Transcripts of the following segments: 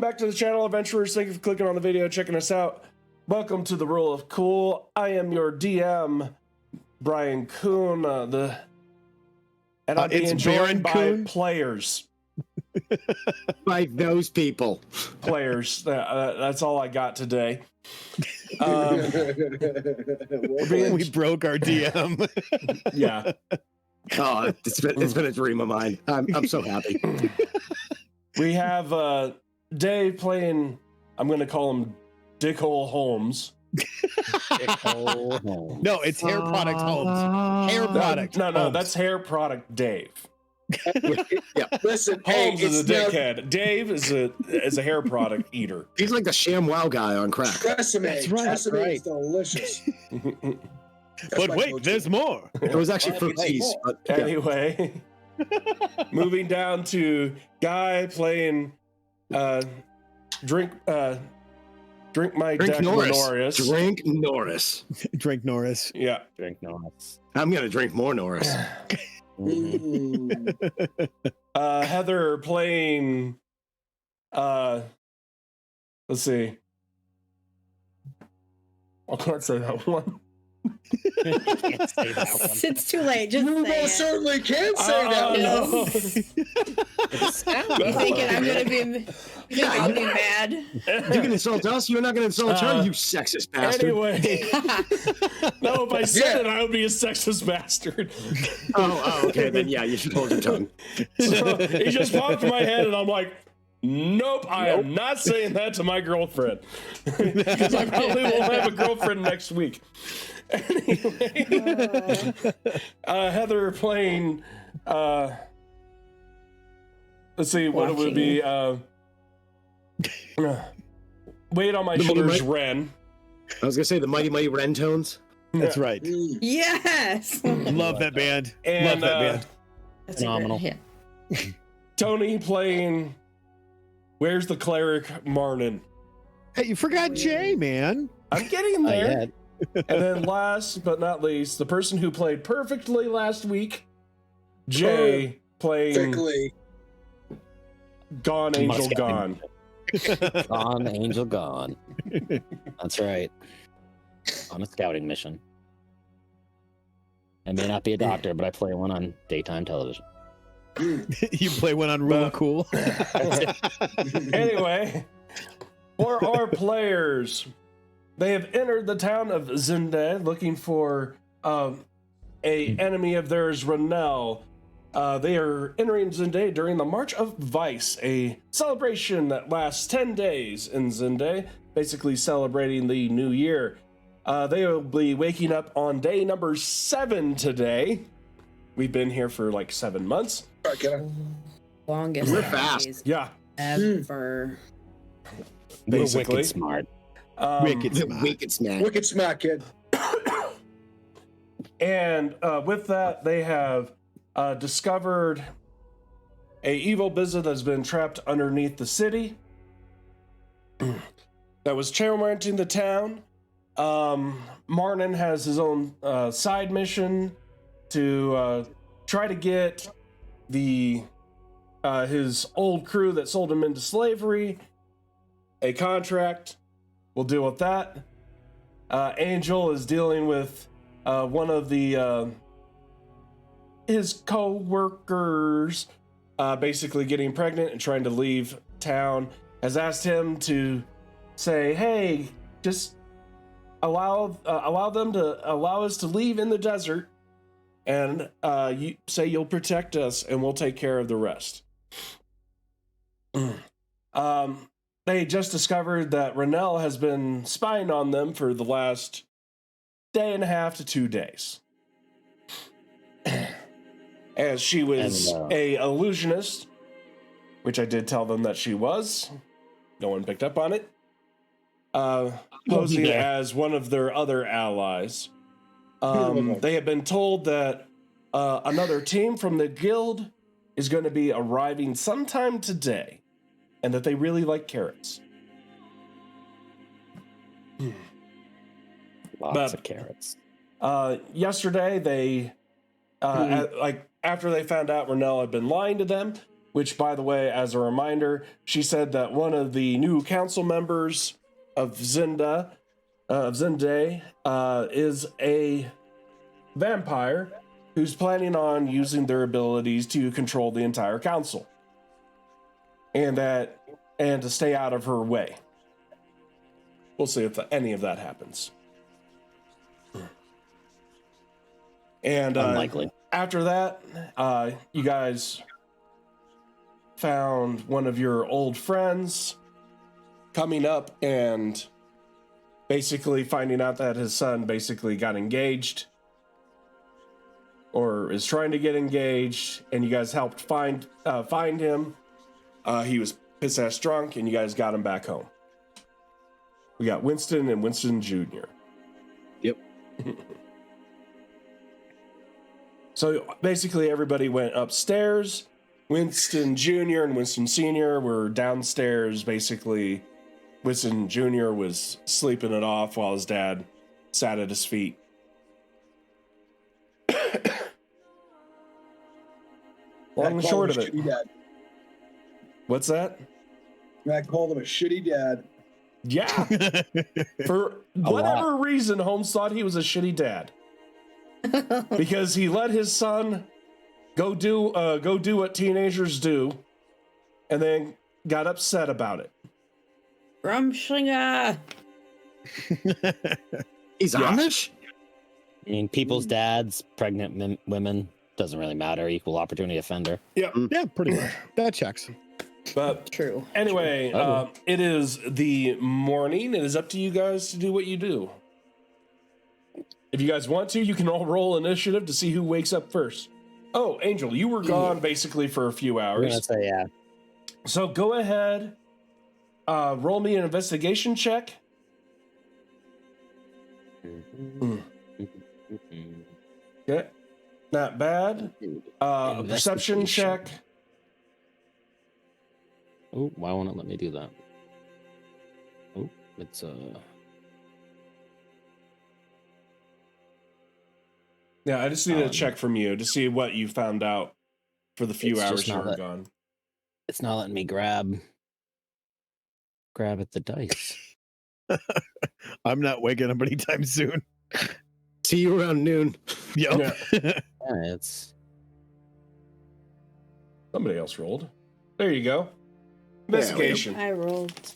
Welcome back to the channel, adventurers. Thank you for clicking on the video, checking us out. Welcome to the Rule of Cool. I am your DM, Brian Kuhn. And I'm being joined by players. By those people. Players. That's all I got today. We broke our DM. Yeah. Oh, it's been a dream of mine. I'm so happy. We have Dave playing, I'm going to call him Dickhole Holmes. Dickhole Holmes. No, it's Hair Product Holmes. Hair Product. No, Holmes. that's Hair Product Dave. Yeah. Listen, Holmes hey, is a dickhead. Dave is a hair product eater. He's like the ShamWow guy on crack. Sesame. That's right, Sesame right. is delicious. But wait, there's more. It was actually fruities. But yeah. Anyway, moving down to Guy playing Drink My Deck Norris. Drink Norris. Drink Norris. Yeah. Drink Norris. I'm gonna drink more Norris. Heather playing let's see. I can't say that one. Can't say that one. It's too late. Just You say most it. certainly can say that no. one. You thinking I'm gonna be? You think I'll be mad? You can insult us. You're not gonna insult her, you sexist bastard. Anyway. No, if I said it, I would be a sexist bastard. Oh, okay. Then yeah, you should hold your tongue. So he just popped in my head, and I'm like, nope, I am not saying that to my girlfriend. Because I probably won't have a girlfriend next week. Anyway, Heather playing, let's see, what it would be, Weight on My Shoulders, Ren. I was gonna say the Mighty Ren Tones. That's right. Yes. Love that band. And, Love that band. That's Phenomenal. A good hit. Tony playing Where's the Cleric, Marnin. Hey, you forgot Jay, man. I'm getting there. Yet. And then last but not least, the person who played perfectly last week, Jay, playing Perfectly. Gone Angel Must Gone. Gone, Angel Gone. That's right. On a scouting mission. I may not be a doctor, but I play one on daytime television. You play one on Rule of Cool. Anyway, for our players, they have entered the town of Zinde looking for a enemy of theirs, Renell. They are entering Zinde during the March of Vice, a celebration that lasts 10 days in Zinde, basically celebrating the new year. They will be waking up on day number 7 today. We've been here for like 7 months. Longest We're fast. days Yeah, ever. We're basically. wicked smart. Wicked smart. Wicked smack. Wicked smack, kid. And with that, they have discovered a evil business that's been trapped underneath the city that was tormenting the town. Marnin has his own side mission to try to get his old crew that sold him into slavery a contract. We'll deal with that. Angel is dealing with one of his co-workers basically getting pregnant and trying to leave town. Has asked him to say, hey, just allow us to leave in the desert, and you say you'll protect us and we'll take care of the rest. They just discovered that Renell has been spying on them for the last day and a half to 2 days. As she was a illusionist, which I did tell them that she was. No one picked up on it. Posing as one of their other allies. They have been told that another team from the guild is going to be arriving sometime today, and that they really like carrots. Lots of carrots. Yesterday, they after they found out Renell had been lying to them, which, by the way, as a reminder, she said that one of the new council members of Zende, is a vampire who's planning on using their abilities to control the entire council, and to stay out of her way. We'll see if any of that happens. And Unlikely. after that, you guys found one of your old friends coming up and basically finding out that his son basically got engaged or is trying to get engaged, and you guys helped find him. He was piss-ass drunk, and you guys got him back home. We got Winston and Winston Jr. Yep. So basically everybody went upstairs. Winston Jr. and Winston Sr. were downstairs. Basically, Winston Jr. was sleeping it off while his dad sat at his feet. Long and short of it. Dad. What's that? I called him a shitty dad. Yeah. For whatever reason, Holmes thought he was a shitty dad. Because he let his son go do what teenagers do, and then got upset about it. Rumslinger. He's Amish? I mean, people's dads, pregnant women, doesn't really matter. Equal opportunity offender. Yeah. Yeah, pretty much. That checks. But True. anyway, it is the morning. It is up to you guys to do what you do. If you guys want to, you can all roll initiative to see who wakes up first. Oh, Angel, you were gone basically for a few I'm gonna hours. say yeah. So go ahead, roll me an investigation check. Okay, not bad. Perception check. Oh, why won't it let me do that? Oh, it's Yeah, I just need a check from you to see what you found out for the few It's hours just you not were that- gone. it's not letting me grab at the dice. I'm not waking up anytime soon. See you around noon. Yep. Yeah. Yeah, it's Somebody else rolled. There you go. There we go. Investigation. I rolled.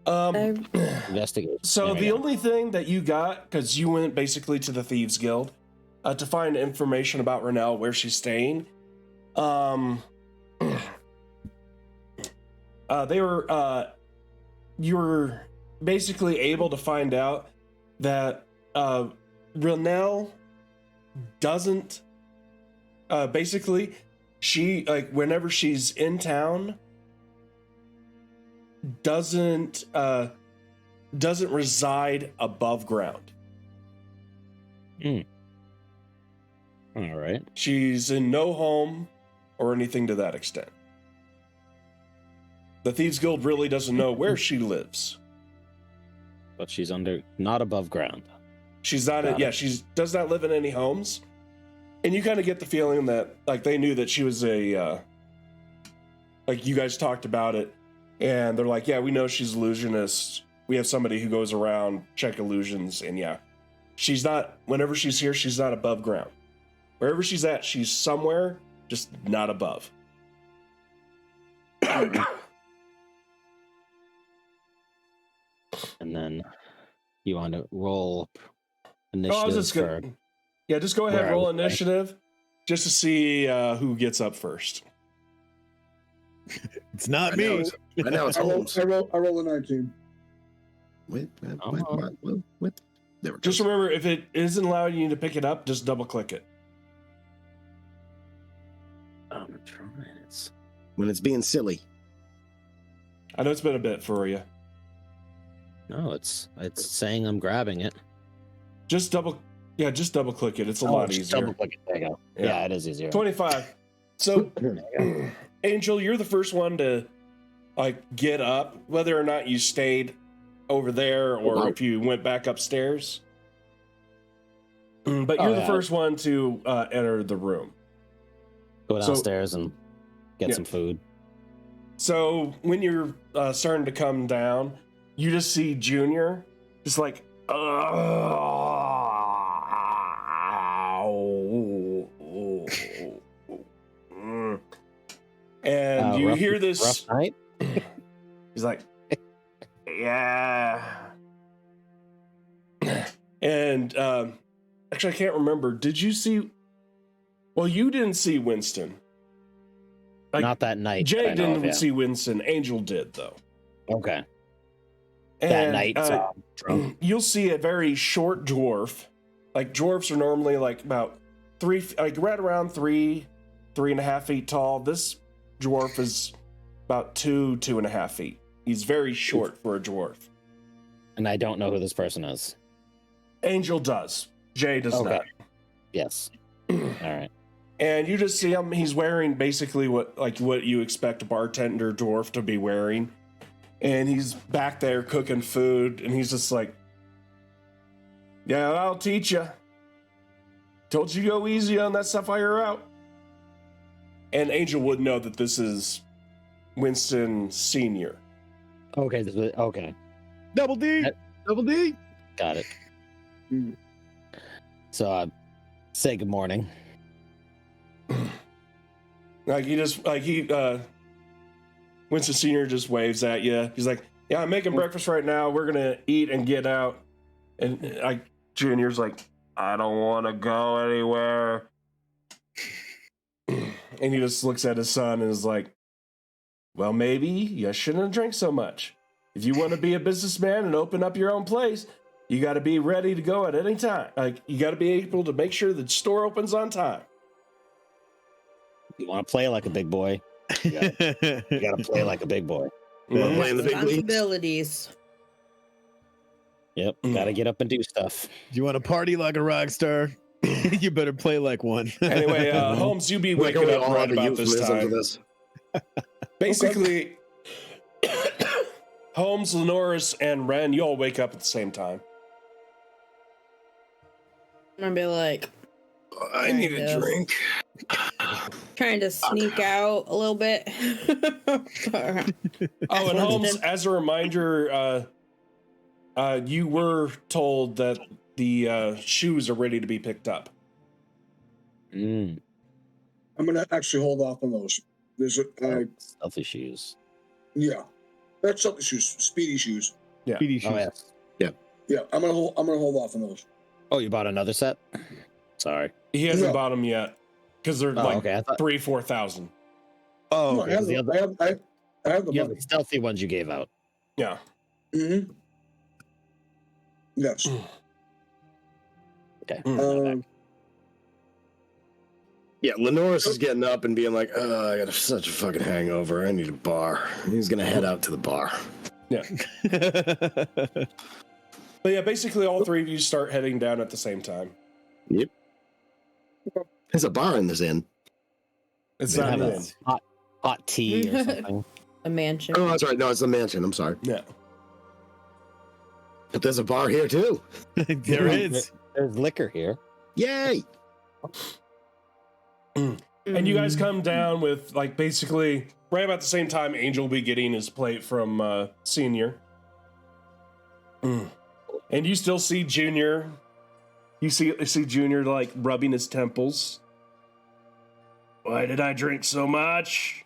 investigation. So There we the go. only thing that you got, because you went basically to the Thieves Guild to find information about Renelle, where she's staying. You were basically able to find out that Renelle doesn't. Basically, she whenever she's in town, doesn't reside above ground. All right. She's in no home or anything to that extent. The Thieves Guild really doesn't know where she lives. But she's not above ground. She's not. She does not live in any homes, and you kind of get the feeling that they knew that she was a. You guys talked about it, and they're like, yeah, we know she's illusionist. We have somebody who goes around check illusions, and yeah, she's not. Whenever she's here, she's not above ground. Wherever she's at, she's somewhere, just not above. And then you want to roll initiative just for just go ahead, where I roll was going. initiative, just to see who gets up first. It's not Right now me. Right now it's I roll, Holmes. I roll a 19. What? There we go. Just remember, if it isn't allowing you to pick it up, just double click it. I'm trying. It's When it's being silly. I know it's been a bit for you. no, it's saying I'm grabbing it. Just double click it. It's a lot just easier. Double click it. There you go. Yeah. Yeah, it is easier. 25. So, There you go. Angel, you're the first one to get up, whether or not you stayed over there or Wow. if you went back upstairs. But you're the yeah. first one to enter the room. Go So- downstairs and get Yeah. some food. So when you're starting to come down, you just see Junior just like, and you hear this. Rough night. He's like, yeah. And actually, I can't remember. Did you see? Well, you didn't see Winston. Like, Not that night. Jay that I know didn't of, yeah. see Winston. Angel did, though. Okay. And, That night, drunk. you'll see a very short dwarf. Like dwarfs are normally like about right around 3.5 feet tall. This dwarf is about 2.5 feet. He's very short for a dwarf. And I don't know who this person is. Angel does. Jay does Okay. not. Yes. All right. And you just see him. He's wearing basically what you expect a bartender dwarf to be wearing. And he's back there cooking food, and he's just like, "Yeah, I'll teach you. Told you go easy on that stuff while you're out." And Angel would know that this is Winston Senior. Okay. Okay. Double D. Double D. Got it. Hmm. So, say good morning. Winston Senior just waves at you. He's like, "Yeah, I'm making breakfast right now. We're gonna eat and get out." And Junior's like, "I don't want to go anywhere." And he just looks at his son and is like, "Well, maybe you shouldn't have drank so much. If you want to be a businessman and open up your own place, you got to be ready to go at any time. Like, you got to be able to make sure the store opens on time." You want to play like a big boy? You gotta play like a big boy. Wanna play in the big leagues? Responsibilities. Yep. Gotta get up and do stuff. You want to party like a rock star? You better play like one. Anyway, Holmes, you be Like, waking we up all right have a about this euphemism for time. this. Basically, Holmes, Lenoris, and Ren, you all wake up at the same time. I'm gonna be like I need a Yes. drink. trying to sneak out a little bit. Oh, and Holmes, as a reminder, you were told that the shoes are ready to be picked up. Mm. I'm gonna actually hold off on those. There's Stealthy shoes. yeah, that's something shoes, speedy shoes. Speedy shoes. Oh yes. Yeah, I'm gonna hold off on those. Oh, you bought another set? Sorry. He hasn't No. bought them yet because they're Oh, like okay. I thought 3,000-4,000. Oh, No, okay. I have the them. other- I have the you have money. the stealthy ones you gave out. Yeah. Mm-hmm. Yes. Okay. Yeah, Lenoris is getting up and being like, "Oh, I got such a fucking hangover. I need a bar." He's gonna head out to the bar. But yeah, basically all three of you start heading down at the same time. Yep. There's a bar in this inn. It's They not have an a inn. hot tea or something. A mansion. Oh, that's right. No, it's the mansion. I'm sorry. Yeah. But there's a bar here too. There is. There's liquor here. Yay! And you guys come down with, like, basically right about the same time Angel will be getting his plate from Senior. And you still see Junior. You see Junior, like, rubbing his temples. Why did I drink so much?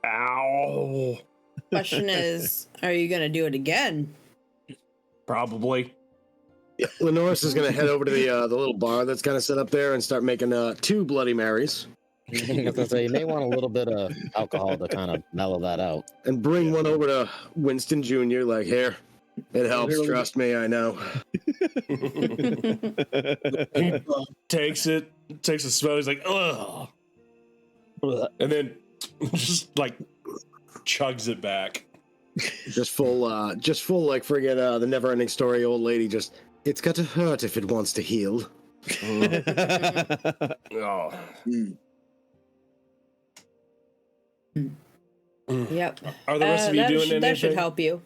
Ow. Question is, are you gonna do it again? Probably. Yeah, Lenoris is gonna head over to the little bar that's kind of set up there and start making 2 Bloody Marys I was gonna say, you may want a little bit of alcohol to kind of mellow that out. and bring one over to Winston Jr. Like, here, it helps. Trust me, I know. He takes a smell. He's like, ugh. And then just, like, chugs it back. Just full like forget the never-ending story. Old lady, just it's got to hurt if it wants to heal. Oh. Yep. Are the rest of you doing anything? That should help you.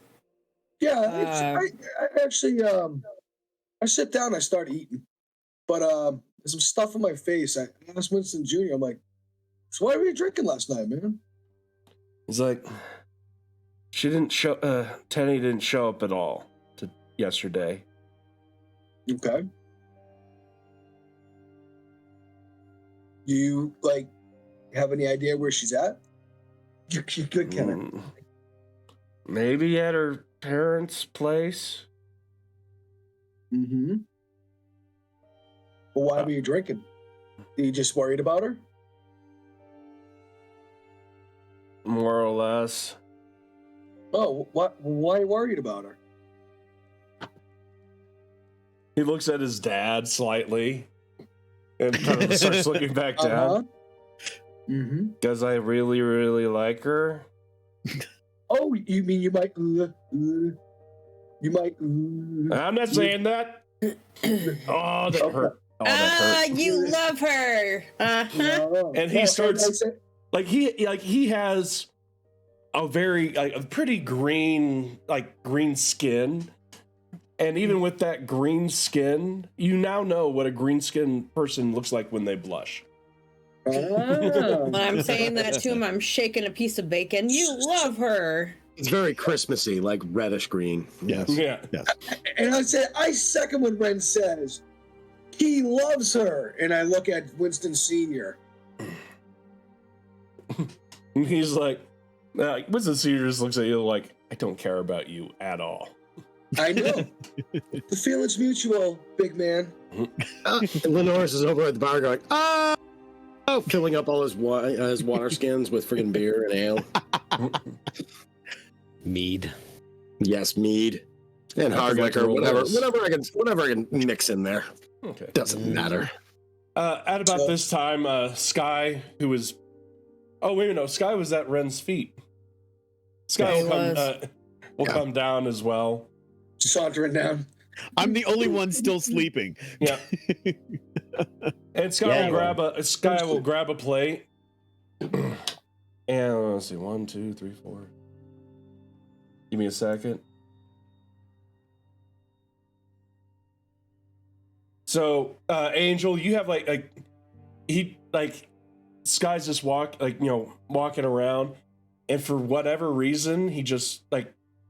Yeah, I actually I sit down, I start eating, but there's some stuff in my face. I asked Winston Jr. I'm like, So why were you drinking last night, man? He's like, she didn't show. Tenny didn't show up at all yesterday. Okay. You like have any idea where she's at? You're good, Kenneth. Maybe at her parents' place. Mm-hmm. Well, why were you drinking? Are you just worried about her? More or less. Oh, why are you worried about her? He looks at his dad slightly and kind of starts looking back down. Mm-hmm. Because I really, really like her. Oh, you mean you might? You might. I'm not saying that. Oh, that hurt. Oh, that hurt. You love her. Uh-huh. And he starts like he has a very a pretty green skin. And even with that green skin, you now know what a green skin person looks like when they blush. When I'm saying that to him, I'm shaking a piece of bacon. You love her. It's very Christmassy, like reddish green. Yes. Yeah. Yes. And I second what Ren says. He loves her. And I look at Winston Sr. He's like, Winston Senior just looks at you like, I don't care about you at all. I know. The feeling's mutual, big man. Lenoris is over at the bar going, oh, filling up all his water skins with friggin' beer and ale. Mead. Yes, mead and hard liquor, whatever I can mix in there. Okay. Doesn't matter. At about this time, Sky, who was, Sky was at Ren's feet. Sky will come down as well. Sauntering down. I'm the only one still sleeping. Yeah. And Sky will grab a plate. And let's see, 1, 2, 3, 4. Give me a second. So, Angel, you have Sky's just walking around, and for whatever reason, he just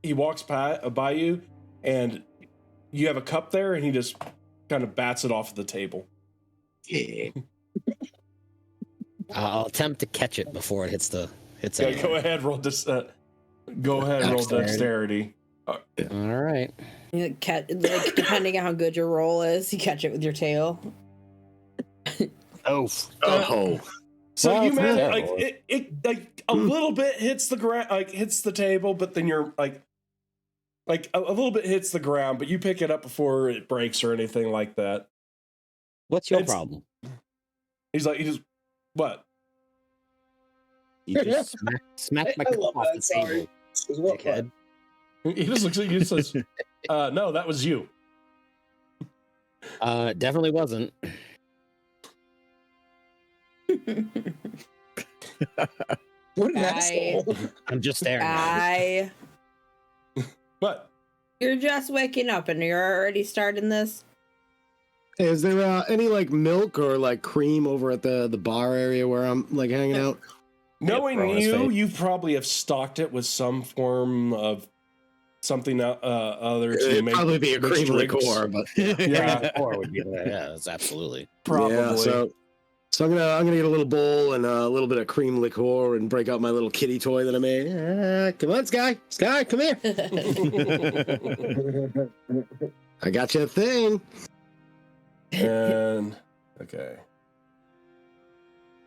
he walks by you, and you have a cup there, and he just kind of bats it off the table. Yeah. I'll attempt to catch it before it hits Yeah, go ahead, roll roll dexterity. All right. Depending on how good your roll is, you catch it with your tail. Oh. So Well, you manage terrible. it a little bit hits the ground, hits the table, but then you're a little bit hits the ground, but you pick it up before it breaks or anything like that. What's your problem? He's like, what? You just smack my I cup love off that, the sorry. table, It was well dickhead. He just looks at you and says, no, that was you. Definitely wasn't. What an asshole. I'm just staring. What? You're just waking up and you're already starting this? Is there any milk or cream over at the bar area where I'm hanging out? Knowing throw in his you, face. you probably have stocked it with some form of something other to It'd make probably be a mixed cream drinks. liqueur, but Yeah, Or would be there. Yeah, that's absolutely. probably. yeah. So I'm gonna get a little bowl and a little bit of cream liqueur and break out my little kitty toy that I made. Come on, Sky, come here. I got you a thing. And okay,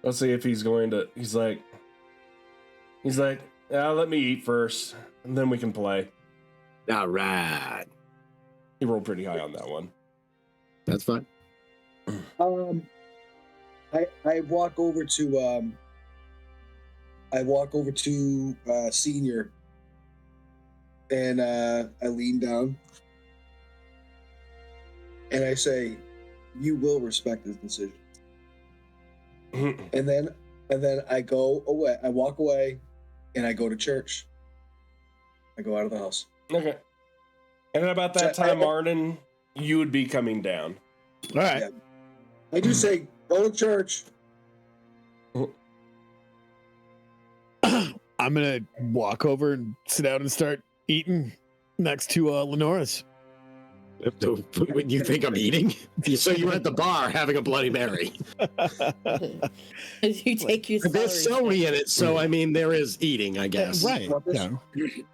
let's see if he's going to. He's like, let me eat first, and then we can play. All right, He rolled pretty high on that one. that's fine. I walk over to Senior, and I lean down, and I say, "You will respect this decision." And then I go away. I walk away, and I go to church. I go out of the house. Okay. And at about that time, Arden, you would be coming down. All right. Yeah. I do say, go to church. I'm gonna walk over and sit down and start eating next to Lenora's. What, you think I'm eating? So you were at the bar having a Bloody Mary. You take your There's celery in it, so I mean there is eating, I guess. Right. Yeah.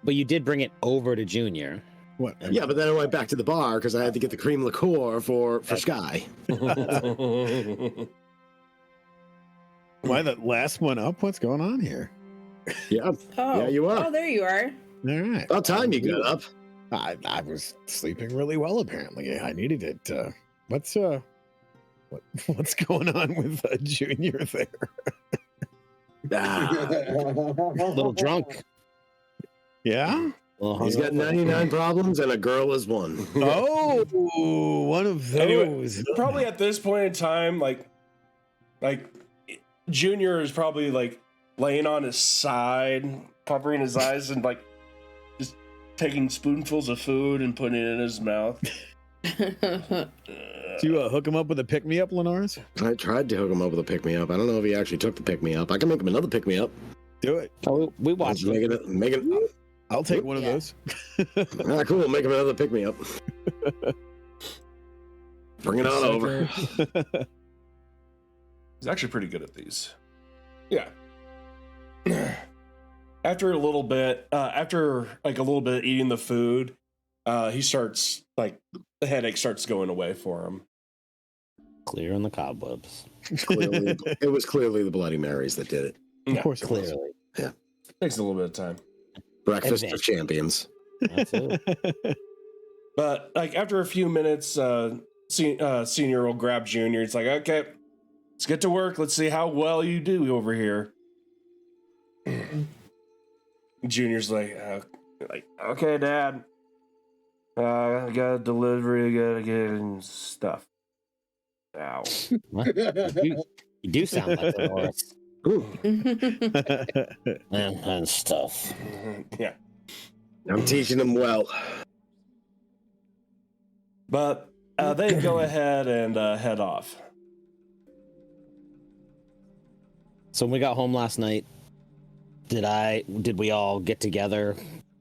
But you did bring it over to Junior. What? Yeah, but then I went back to the bar because I had to get the cream liqueur for Sky. Why the last one up? What's going on here? Yeah. Oh, Yeah, you are. Oh, there you are. All right. About time you got up. I was sleeping really well. Apparently, I needed it. What's going on with Junior there? A little drunk. Yeah. He's got 99 problems and a girl is one. Oh, one of those. Anyway, probably at this point in time, like Junior is probably like laying on his side, covering his eyes, and like just taking spoonfuls of food and putting it in his mouth. Did you hook him up with a pick-me-up, Lenora's? I tried to hook him up with a pick-me-up. I don't know if he actually took the pick-me-up. I can make him another pick-me-up. Do it. Oh, we watched it. I'll take one of those. Cool. Make him another pick-me-up. Bring it on over. He's actually pretty good at these. Yeah. After a little bit eating the food, he starts the headache starts going away for him. Clearing the cobwebs. It was clearly the Bloody Marys that did it. Of course, Clearly. Yeah. Takes a little bit of time. Breakfast of champions. That's it. But like after a few minutes, Senior will grab Junior. It's like, okay, let's get to work. Let's see how well you do over here. Junior's like, okay, Dad. I got a delivery. I gotta get stuff. Ow. What? You do sound like the Norris. and stuff. Yeah. I'm teaching him well. But they go ahead and head off. So when we got home last night, did we all get together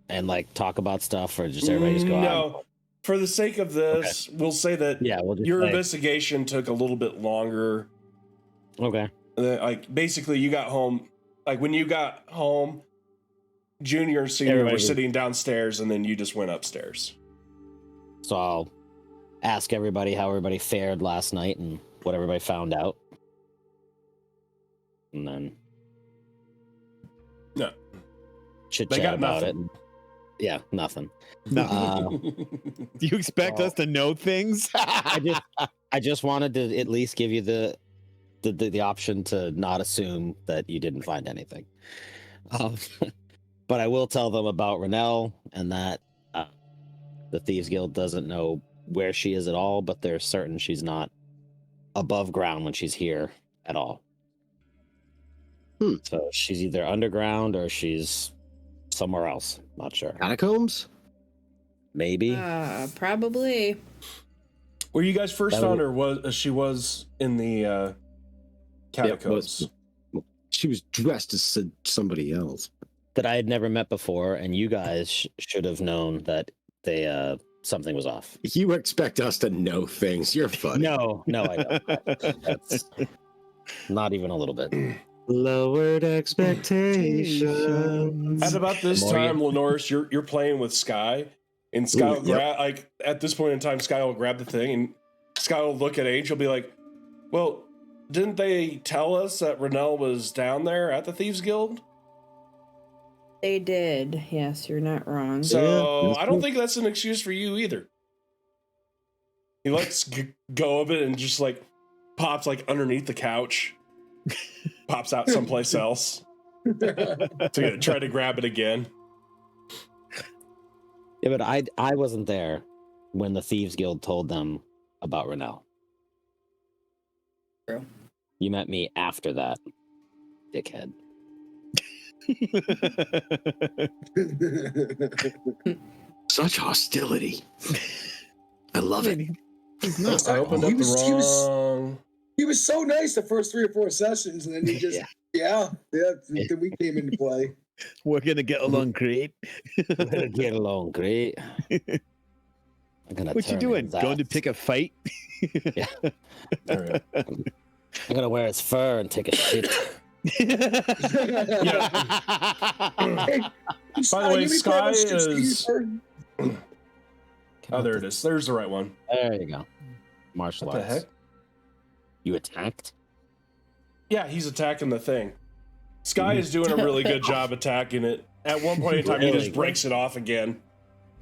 and like talk about stuff, or just everybody just go out? No. For the sake of this, we'll say that your investigation took a little bit longer. Okay. Like basically you got home, like when you got home, Junior and Senior were sitting downstairs and then you just went upstairs. So I'll ask everybody how everybody fared last night and what everybody found out. And then chit chat about it. Yeah, nothing. No. Do you expect us to know things? I just wanted to at least give you the option to not assume that you didn't find anything. But I will tell them about Renelle and that the Thieves Guild doesn't know where she is at all, but they're certain she's not above ground when she's here at all. So she's either underground or she's somewhere else. Not sure. Catacombs? Maybe. Probably. Where you guys first found her was she was in the catacombs. She was dressed as somebody else that I had never met before, and you guys should have known that they something was off. You expect us to know things? You're funny. No, I don't. That's not even a little bit. Lowered expectations. At about this time, Lenoris, you're playing with Sky, and Sky will like at this point in time, Sky will grab the thing, and Sky will look at Angel, be like, "Well, didn't they tell us that Renelle was down there at the Thieves Guild?" They did. Yes, you're not wrong. So I don't think that's an excuse for you either. He lets go of it and just like pops like underneath the couch. Pops out someplace else to try to grab it again. Yeah, but I wasn't there when the Thieves Guild told them about Renelle. True. You met me after that, dickhead. Such hostility. I love it. I opened up the wrong. He was so nice the first 3 or 4 sessions, and then he just Yeah, then we came into play. We're gonna get along great. We're gonna get along great. I'm gonna What you turn doing? his Going to ass. pick a fight? Yeah. All right. I'm gonna wear his fur and take a shit. By the way, Sky is. Oh, there it is. There's the right one. There you go. Martial What the arts. heck? You attacked? Yeah, he's attacking the thing. Sky is doing a really good job attacking it. At one point in time, he Really just breaks it off again.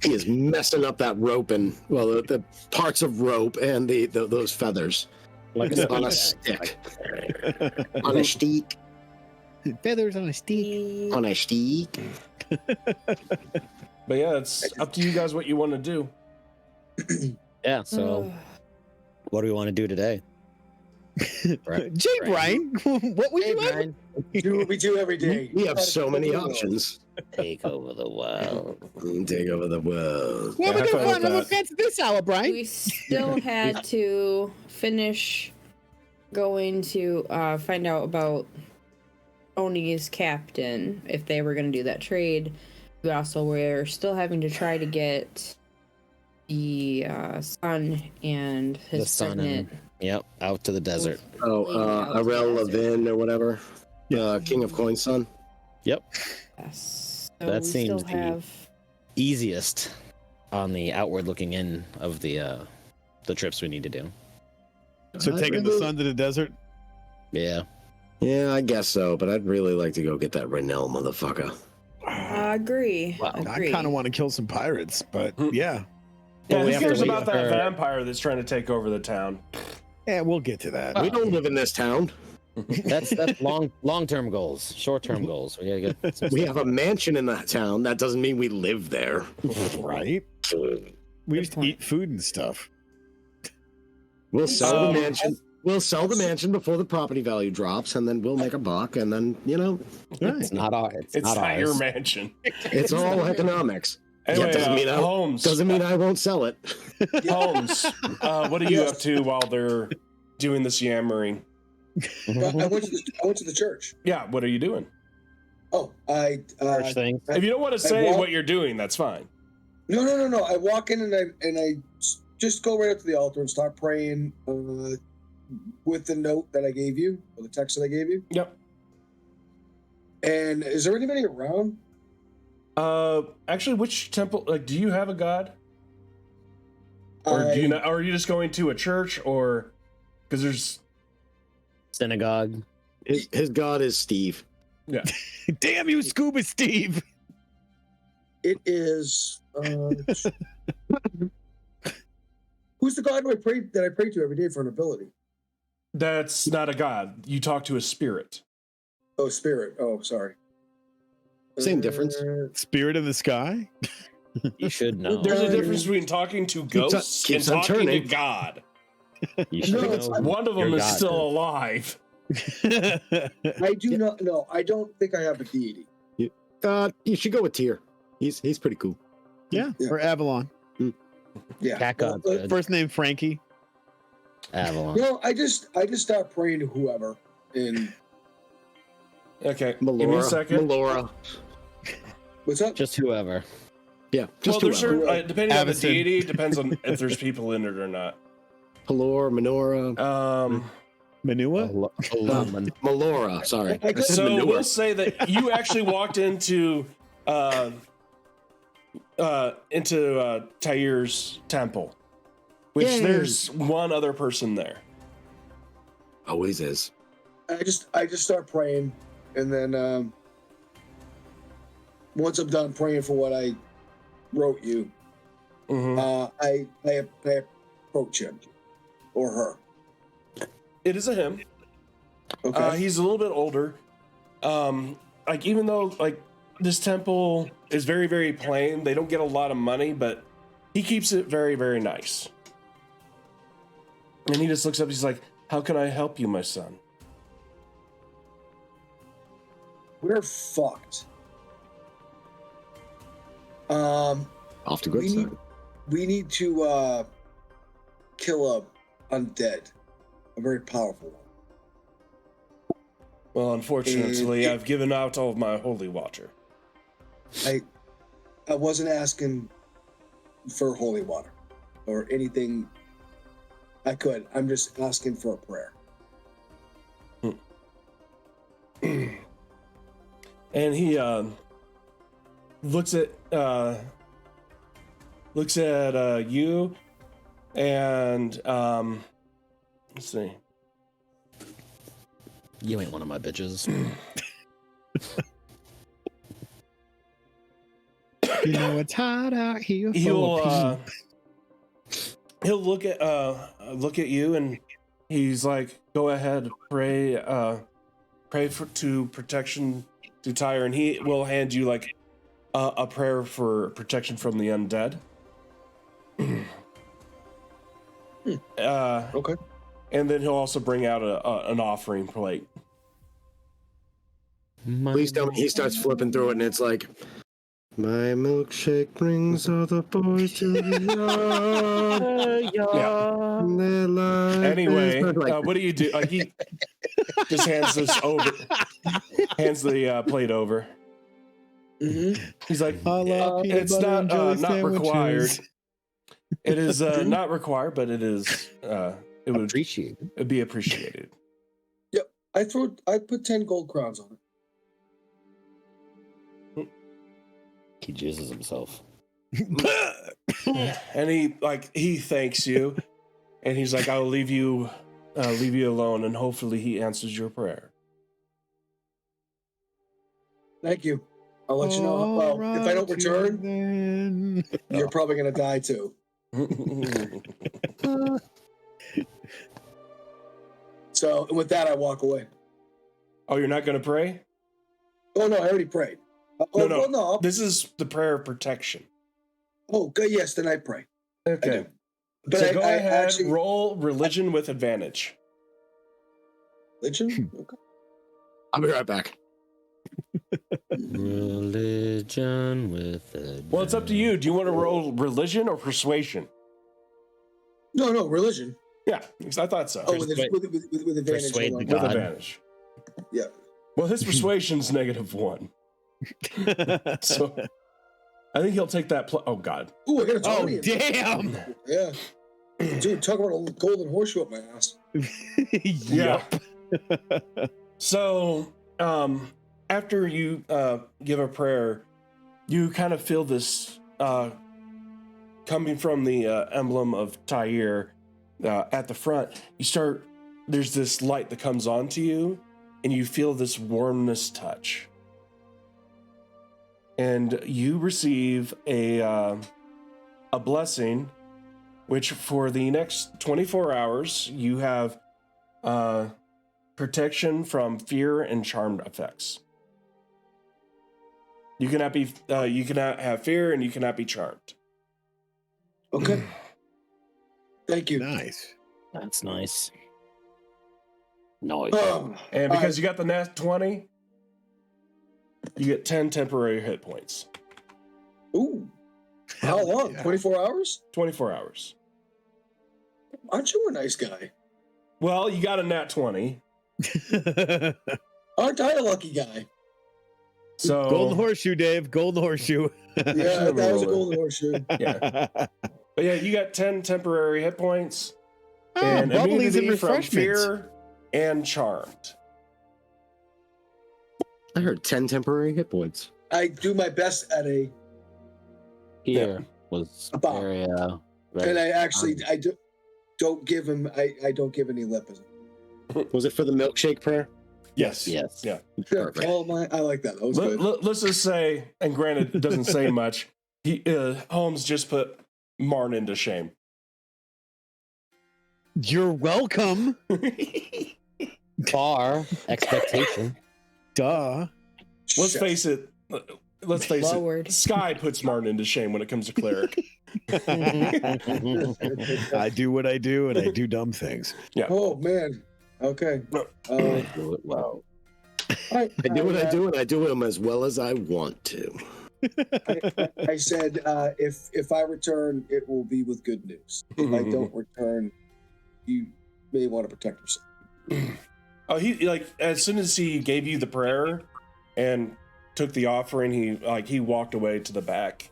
He is messing up that rope and the parts of rope and those feathers Like on a stick, on a stick, Feathers on a stick. on a stick. But yeah, it's up to you guys what you want to do. Yeah, so what do we want to do today? Right. Jay Brian, what were Hey, you at? Brian, Do what we do every day. We have so many options. take over the world. Take over the world. What are we Yeah, I gonna thought find on the that. fence this hour, Brian? We still had to finish going to find out about Oni's captain, if they were going to do that trade. We also were still having to try to get the son and his The son pregnant. Yep, out to the desert. Oh, Arel Levin or whatever, King of Coin's son. Yep, Yes. That we seems still have. easiest on the outward looking in of the trips we need to do. So taking the son to the desert. Yeah, Yeah, I guess so, but I'd really like to go get that Renell motherfucker. I agree. Wow. Agree. I kind of want to kill some pirates, but yeah, Yeah, we who have to cares wait about that for- vampire that's trying to take over the town? yeah, we'll get to that. We don't live in this town. that's long term goals. Short term goals. We gotta get some We stuff. have a mansion in that town. That doesn't mean we live there. Right? We just point. eat food and stuff. We'll sell the Um, mansion. We'll sell the mansion before the property value drops, and then we'll make a buck, and then It's not our. It's It's not not ours. your mansion. it's all economics. Anyway, doesn't mean I- Holmes. Doesn't mean I won't sell it. Holmes, what are you Yes. up to while they're doing this yammering? I went to the church. Yeah, what are you doing? Oh, Church things. If you don't want to say walk- what you're doing, that's fine. No. I walk in and I just go right up to the altar and start praying with the note that I gave you, or the text that I gave you. Yep. And is there anybody around? Actually, which temple? Like, do you have a god, or do you not? Or are you just going to a church, or because there's Synagogue. His god is Steve. Damn you, Scuba Steve! It is. Who's the god that I pray to every day for an ability? that's not a god. You talk to a spirit. Oh, spirit. Oh, sorry. Same difference. Spirit in the sky. You should know. There's a difference between talking to ghosts and keeps on talking to turning. God. You should No, know. it's- One of them Your is God still is. alive. I do not know. I don't think I have a deity. You should go with Tyr. He's pretty cool. Yeah, Yeah. or Avalon. Yeah. Cat God's good. First name Frankie. Avalon. No, I just start praying to whoever, and Okay, give me a Melora. second. Melora. what's up? Just whoever. Yeah, Well, just there's whoever. certain, depending on the Avison. deity, depends on if there's people in it or not. Pelor, Menora, Manua. Melora. Sorry. I said So manure. we'll say that you actually walked into Tyr's temple, which Yay. there's one other person there. Always is. I just start praying, and then once I'm done praying for what I wrote you, Mhm. I approach him or her. It is a him. Okay. He's a little bit older. Like even though like this temple is very, very plain, they don't get a lot of money, but he keeps it very, very nice. And he just looks up. He's like, "How can I help you, my son?" We're fucked. Off to good we side. need we need to kill a undead, a very powerful one. Well, unfortunately, I've given out all of my holy water. I wasn't asking for holy water or anything I could. I'm just asking for a prayer. And he looks at you, and let's see. You ain't one of my bitches. You know it's hot out here. He'll look at you, and he's like, "Go ahead, pray to protection to Tyre," and he will hand you like a prayer for protection from the undead. Okay. And then he'll also bring out an offering plate. Please tell me he starts flipping through it and it's like, my milkshake brings all the boys to the yard. Anyway, what do you do? He just hands the plate over. Mm-hmm. He's like, I love peanut it's butter and jelly not required. sandwiches. It is not required, but it is. It would be appreciated. Yep. I put 10 gold crowns on it. He jizzes himself. And he thanks you, and he's like, "I'll leave you alone, and hopefully he answers your prayer." Thank you. I'll let you know. Well, if I don't return, you're probably gonna die too. So with that, I walk away. Oh, you're not going to pray? Oh no, I already prayed. No. This is the prayer of protection. Oh, good. Yes, then I pray. Okay. But So go ahead, roll religion with advantage. Religion? Okay. I'll be right back. Religion with advantage. Well, it's up to you. Do you want to roll religion or persuasion? No, religion. Yeah, I thought so. Oh, with advantage. Persuade the With god. advantage. Yeah. Well, his persuasion's -1. So I think he'll take that. Oh, God. Ooh, I got a 20. Oh, damn. Yeah. Dude, talk about a golden horseshoe up my ass. Yeah. So, after you give a prayer, you kind of feel this coming from the emblem of Tyre at the front. There's this light that comes onto you, and you feel this warmness touch. And you receive a blessing, which for the next 24 hours, you have protection from fear and charmed effects. You cannot have fear, and you cannot be charmed. Okay. Thank you. Nice. That's nice. Nice. And because you got the nat 20, you get 10 temporary hit points. Ooh. How long? Yeah. 24 hours? 24 hours. Aren't you a nice guy? Well, you got a nat 20. Aren't I a lucky guy? So Golden horseshoe, Dave. Golden horseshoe. Yeah, that was a golden horseshoe. Yeah. But yeah, you got 10 temporary hit points. Oh, And bubblies and immunity from refreshments. fear and charmed. I heard 10 temporary hit points. I do my best at a, Here was A bomb. very, and I actually, don't give him, I don't give any lip. Was it for the milkshake prayer? Yes. Yes. Yeah. Perfect. I like that. That was good. Let's just say, and granted, it doesn't say much. Holmes just put Marn into shame. You're welcome. Bar expectation. Duh. Let's Shit. face it. Let's face Lowered. it. Sky puts Martin into shame when it comes to cleric. I do what I do, and I do dumb things. Oh, man. Okay. Do it well. I do what I do, and I do them as well as I want to. I said, if I return, it will be with good news. If I don't return, you may want to protect yourself. Oh, he like as soon as he gave you the prayer and took the offering, he walked away to the back.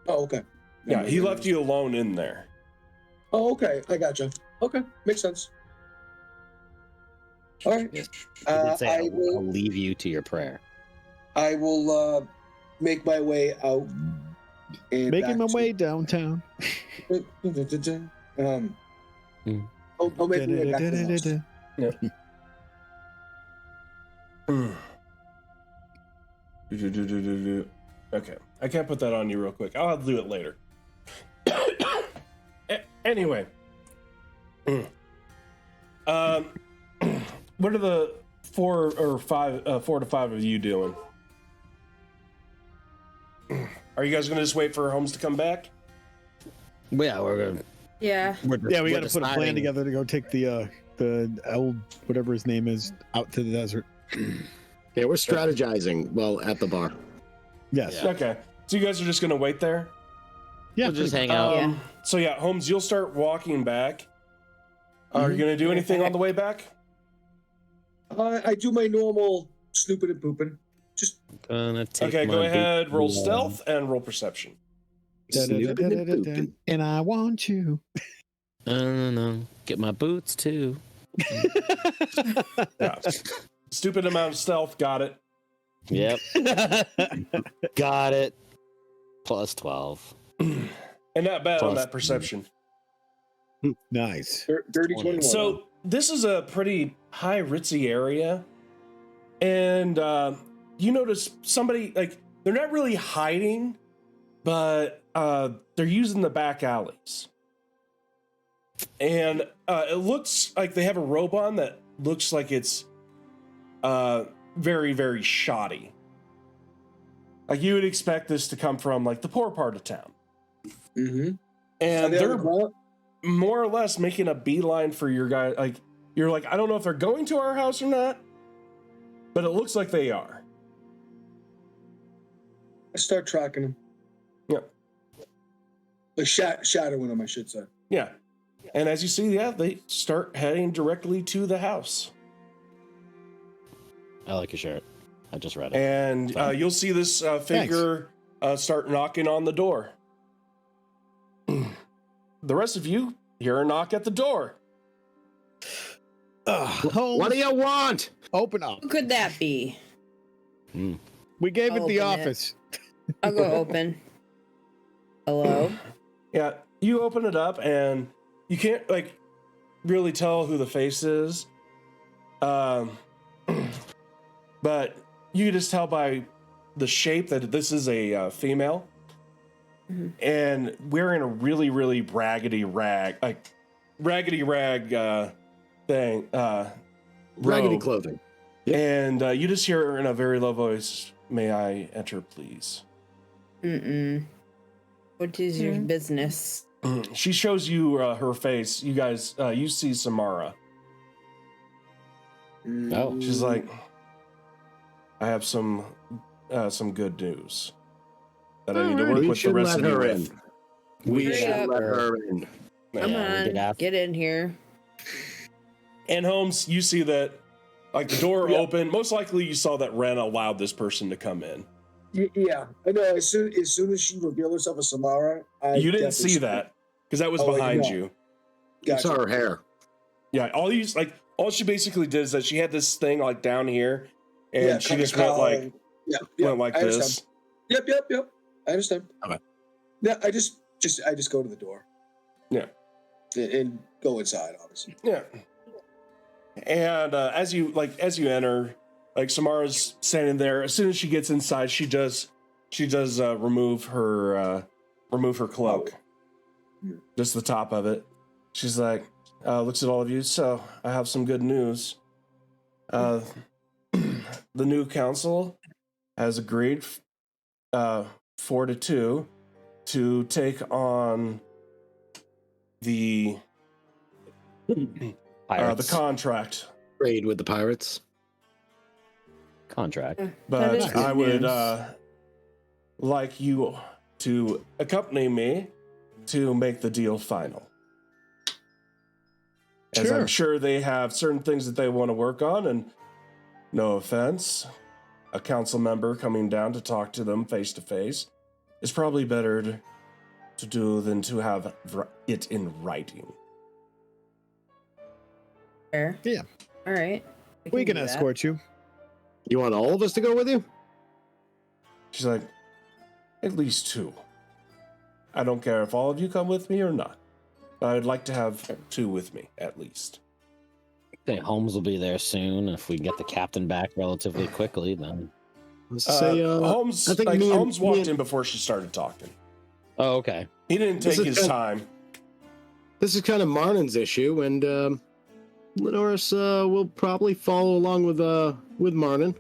Oh, okay. Yeah, he left you alone in there. Oh, okay. I gotcha. Okay, makes sense. All right. He did say, I I'll leave you to your prayer. I will make my way out. And Making my back way downtown. I'll make my way back to the house. Okay, I can't put that on you real quick. I'll have to do it later. Anyway, what are the 4 to 5 of you doing? Are you guys gonna just wait for Holmes to come back? Yeah, we're gonna. Yeah. We got to put a plan deciding- together to go take the old whatever his name is out to the desert. Yeah, we're strategizing while at the bar. Yes. Yeah. Okay, so you guys are just gonna wait there. Yeah. We'll just pretty hang out. Yeah. So yeah, Holmes, you'll start walking back. Are you gonna do anything on the way back? I do my normal snooping and pooping. Just Gonna take Okay, my go ahead. boot Roll along. stealth and roll perception. Snooping and pooping. And I want you. No. Get my boots too. Yeah. Stupid amount of stealth. Got it. Yep. Got it. Plus 12. And not bad on Plus- that perception. Nice. dirty 21. So this is a pretty high ritzy area, and you notice somebody like they're not really hiding, but they're using the back alleys, and it looks like they have a robe on that looks like it's very, very shoddy. Like you would expect this to come from like the poor part of town, Mm-hmm. and they're more or less making a beeline for your guy. Like you're like, I don't know if they're going to our house or not, but it looks like they are. I start tracking them. Yeah. Like shadowing them, I should say. Yeah. And as you see, yeah, they start heading directly to the house. I like your shirt. I just read it. And you'll see this figure start knocking on the door. The rest of you hear a knock at the door. Holmes, What do you want? open up. Who could that be? We gave I'll it the open it. office. I'll go open. Hello? Yeah, you open it up and you can't like really tell who the face is. But you can just tell by the shape that this is a female. And wearing a really, really raggedy rag thing. Raggedy robe. clothing. And you just hear her in a very low voice, "May I enter, please?" Mm-mm. What is your business? She shows you her face. You guys, you see Samara. Oh. She's like, "I have some good news that I need to work We with the should rest let of you her with." We Hurry should up. let her in. Come Yeah, we did on, ask. get in here. And Holmes, you see that, like the door open. Most likely, you saw that Ren allowed this person to come in. Yeah, I know. As soon as she revealed herself as Samara, You didn't see that because that was Oh, I did behind not. you. You Gotcha. saw her hair. Yeah, all she basically did is that she had this thing like down here, and Yeah, she kinda just went collar. like Yeah, like I this. understand. Yep. I understand. Okay. Yeah, I just go to the door. Yeah. And go inside, obviously. Yeah. And as you enter, like Samara's standing there. As soon as she gets inside, she does remove her cloak, just the top of it. She's like, looks at all of you. So I have some good news. The new council has agreed 4-2 to take on the Pirates. contract. Trade with the pirates. Contract. That But is I good would news. like you to accompany me to make the deal final. As I'm Sure. sure they have certain things that they want to work on, and no offense, a council member coming down to talk to them face to face is probably better to do than to have it in writing. Fair. Yeah. All right. We can do that. escort you. You want all of us to go with you? She's like, at least 2. I don't care if all of you come with me or not. But I'd like to have 2 with me, at least. Okay, Holmes will be there soon. If we get the captain back relatively quickly, then. Let's say, Holmes, I think like, me and- Holmes me walked and- in before she started talking. Oh, okay. He didn't This take is his good. time. This is kind of Marnin's issue, and Lenoris will probably follow along with Marnin.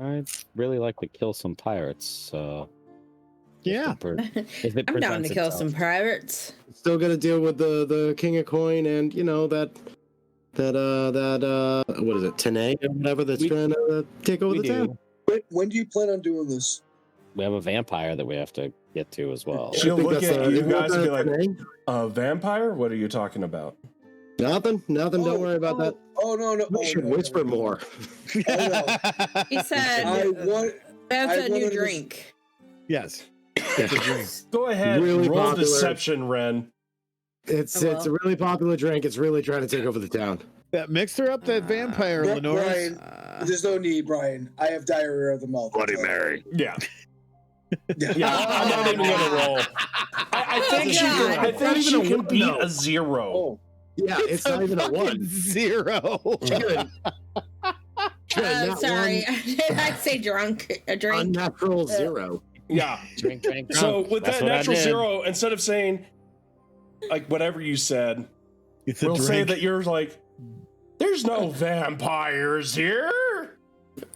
I'd really like to kill some pirates. Yeah. If it I'm down presents to kill itself. some pirates. Still got to deal with the King of Coin, and that what is it, Tanae or whatever that's We- trying to take over We the do. town. When do you plan on doing this? We have a vampire that we have to get to as well. She'll I think look that's, at you isn't guys and be like, Tanae? a vampire? What are you talking about? Nothing. Don't worry about that. Oh no! We should whisper more. He said, I want. "That's I a new wanted to- drink." Yes. It's a drink. Go ahead, Really roll popular. deception, Ren. It's Oh, well. it's a really popular drink. It's really trying to take over the town. That mixer up that vampire, Bri- Lenoris. Brian, there's no need, Brian. I have diarrhea of the mouth. Bloody Mary. Yeah. Yeah. Yeah, I'm not even gonna roll. I think she God. can, I Not think even she a can one, beat though. a 0. Oh, Yeah, it's not even a fucking 1. 0. Good. Not Sorry, one did I say drunk? A drink? unnatural 0. Yeah. Drink, drink, So drunk. with That's that what I natural did. 0, instead of saying like whatever you said, It's a we'll say drink. that you're like, there's no vampires here.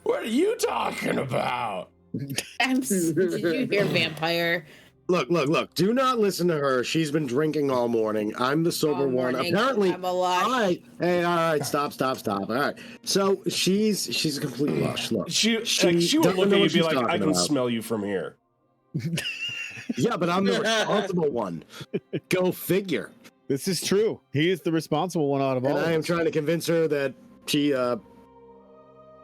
What are you talking about? Did you hear vampire? Look. Do not listen to her. She's been drinking all morning. I'm the sober All one. morning. Apparently. I'm a lush. All right. Hey, all right. Stop. All right. So she's a complete lush. Look. She She would doesn't look know at you what and be she's like, I talking can about." smell you from here. Yeah, but I'm the responsible one. Go figure. This is true. He is the responsible one out of all. And of I am us. trying to convince her that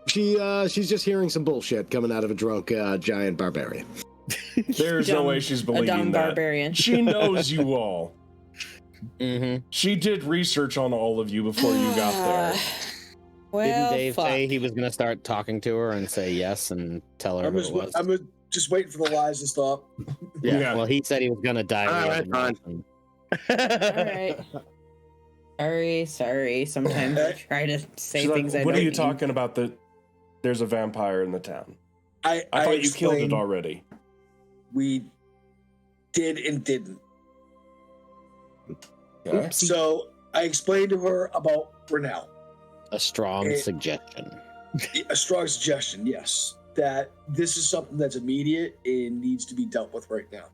she's just hearing some bullshit coming out of a drunk giant barbarian. There's no Dumb- way she's a believing dumb that. barbarian. She knows you all. Mm-hmm. She did research on all of you before you got there. Well, Didn't Dave fuck. say he was going to start talking to her and say yes and tell her I'm who just, it was? I'm just waiting for the lies to stop. Yeah. Yeah. Well, he said he was going to die. All right, fine. All right. Sorry. Sometimes I try to say She's like, things I what don't are you mean. talking about? That there's a vampire in the town. I thought you killed it explained already. We did and didn't. Okay. So I explained to her about Brunel. A strong Eh. suggestion. A strong suggestion, yes, that this is something that's immediate and needs to be dealt with right now,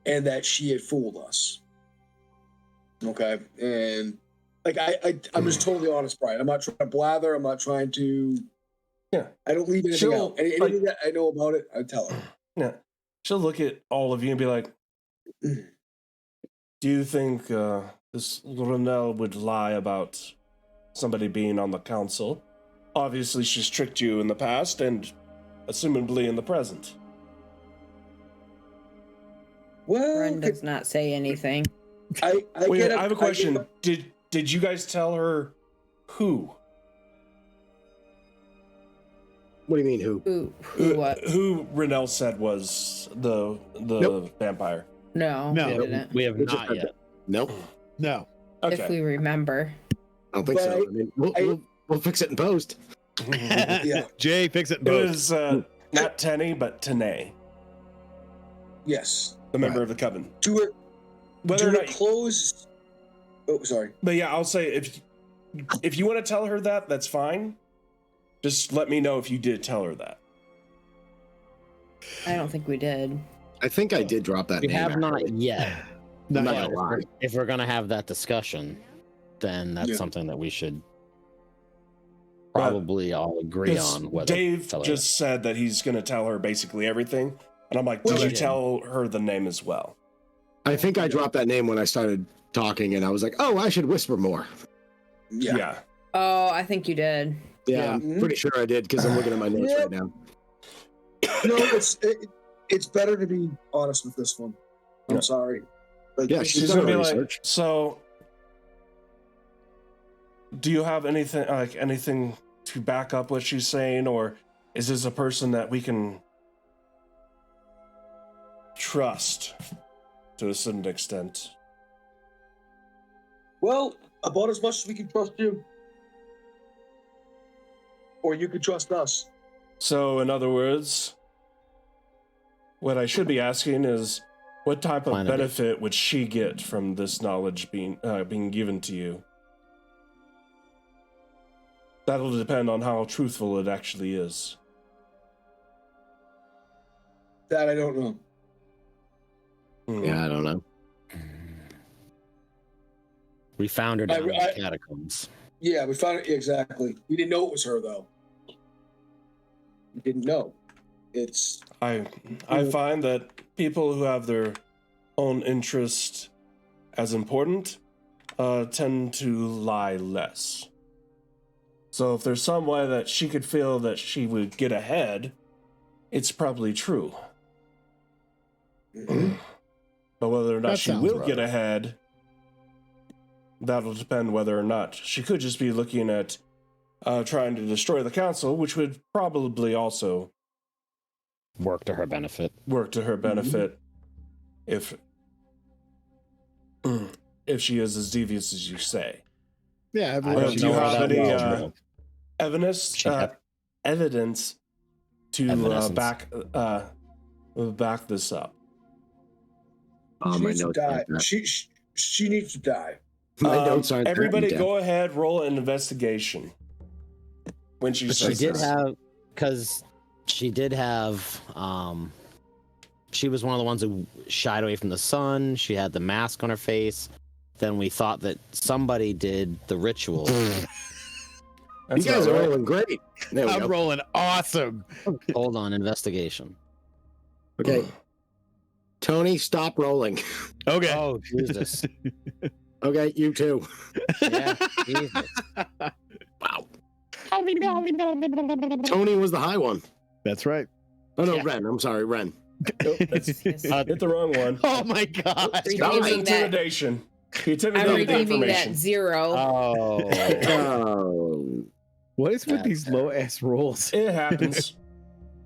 and that she had fooled us. Okay, and like I'm just totally honest, Brian. I'm not trying to blather. I'm not trying to. Yeah. I don't leave anything She'll, out. Anything that I know about it, I tell her. Yeah. She'll look at all of you and be like, do you think this Renelle would lie about somebody being on the council? Obviously, she's tricked you in the past and assumably in the present. Well, Ren does not say anything. I Wait, get I have a question. get Did you guys tell her who? What do you mean, who? Who what? Who Renelle said was the Nope. vampire? No, No. we didn't. We have We just not heard yet. that. Nope. No. If Okay. we remember. I don't think But so. I mean, we'll fix it in post. Yeah. Jay, fix it in It post. was not Tenny, but Tanae, Yes. the member of the coven. To her, Whether to or her not, close. Oh, sorry. but yeah, I'll say if you want to tell her that, that's fine. Just let me know if you did tell her that. I don't think we did. I think I did drop that We name. have not actually. yet. I'm not But gonna lie. if we're going to have that discussion, then that's Yeah. something that we should probably all agree 'Cause on. Whether Dave tell her just said that he's going to tell her basically everything, and I'm like, did Well, you yeah. tell her the name as well? I think I dropped that name when I started talking, and I was like, "Oh, I should whisper more." Yeah. Oh, I think you did. Yeah, Yeah. I'm pretty sure I did because I'm looking at my notes right now. No, it's better to be honest with this one. I'm Yeah. sorry. Like, Yeah, this she's She's is- done gonna be her like, research. so. Do you have anything to back up what she's saying, or is this a person that we can trust to a certain extent? well, about as much as we can trust you, or you can trust us. So, in other words, what I should be asking is, what type of Plan a bit. benefit would she get from this knowledge being given to you? That'll depend on how truthful it actually is. That I don't know. Yeah, I don't know. We found her down in I- the catacombs. Yeah, we found it exactly. We didn't know it was her though. We didn't know. It's I find that people who have their own interest as important tend to lie less. So if there's some way that she could feel that she would get ahead, it's probably true. But whether or not That she sounds will right. get ahead, that'll depend whether or not. She could just be looking at trying to destroy the council, which would probably also Work to her benefit. work to her benefit if she is as devious as you say. Yeah, I everyone Well, don't do you know her have that any well. evidence She had- evidence to Evanescence. back this up? Oh, she my needs to notes. die. aren't that. She needs to die. My notes aren't that Everybody, detailed. go ahead, roll an investigation. When she But says she did this. have, because she did have, she was one of the ones who shied away from the sun. She had the mask on her face. Then we thought that somebody did the ritual. You That's guys are about right. rolling great. There we I'm go. rolling awesome. Hold on, investigation. Okay. Tony, stop rolling. Okay. Oh, Jesus. Okay, you too. Yeah, Jesus. Wow. Tony was the high one. That's right. Oh, no, Yeah. Ren. I'm sorry, Ren. Nope, that's, hit the wrong one. Oh my gosh. That was Redeeming that. intimidation. He I'm intimidated the redeeming that information. 0. Oh. Oh. What is with That's these low ass rolls? It happens.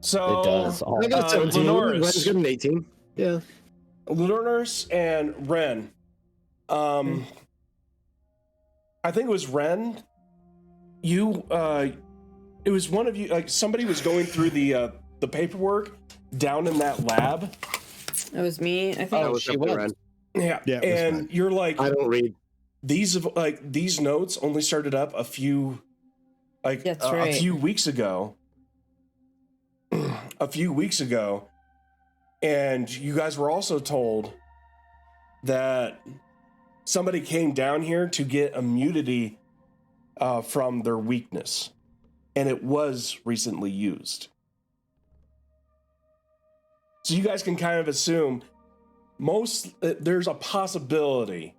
So It does. Oh, I got 17. Lenoris. Ren's got an 18. Yeah. Lenoris and Ren. I think it was Ren. You it was one of you, like somebody was going through the paperwork down in that lab. That was me, I think. That Oh, was she up there, was. Ren. Yeah. Yeah, it was And Ren. you're like, I don't read. these notes only started up a few That's a right. few weeks ago. A few weeks ago. And you guys were also told that somebody came down here to get immunity from their weakness. And it was recently used. So you guys can kind of assume there's a possibility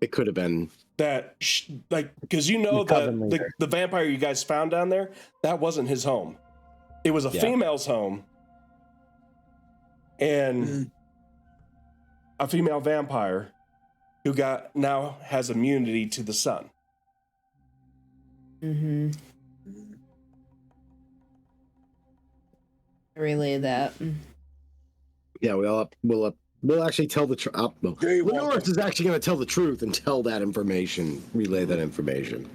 It could have been. that, because you know Cousin that leader. the vampire you guys found down there, that wasn't his home. It was a Yeah. female's home. And a female vampire who now has immunity to the sun. Mm-hmm. Relay that. Yeah, we'll actually tell the truth. No. Very well. Lenoris is actually going to tell the truth and tell that information, relay that information.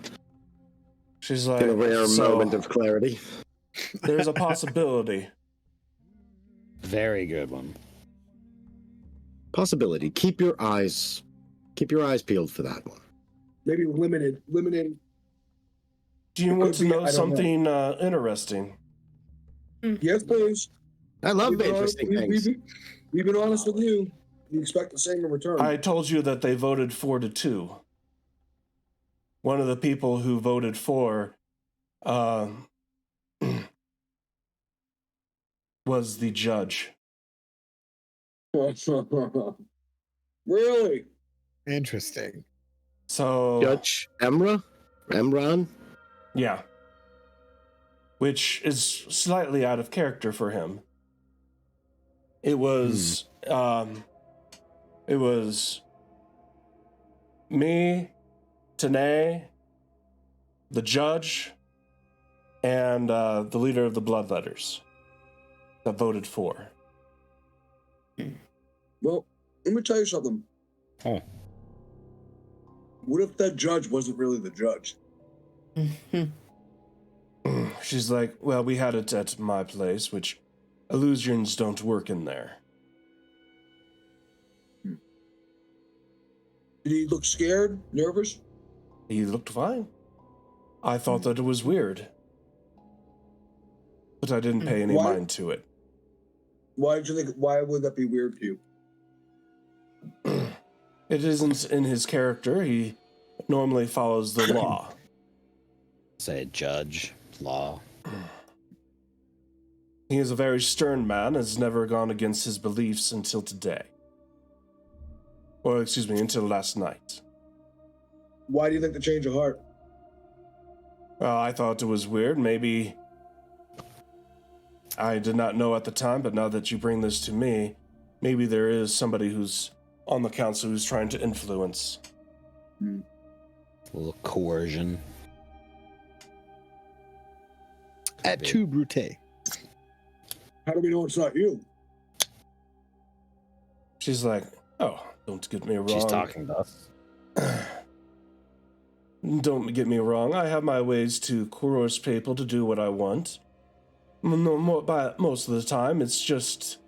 She's like, In a rare so moment of clarity. there's a possibility. Very good one. Possibility. Keep your eyes peeled for that one. Maybe limited. Do you want to be, know I don't know. something interesting? Yes, please. I love We've been interesting honest- things. We've been honest with you. You expect the same in return. I told you that they voted 4-2. One of the people who voted for was the judge. Really? Interesting. So Judge Emron. yeah, which is slightly out of character for him. It was me, Tanae, the judge, and the leader of the Bloodletters that voted for. Well, let me tell you something. Oh. What if that judge wasn't really the judge? She's like, well, we had it at my place, which illusions don't work in there. Did he look scared, nervous? He looked fine. I thought that it was weird, but I didn't pay any Why? mind to it. Why did you think? Why would that be weird to you? It isn't in his character. He normally follows the law. Say judge, law. He is a very stern man, has never gone against his beliefs until today. Or, excuse me, until last night. Why do you think the change of heart? I thought it was weird. Maybe I did not know at the time, but now that you bring this to me, maybe there is somebody who's on the council who's trying to influence. A little coercion. At two brute. How do we know it's not you? She's like, oh, don't get me wrong. She's talking to us. Don't get me wrong. I have my ways to coerce people to do what I want. Most of the time, it's just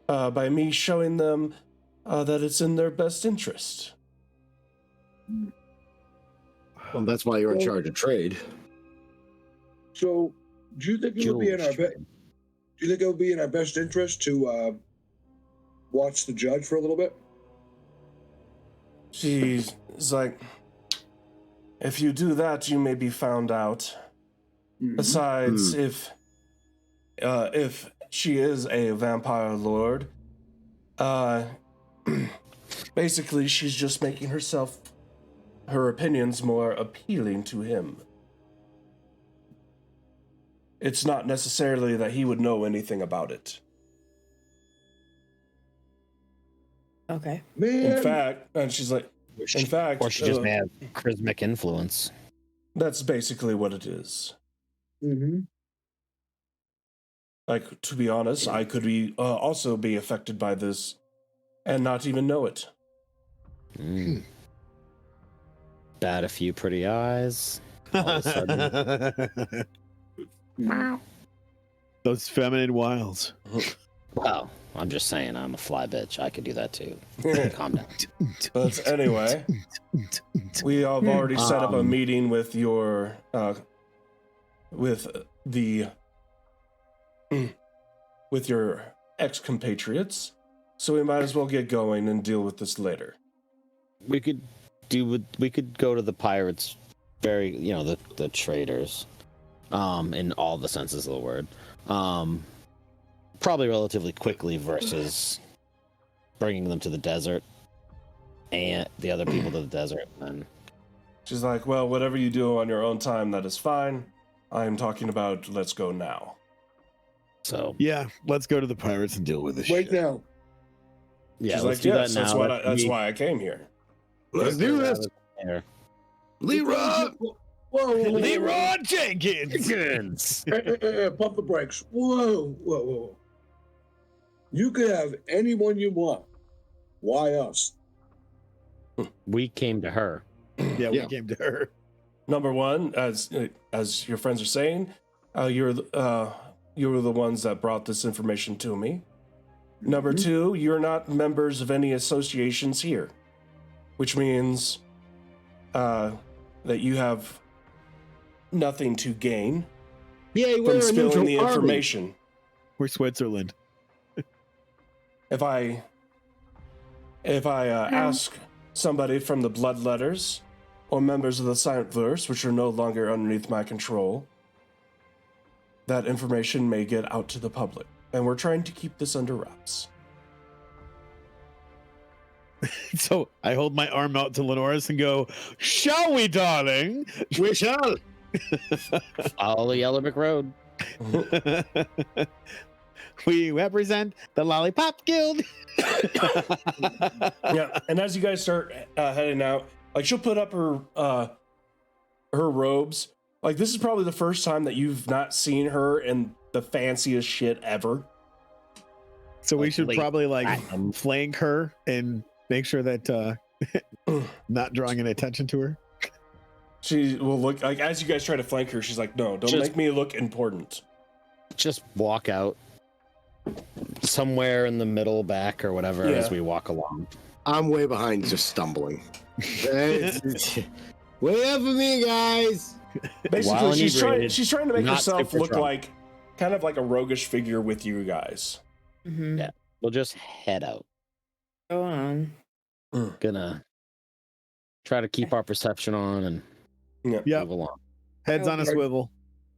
by me showing them that it's in their best interest. Well, that's why you're in charge of trade. So, do you think it would be in our Do you think it would be in our best interest to watch the judge for a little bit? She's like, if you do that, you may be found out. Mm-hmm. Besides, if she is a vampire lord, basically she's just making her opinions more appealing to him. It's not necessarily that he would know anything about it. Okay. Man, In fact, and she's like, Or in fact, she just may have charismatic influence. that's basically what it is. mm-hmm. Like, to be honest, I could be also be affected by this and not even know it. Bat a few pretty eyes. All of a sudden, Those feminine wiles. well, I'm just saying, I'm a fly bitch. I could do that too. Calm down. But anyway, we have already set up a meeting with your with your ex-compatriots, so we might as well get going and deal with this later. We could go to the pirates, the traders, in all the senses of the word, probably relatively quickly versus bringing them to the desert and the other people to the desert. And She's like, well, whatever you do on your own time, that is fine. I'm talking about let's go now. so Yeah, let's go to the pirates and deal with this Right shit. now. yeah, She's let's like, do yes, that that's now. that's why I came here. Let's do this. Leroy! Whoa, Leroy Jenkins. Pump the brakes. Whoa. You could have anyone you want. Why us? We came to her. Yeah, we came to her. Number one, as your friends are saying, you're the ones that brought this information to me. Number two, you're not members of any associations here, which means that you have nothing to gain Yay, from a spilling neutral the army. information. We're Switzerland. If I ask somebody from the Bloodletters or members of the Silent Verse, which are no longer underneath my control, that information may get out to the public, and we're trying to keep this under wraps. So I hold my arm out to Lenoris and go, "Shall we, darling?" We shall. Follow the Yellow Brick Road. We represent the Lollipop Guild. Yeah, and as you guys start heading out, like she'll put up her robes. Like this is probably the first time that you've not seen her in the fanciest shit ever. So we Like should late probably like platinum. flank her and make sure that not drawing any attention to her. She will look like as you guys try to flank her, she's like, "No, don't Just- make me look important." Just walk out somewhere in the middle, back, or whatever Yeah. as we walk along. I'm way behind, just stumbling. Wait up for me, guys. Basically, While she's inebriated, trying to make not herself super look drunk. like kind of like a roguish figure with you guys. Mm-hmm. Yeah. We'll just head out. Go on. Gonna try to keep our perception on and Yep. move along. Heads on a Okay. swivel.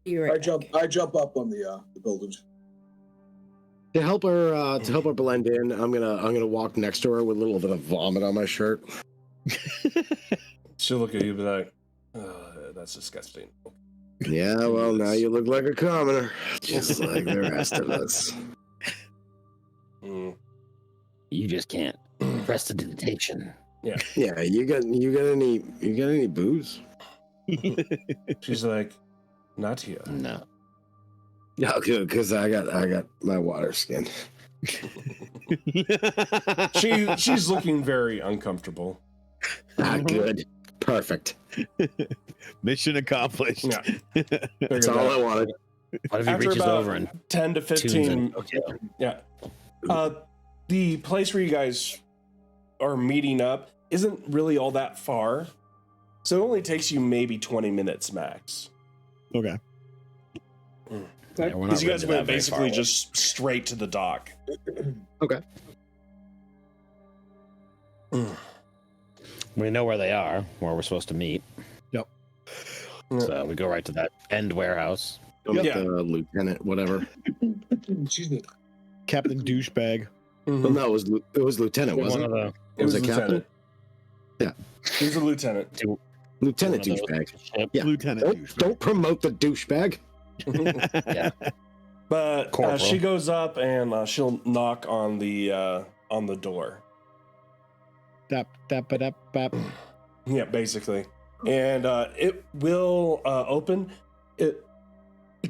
You're right. I jump up on the buildings. To help her blend in, I'm gonna walk next to her with a little bit of vomit on my shirt. She'll look at you and be like, "That's disgusting." Yeah, well, now you look like a commoner, just like the rest of us. Mm. You just can't. Prestidigitation. Yeah, you got any booze? She's like, "Not here." No. Yeah, good, because I got my water skin. She's looking very uncomfortable. Good, perfect. Mission accomplished. Yeah, That's all I wanted. What if he After reaches about over and 10 to tunes 15. in? Okay. Yeah. The place where you guys are meeting up isn't really all that far. So it only takes you maybe 20 minutes max. Okay. Yeah, we're not Because you guys really went that very far basically away. just straight to the dock. Okay. We know where they are, where we're supposed to meet. Yep. So we go right to that end warehouse. Yeah. The lieutenant, whatever. Excuse me. Captain douchebag. Well, no, it was lieutenant, One wasn't of it? the It was Was it lieutenant. Yeah. He was a lieutenant. Lieutenant one of those douchebag. ship- Yeah. Lieutenant douchebag. Don't promote the douchebag. But Corporal. she goes up and she'll knock on the door. Dap, dap, ba, dap, bap. Yeah, basically. And it will open. It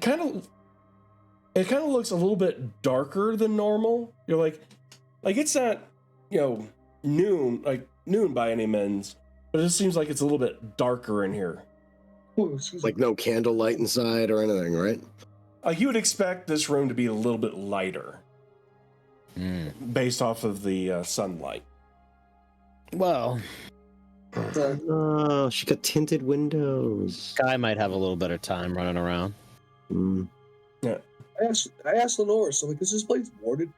kind of looks a little bit darker than normal. You're like it's not, noon by any means, but it just seems like it's a little bit darker in here. Oh, excuse me. Like no candlelight inside or anything, right? Like you would expect this room to be a little bit lighter Mm. based off of the sunlight. Well, Oh, she got tinted windows. Guy might have a little better time running around. Mm. I asked Lenore, so like, is this place warded?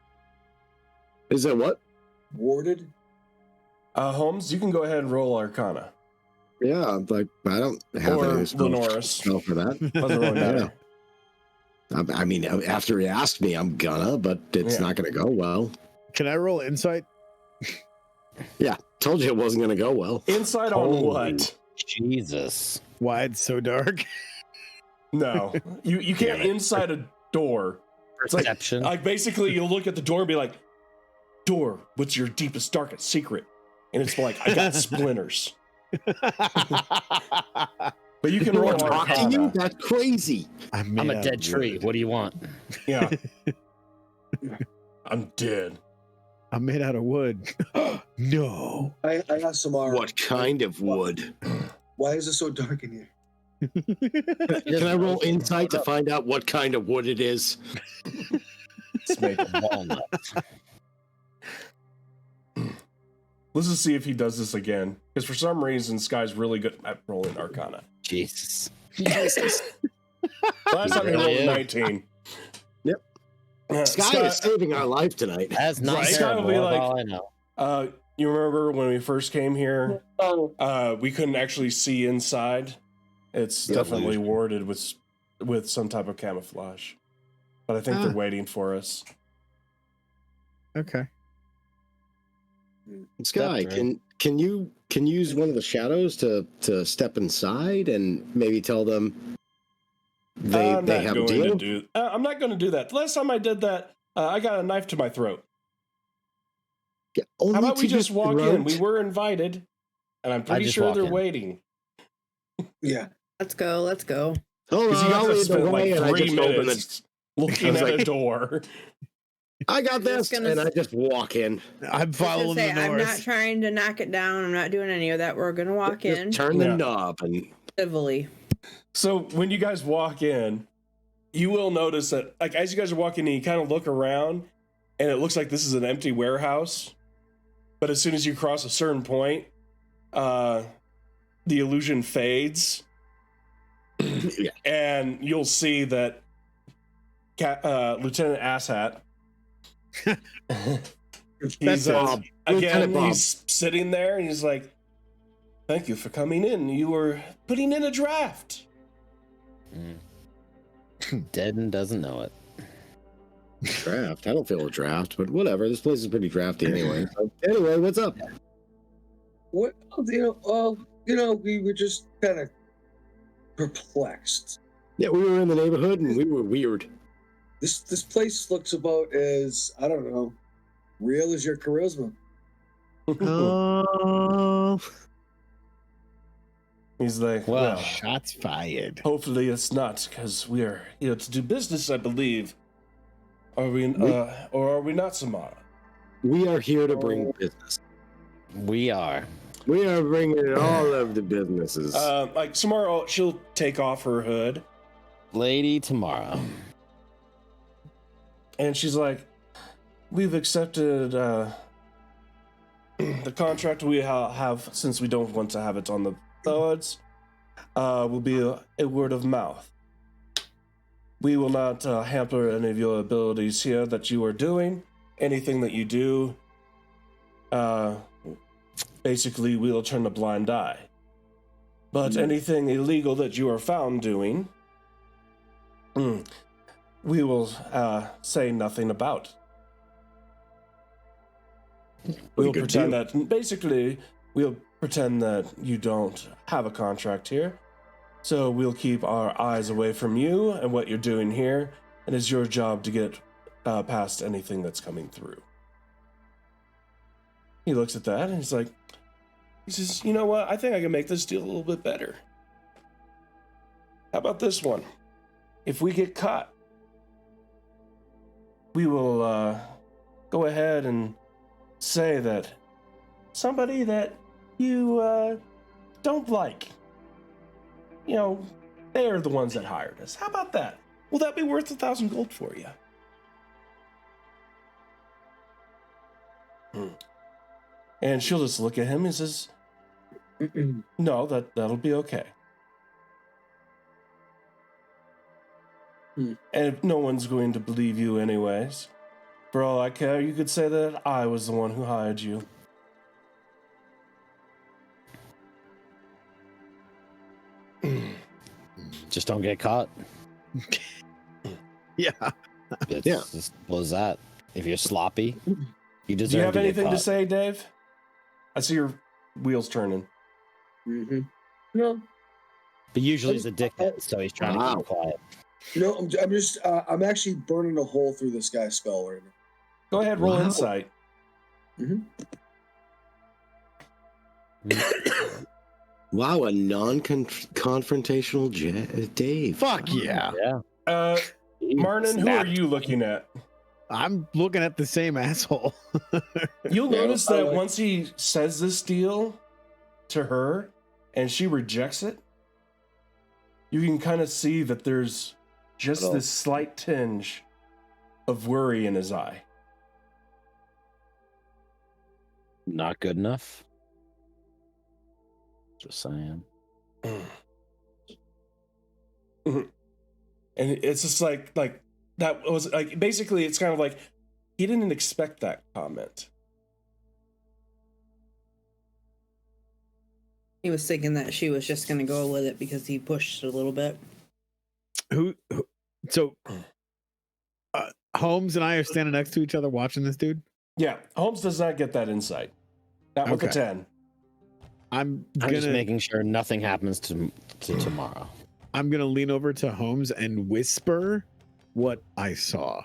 Is that what? Warded? Holmes, you can go ahead and roll Arcana. Yeah, like I don't have Or any spell Lenoris. for that. Doesn't really matter. I mean, after he asked me, I'm gonna, but it's Yeah. not gonna go well. Can I roll insight? Yeah, told you it wasn't gonna go well. Insight on Holy what? Jesus. Why it's so dark? No, you can't Damn it. inside a door. It's like Perception. basically you'll look at the door and be like, "Door, what's your deepest, darkest secret?" And it's like, "I got splinters." But you can You roll want to talk to you? Arcana. That's crazy. I'm a dead tree. What do you want? Yeah, I'm dead. I'm made out of wood. No. I asked Samara. What kind of wood? Why is it so dark in here? Can I roll insight to find out what kind of wood it is? Let's make it. Walnut. Let's just see if he does this again. Because for some reason, Sky's really good at rolling Arcana. Jesus. Jesus. Last time he rolled a 19. Yep. Uh, Sky is saving our life tonight. That's not Right. terrible. Sky will be That's like- all I know. You remember when we first came here? We couldn't actually see inside. It's Yeah, definitely illusion. warded with some type of camouflage. But I think they're waiting for us. Okay. Sky, Step can you use one of the shadows to step inside and maybe tell them they have a deal? I'm not going to do that. The last time I did that, I got a knife to my throat. Yeah, How about we to just your walk in? throat? We were invited, and I'm pretty just sure walk they're in. waiting. Yeah. Let's go. Let's go. Hold Because on, you I'll guys have lead the spent way, like and I 3 just open the. minutes looking I was at a like- door. I got I'm just this, gonna and I s- just walk in. I'm I was gonna following say, the I'm north. not trying to knock it down. I'm not doing any of that. We're gonna walk Just in turn the Yeah. knob, and civilly. So when you guys walk in, you will notice that, like, as you guys are walking in, you kind of look around, and it looks like this is an empty warehouse. But as soon as you cross a certain point, the illusion fades, yeah. and you'll see that Lieutenant Asshat. That's Bob. Again, Lieutenant Bob. he's sitting there, and he's like, "Thank you for coming in. You were putting in a draft." Dead and doesn't know it. Draft. I don't feel a draft, but whatever. This place is pretty drafty anyway. So, anyway, what's up? What we were just kind of perplexed. Yeah, we were in the neighborhood, and we were weird. This place looks about as, I don't know, real as your charisma. Oh. He's like, Well, "Well, Shots fired. hopefully it's not, because we are here to do business, I believe. Are we, or are we not, Samara?" We are here to bring business. We are. We are bringing all of the businesses. Like Samara, she'll take off her hood, Lady tomorrow. and she's like, "We've accepted the contract we have, since we don't want to have it on the boards. Will be a word of mouth. We will not hamper any of your abilities here that you are doing. Anything that you do, basically we'll turn a blind eye. But anything illegal that you are found doing, we will say nothing about. We'll good pretend deal. that, basically, we'll pretend that you don't have a contract here. So we'll keep our eyes away from you and what you're doing here, and it's your job to get past anything that's coming through." He looks at that and he's like, he says, "You know what? I think I can make this deal a little bit better. How about this one? If we get caught, we will go ahead and say that somebody that you don't like, they are the ones that hired us. How about that? Will that be worth 1,000 gold for you?" And she'll just look at him and says, "No, that'll be okay." And no one's going to believe you anyways. For all I care, you could say that I was the one who hired you. Just don't get caught. Yeah. It's Yeah. as simple as that. If you're sloppy, you deserve Do you have to get anything to caught. say, Dave? I see your wheels turning. Mm-hmm. No, But usually he's a dickhead, so he's trying to Wow. keep quiet. I'm just I'm actually burning a hole through this guy's skull right now. Go ahead, roll Wow. insight. Wow, a non-confrontational Dave. Fuck yeah. Yeah. Martin, who are you looking at? I'm looking at the same asshole. You'll Yeah, notice I that like- once he says this deal to her and she rejects it, you can kind of see that there's just Uh-oh. this slight tinge of worry in his eye. Not good enough. Just saying. And it's just like that was like, basically it's kind of like he didn't expect that comment. He was thinking that she was just gonna go with it because he pushed a little bit. So Holmes and I are standing next to each other watching this dude. Yeah, Holmes does not get that insight. Not with a Okay. 10. I'm I'm just gonna making sure nothing happens to tomorrow. I'm gonna lean over to Holmes and whisper what I saw.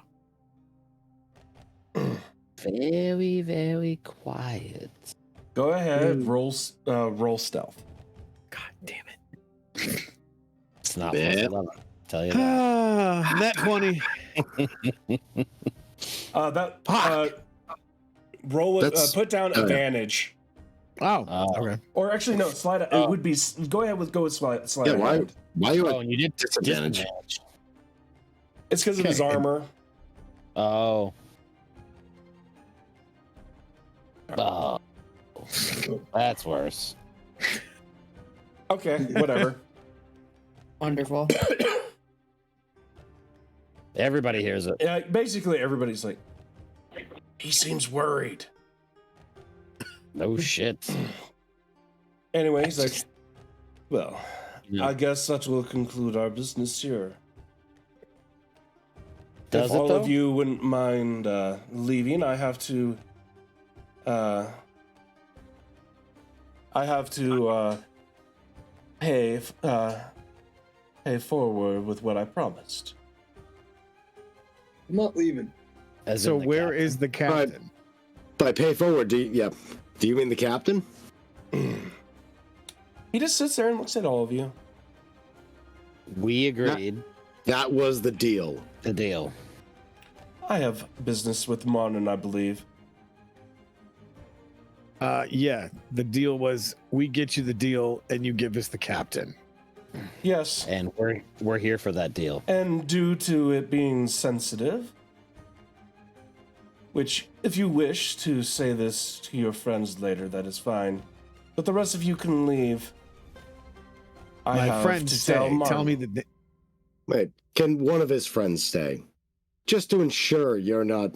Very, very quiet. Go ahead, roll stealth. God damn it. It's not Yeah. plus 11. Tell you that. Ah, net 20. Roll it. That's- Put down yeah. advantage, Oh, Oh. okay. or actually no, slide. It would be. Go ahead with slide. Yeah, ahead. why are you Oh, at and you did disadvantage? disadvantage. It's because of his Okay. armor. Oh. Oh. That's worse. Okay, whatever. Wonderful. Everybody hears it. Yeah, basically everybody's like, he seems worried. No shit. Anyway, he's like, well, Yeah. I guess that will conclude our business here. Does If it, all though? of you wouldn't mind leaving, I have to pay forward with what I promised. I'm not leaving. As So in the where captain. is the captain? By pay forward, do you mean the captain? He just sits there and looks at all of you. We agreed That was the deal. the deal. I have business with Monin, I believe. Yeah, the deal was we get you the deal and you give us the captain. Yes, And we're here for that deal. and due to it being sensitive, which, if you wish to say this to your friends later, that is fine. But the rest of you can leave. I My have friends to say, tell tell Martin. me that Wait, can one of his friends stay? Just to ensure you're not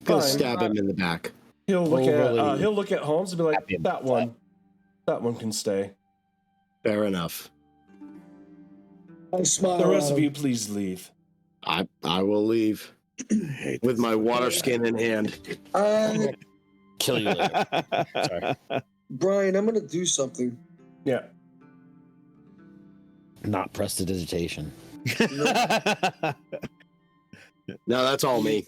gonna Fine. stab him in the back. He'll look Overly at Holmes and be like, happy about that one can stay. Fair enough. I smile. The rest at of him. you, please leave. I will leave with my water skin in hand. Kill you later. Sorry. Brian, I'm gonna do something. Yeah. Not prestidigitation. No, that's all me.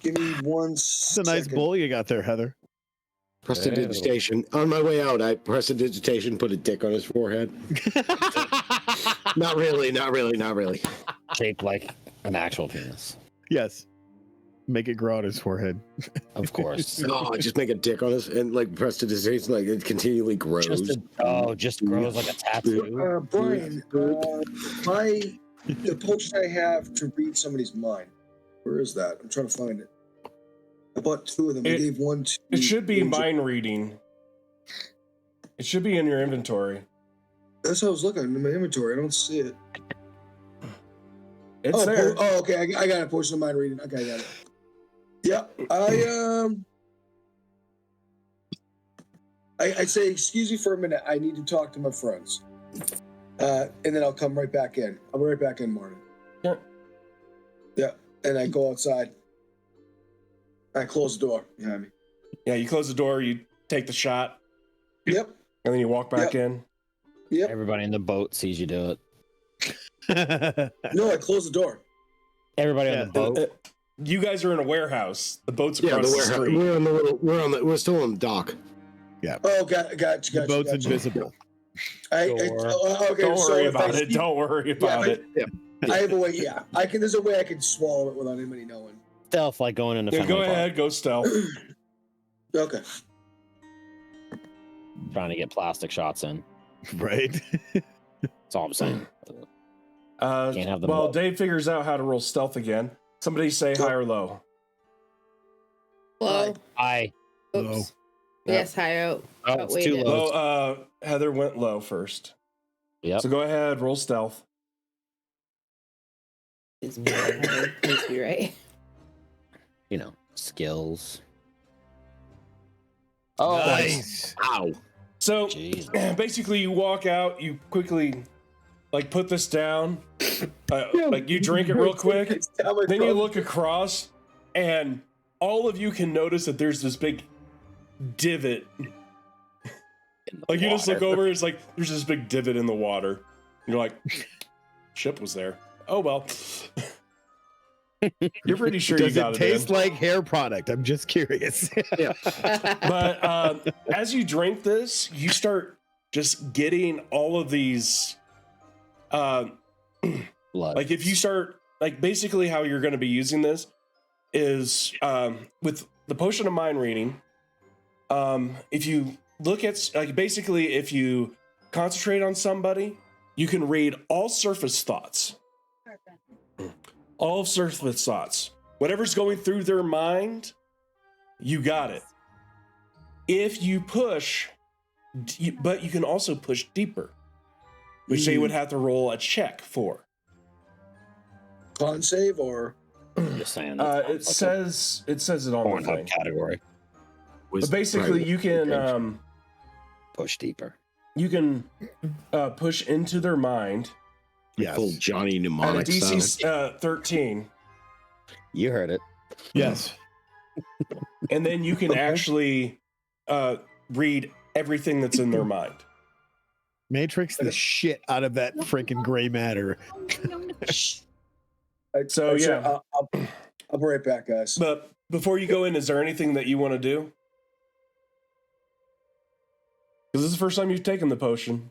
Give me one It's a nice second. bowl you got there, Heather. Prestidigitation. On my way out, I prestidigitation, put a dick on his forehead. Not really. Shaped like an actual penis. Yes. Make it grow on his forehead. Of course. No, just make a dick on his and like prestidigitation, like it continually grows. Just grows like a tattoo. Brian, the potion I have to read somebody's mind. Where is that? I'm trying to find it. I bought two of them. I It- gave one to. It should be Angel. mind reading. It should be in your inventory. That's what I was looking in my inventory. I don't see it. It's there. Okay. I got a potion of mind reading. Okay, I got it. Yeah, I say, excuse me for a minute. I need to talk to my friends, and then I'll come right back in. I'll be right back in, Martin. Yeah. Yeah, and I go outside. I close the door behind me. Yeah, you close the door, you take the shot, Yep. and then you walk back in. Yep. Everybody in the boat sees you do it. No, I close the door. Everybody Yeah. on the boat. You guys are in a warehouse. The boat's Yeah, across the the warehouse. street. We're still on the dock. Oh, got you. The boat's invisible. Okay, Don't so worry if I about it. speak- Don't worry about it. I have a way. Yeah, I can. There's a way I can swallow it without anybody knowing. Stealth like going into Yeah, Fenway go Park, ahead, go stealth. Okay. trying to get plastic shots in. Right? That's all I'm saying. Can't have them Well, both. Dave figures out how to roll stealth again. Somebody say high or low. Low. I Low. Oops. Yes, high out. Oh, it's too wait, low. Low. Heather went low first. Yep. So go ahead, roll stealth. Please be right. Please be right. You know, skills. Oh, Nice. Ow. So jeez. basically, you walk out. You quickly, like, put this down. Like you drink it real quick. It's down my Then you throat. look across, and all of you can notice that there's this big divot. Like you just look over, it's like there's this big divot in the water. You're like, ship was there. Oh well. You're pretty sure Does you got it it. taste like hair product? I'm just curious. Yeah. But as you drink this, you start just getting all of these. Blood. Like if you start, like basically how you're going to be using this is with the potion of mind reading. If you look at, like basically if you concentrate on somebody, you can read all surface thoughts. All surface thoughts. Whatever's going through their mind, you got it. If you push, but you can also push deeper, which they would have to roll a check for. Con save or I'm just saying. It says it on the thing. Pornhub category. But basically, you can Push deeper. push into their mind Yes. Full Johnny at a Mnemonic style. DC 13, You heard it. Yes. and then you can actually read everything that's in their mind. Matrix the shit out of that freaking gray matter. So, yeah. I'll be right back, guys. But before you go in, is there anything that you want to do? Because this is the first time you've taken the potion.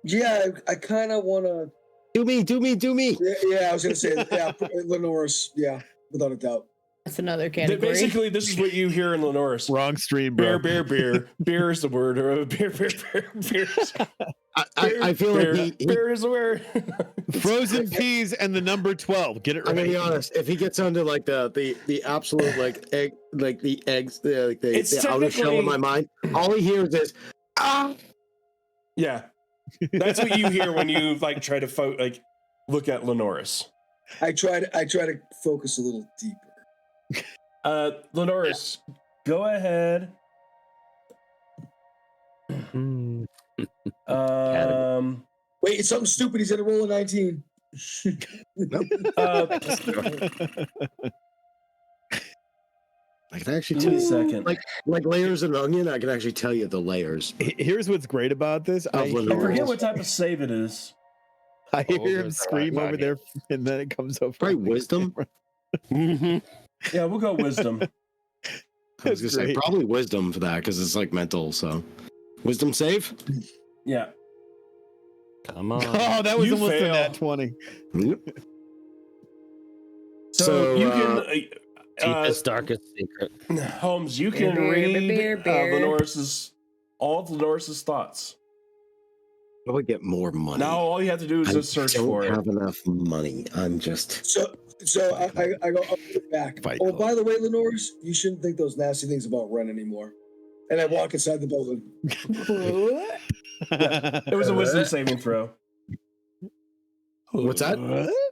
Yeah, I kind of want to. Do me. Yeah, I was gonna say, yeah, Lenore's, yeah, without a doubt. That's another category. Basically, this is what you hear in Lenoris. Wrong stream, bro. Beer. Beer is the word. Beer. I feel like he beer is the word. Frozen peas and the number 12. Get it I'm gonna right. be honest. If he gets onto like the absolute like egg, like the eggs, like the outer shell of my mind, all he hears is ah. Yeah, that's what you hear when you like try to look at Lenoris. I try to focus a little deeper. Lenoris, go ahead. Wait, it's something stupid. He's gonna roll a 19. I can actually Give tell me a you, second. like layers of onion. I can actually tell you the layers. Here's what's great about this. I Lenore. I forget hear, what type of save it is. I hear him there's scream that over there, and then it comes over. Probably wisdom. Yeah, we'll go wisdom. I was gonna That's say great. probably wisdom for that because it's like mental. So, wisdom save. Yeah. Come on. Oh, that was You almost fail. a nat 20. So you can, Deepest, darkest secret. Holmes, you can Beer, read beer, beer. all of Lenoris's thoughts. Probably get more money. Now all you have to do is I just search don't for it. have enough money. I'm just. So I go up back. Fight Oh, Club. by the way, Lenore's, you shouldn't think those nasty things about Ren anymore. And I walk inside the building. It was a wisdom saving throw. What's that?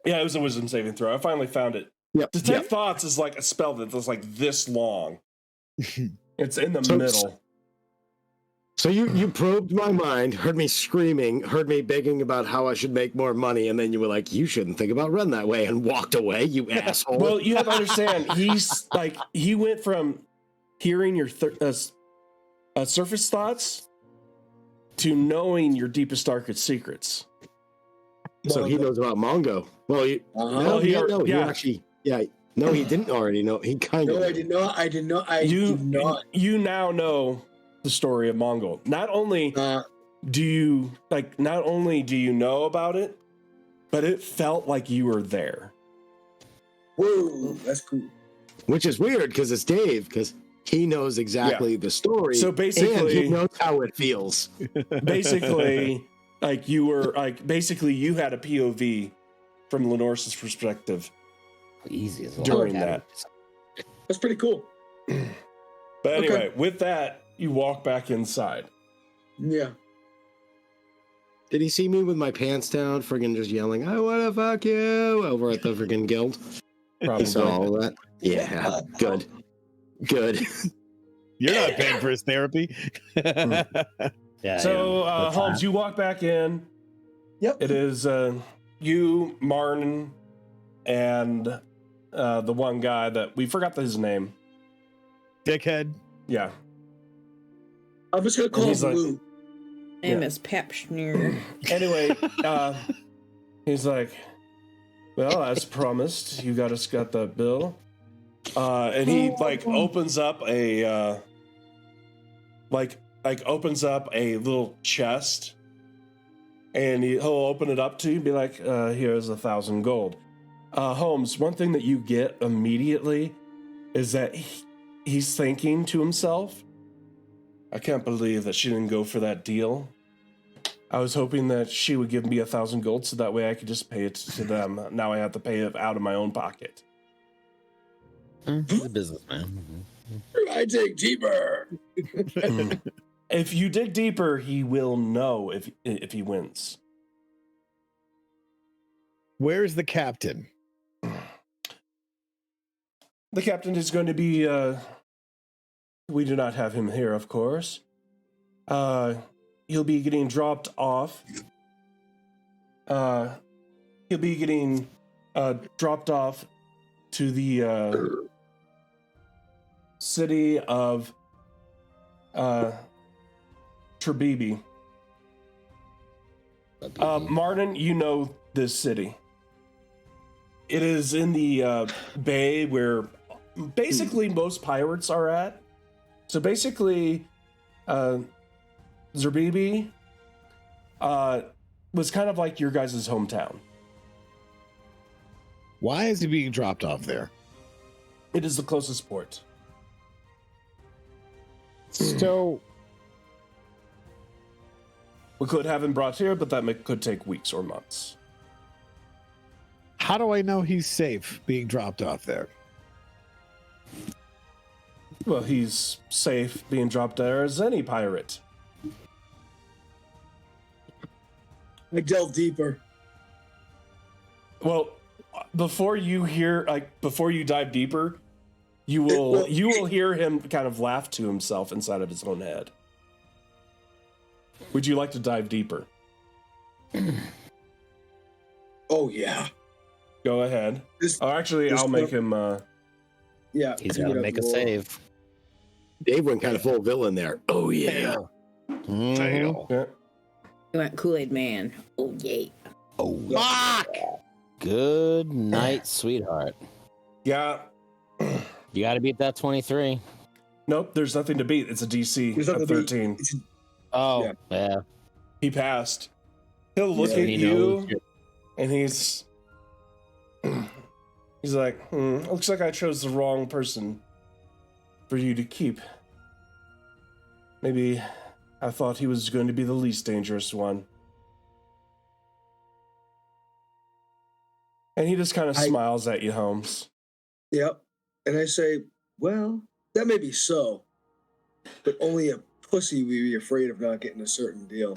Yeah, it was a wisdom saving throw. I finally found it. Yep. Detect thoughts is like a spell that's like this long. It's in the So- middle. So you probed my mind, heard me screaming, heard me begging about how I should make more money, and then you were like, "You shouldn't think about Ren that way," and walked away. You asshole. Well, you have to understand, he went from hearing your surface thoughts to knowing your deepest, darkest secrets. so he knows about Mongo. Well, Uh-huh. he yeah. actually, no, he didn't already know. He kind of. No, I did not. I did not. You now know the story of Mongol. Not only do you know about it, but it felt like you were there. Whoa, that's cool. Which is weird because it's Dave, because he knows exactly the story. So and basically- he knows how it feels. Basically, you had a POV from Lenoris's perspective Easy as during that. That's pretty cool. But anyway, with that, you walk back inside. Yeah. Did he see me with my pants down, friggin' just yelling, "I want to fuck you" over at the friggin' guild? Probably. He saw all that. Yeah, good. You're not paying for his therapy. Yeah. So, That's Holmes, fine. you walk back in. Yep. It is you, Martin, and the one guy that we forgot his name. Dickhead. Yeah. I'm just gonna call him he's like- Lou. Name is Papschneer. Anyway, he's like, well, as promised, you got that bill. And he like opens up a opens up a little chest, and he'll open it up to you and be like, here's 1,000 gold. Holmes, one thing that you get immediately is that he's thinking to himself, I can't believe that she didn't go for that deal. I was hoping that she would give me 1,000 gold so that way I could just pay it to them. Now I have to pay it out of my own pocket. He's a businessman. I dig deeper. If you dig deeper, he will know if he wins. Where's the captain? The captain is going to be, we do not have him here, of course. He'll be getting dropped off. He'll be getting dropped off to the city of Trebibi. Martin, you know this city. It is in the bay where basically most pirates are at. So basically, Zerbibi was kind of like your guys' hometown. Why is he being dropped off there? It is the closest port. So, We could have him brought here, but that could take weeks or months. how do I know he's safe being dropped off there? Well, he's safe being dropped there as any pirate. I delve deeper. Well, before you dive deeper, you will hear him kind of laugh to himself inside of his own head. Would you like to dive deeper? Oh yeah. Go ahead. This, Actually, this I'll make stuff- him. yeah. He's you got to have make a roll. save. Dave went kind of full villain there. Oh yeah. Fail. Mhm. Fail. Yeah. You went Kool-Aid Man. Oh, yay. Oh, Fuck! good night, sweetheart. Yeah. You got to beat that 23. Nope. There's nothing to beat. It's a DC There's nothing of to beat. 13. It's- Oh, Yeah. yeah. He passed. He'll look Yeah. at He you, knows you're- and he's like, looks like I chose the wrong person for you to keep. Maybe I thought he was going to be the least dangerous one. And he just kind of smiles at you, Holmes. Yep. And I say, well, that may be so, but only a pussy would be afraid of not getting a certain deal.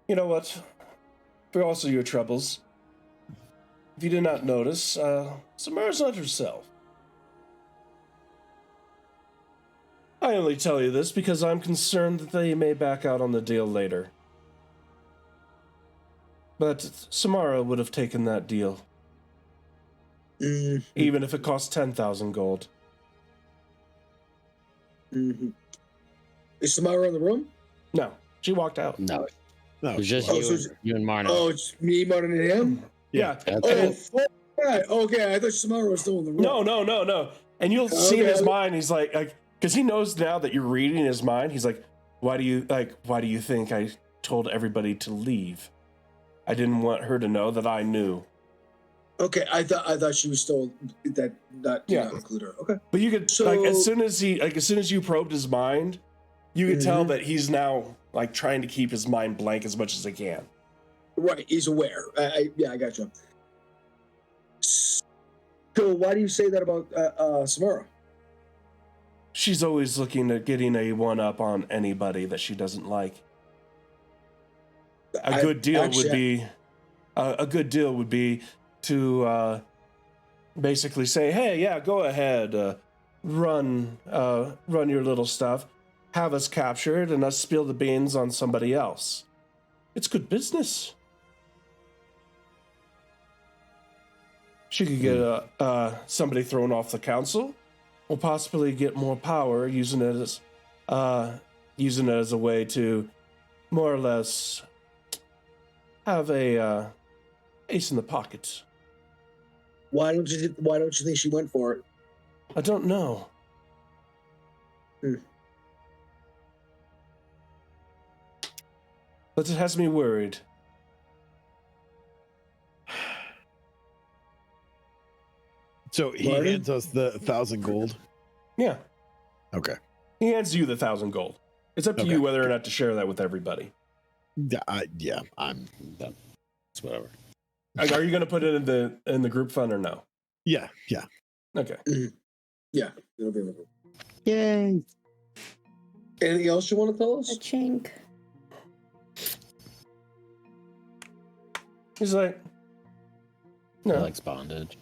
You know what? For also your troubles, if you did not notice, Samara's not herself. I only tell you this because I'm concerned that they may back out on the deal later. But Samara would have taken that deal, even if it cost 10,000 gold. Mm-hmm. Is Samara in the room? No, she walked out. No, No, it was just Oh, you, so it's- you and Marno. Oh, it's me, Martin, and him? Yeah. That's Oh, it. fuck that. Okay, I thought Samara was still in the room. No. And you'll see in his Okay. mind, he's like, because he knows now that you're reading his mind. He's like, why do you think I told everybody to leave? I didn't want her to know that I knew. Okay, I thought she was still that. Not Yeah. not include her. Okay. But you could So- as soon as you probed his mind, you could tell that he's now like trying to keep his mind blank as much as he can. Right, he's aware. I got you. So why do you say that about Samara? She's always looking at getting a one-up on anybody that she doesn't like. A good deal would be to basically say, "Hey, yeah, go ahead, run your little stuff, have us captured, and us spill the beans on somebody else. It's good business." She could get somebody thrown off the council. will possibly get more power using it as a way to more or less have a ace in the pocket. Why don't you think she went for it? I don't know. But it has me worried. So he Martin? hands us the 1,000 gold. Yeah. Okay. He hands you the 1,000 gold. It's up to Okay. you whether or not to share that with everybody. Yeah, I'm. It's whatever. Are you going to put it in the group fund or no? Yeah. Okay. Yeah, it'll be in the group. Yay. Anything else you want to tell A us? chink. He's like, He no, likes bondage.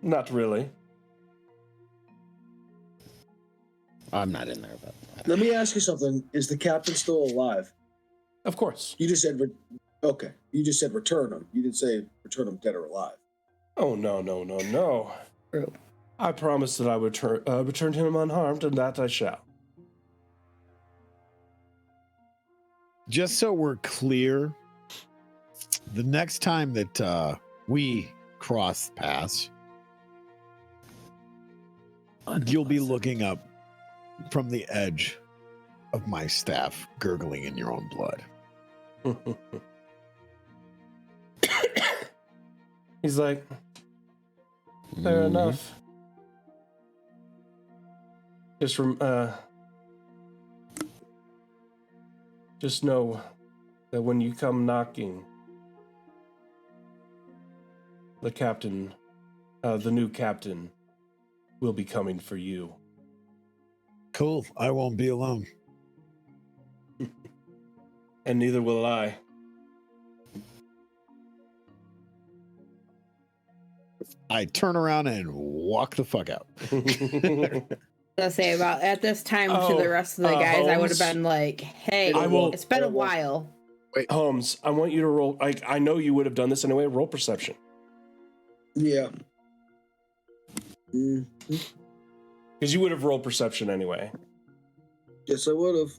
not really. I'm not in there, but Let me ask you something. Is the captain still alive? Of course. You just said, okay. You just said return him. You didn't say return him dead or alive. Oh, no. True. I promised that I would return him unharmed, and that I shall. Just so we're clear, the next time that we cross paths, you'll be looking up from the edge of my staff, gurgling in your own blood. He's like, fair enough. Just know that when you come knocking, the new captain will be coming for you. Cool. I won't be alone. And neither will I. I turn around and walk the fuck out. Let's say about at this time to Oh, the rest of the guys, I would have Holmes. been like, "Hey, I will- it's been a while." Holmes, I want you to roll. I know you would have done this anyway. Roll perception. Yeah. Because you would have rolled perception anyway. Yes, I would have.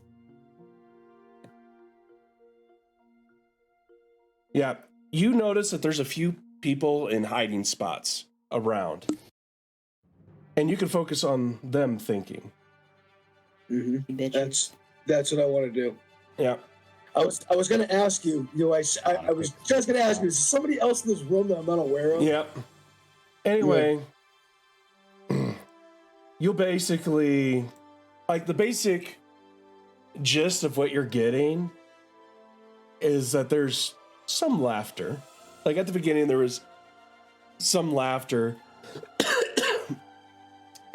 Yeah. You notice that there's a few people in hiding spots around. And you can focus on them thinking. Bitch. That's what I want to do. Yeah. I was going to ask you. I was just going to ask you. Is there somebody else in this room that I'm not aware of? Yeah. Anyway, you'll basically, like, the basic gist of what you're getting is that there's some laughter. Like, at the beginning, there was some laughter.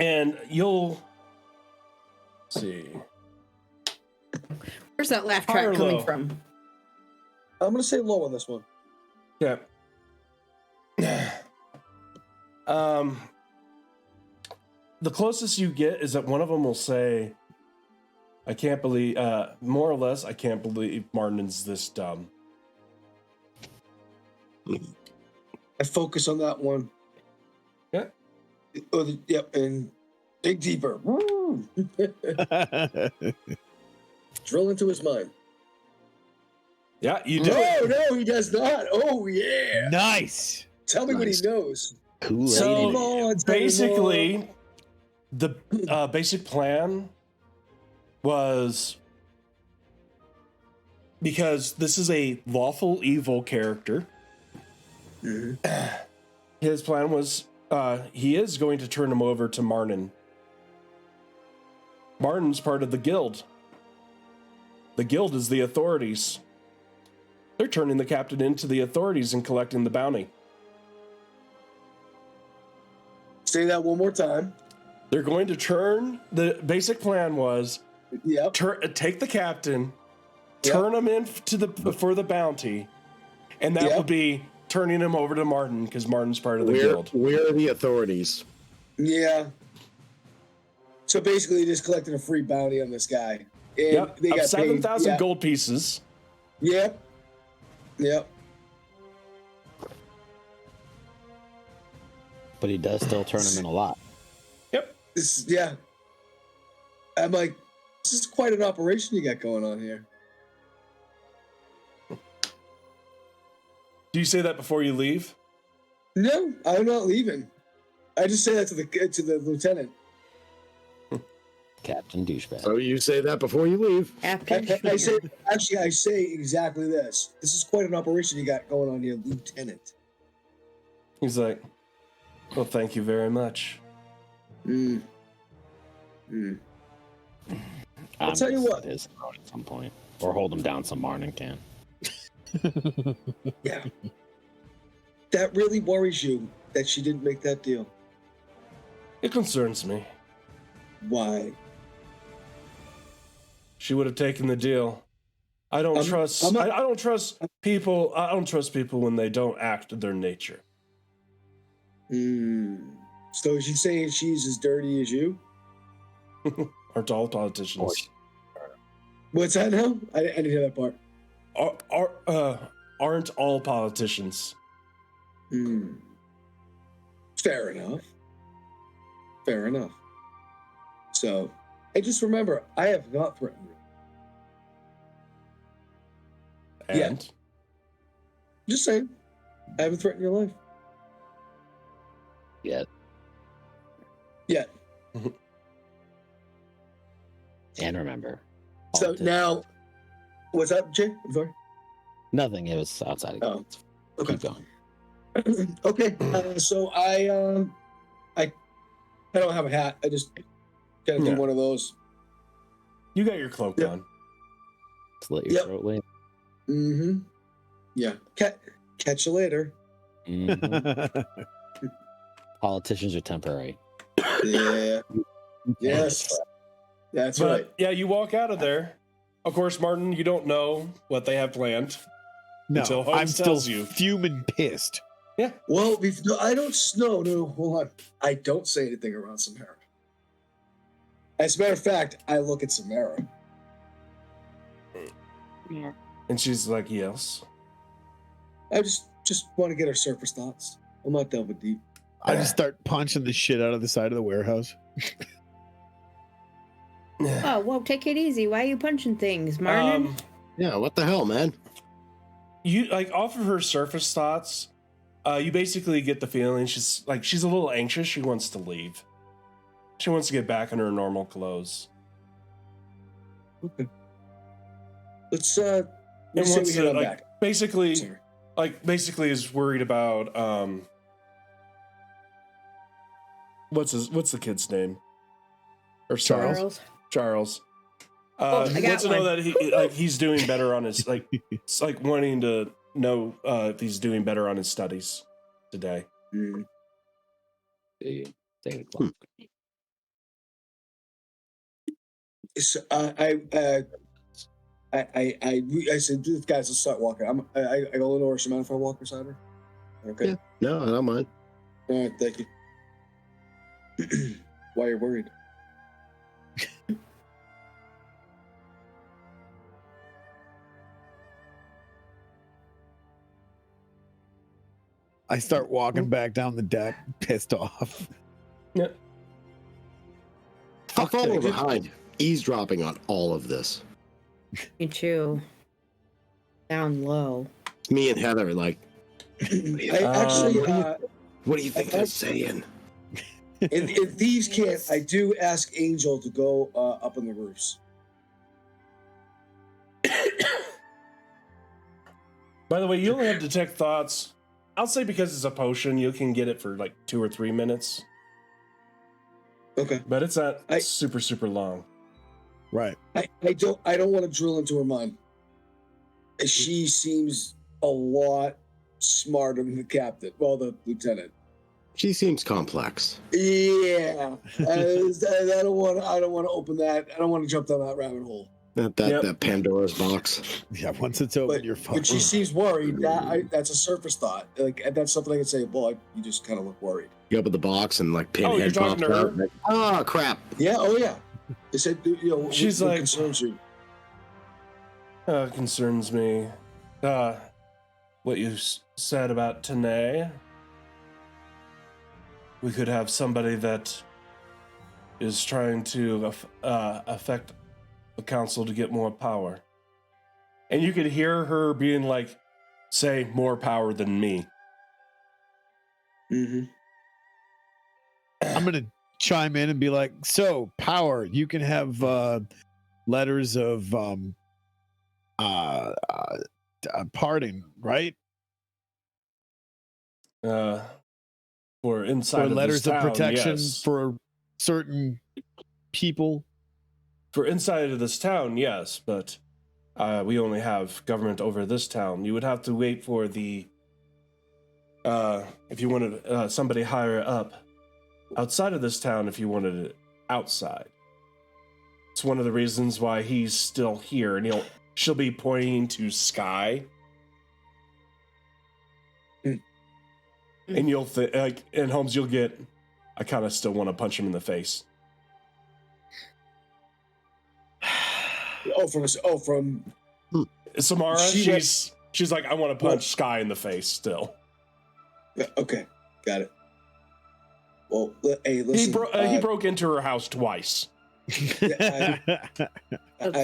And you'll see. Where's that laugh High or track coming low? from? I'm going to say low on this one. Yeah. The closest you get is that one of them will say, I can't believe, more or less, I can't believe Martin's this dumb. I focus on that one. Yeah. Yep, and dig deeper. Drill into his mind. Yeah, you do. No, he does not. Oh, yeah. Nice. Tell me what he knows. Kool-Aid. So Tell me basically, the basic plan was, because this is a lawful evil character, his plan was he is going to turn him over to Martin. Martin's part of the guild. The guild is the authorities. They're turning the captain into the authorities and collecting the bounty. Say that one more time. They're going to turn, the basic plan was Yep. take the captain, Yep. turn him in for the bounty, and that Yep. would be turning him over to Martin because Martin's part of the guild. We're the authorities. Yeah. So basically, just collecting a free bounty on this guy. And Yep, they of got 7,000 paid. gold pieces. Yep. Yep. But he does still turn him in a lot. Yep. Yeah. I'm like, this is quite an operation you got going on here. Do you say that before you leave? No, I'm not leaving. I just say that to the lieutenant. Captain Douchebag. So you say that before you leave. I say exactly this. This is quite an operation you got going on here, Lieutenant. He's like, well, thank you very much. I'll tell you what. It is at some point, or hold him down some morning can. Yeah. That really worries you that she didn't make that deal. It concerns me. Why? She would have taken the deal. I don't trust. I don't trust people. I don't trust people when they don't act their nature. So is she saying she's as dirty as you? Aren't all politicians? What's that now? I didn't hear that part. Aren't all politicians? Fair enough. Fair enough. So, and just remember, I have not threatened you. And? Yeah. Just saying, I haven't threatened your life. Yet. And remember. So now, what's up, Jay? I'm sorry. Nothing. It was outside. Oh, okay. Keep going. Okay. So I don't have a hat. I just kind of did one of those. You got your cloak on. Slit your throat, Lee. Yeah. Catch you later. Politicians are temporary. Yeah. Yes. That's right. Yeah, you walk out of there. Of course, Martin, you don't know what they have planned. No, until Holmes I'm still tells you. fuming pissed. Yeah. Well, I don't. No, hold on. I don't say anything around Samara. As a matter of fact, I look at Samara. Yeah. And she's like, yes. I just want to get her surface thoughts. I'm not delving deep. I just start punching the shit out of the side of the warehouse. Oh, whoa, take it easy. Why are you punching things, Martin? Yeah, what the hell, man? You like off of her surface thoughts, you basically get the feeling she's a little anxious. She wants to leave. She wants to get back in her normal clothes. Okay. Let's say we wants head to on like back. basically Sorry. basically is worried about what's the kid's name? Or Charles. Charles. I got Wants to know one. that he's doing better on his it's like wanting to know if he's doing better on his studies today. So, I said, guys, let's start walking. I go a little over. Mind if I walk beside her? Okay. Yeah. No, I don't mind. All right, thank you. Why are you worried? I start walking back down the deck, pissed off. Yep. I'll follow behind, eavesdropping on all of this. Me too. Down low. Me and Heather, like, what do you think they're saying? In Thieves' Camp, I do ask Angel to go up on the roofs. By the way, you only have detect thoughts. I'll say because it's a potion, you can get it for like 2 or 3 minutes. Okay. But it's not super, super long. Right. I don't want to drill into her mind. She seems a lot smarter than the captain. Well, the lieutenant. She seems complex. Yeah. I don't want to open that. I don't want to jump down that rabbit hole. That Pandora's box. Yeah, once it's open, you're fucked. But she seems worried. That's a surface thought. Like that's something I can say. Well, you just kind of look worried. You open the box and like you're Pinhead talking pops to her? out. Like, oh crap! Yeah. Oh yeah. They said, She's what like, concerns you? Concerns me. What you said about Tanae. we could have somebody that is trying to affect the council to get more power. And you could hear her being like, say, more power than me. Mm-hmm. I'm gonna chime in and be like, so power, you can have letters of pardon, right? For inside Or of letters this town, of protection yes. for certain people. For inside of this town, yes, but we only have government over this town. You would have to wait for the if you wanted somebody higher up outside of this town, if you wanted it outside. It's one of the reasons why he's still here, and she'll be pointing to sky. And you'll think, like, in Holmes, you'll get, I kind of still want to punch him in the face. From Samara, she's like, I want to punch Sky in the face still. Okay, got it. Well, hey, listen. He broke into her house twice. That's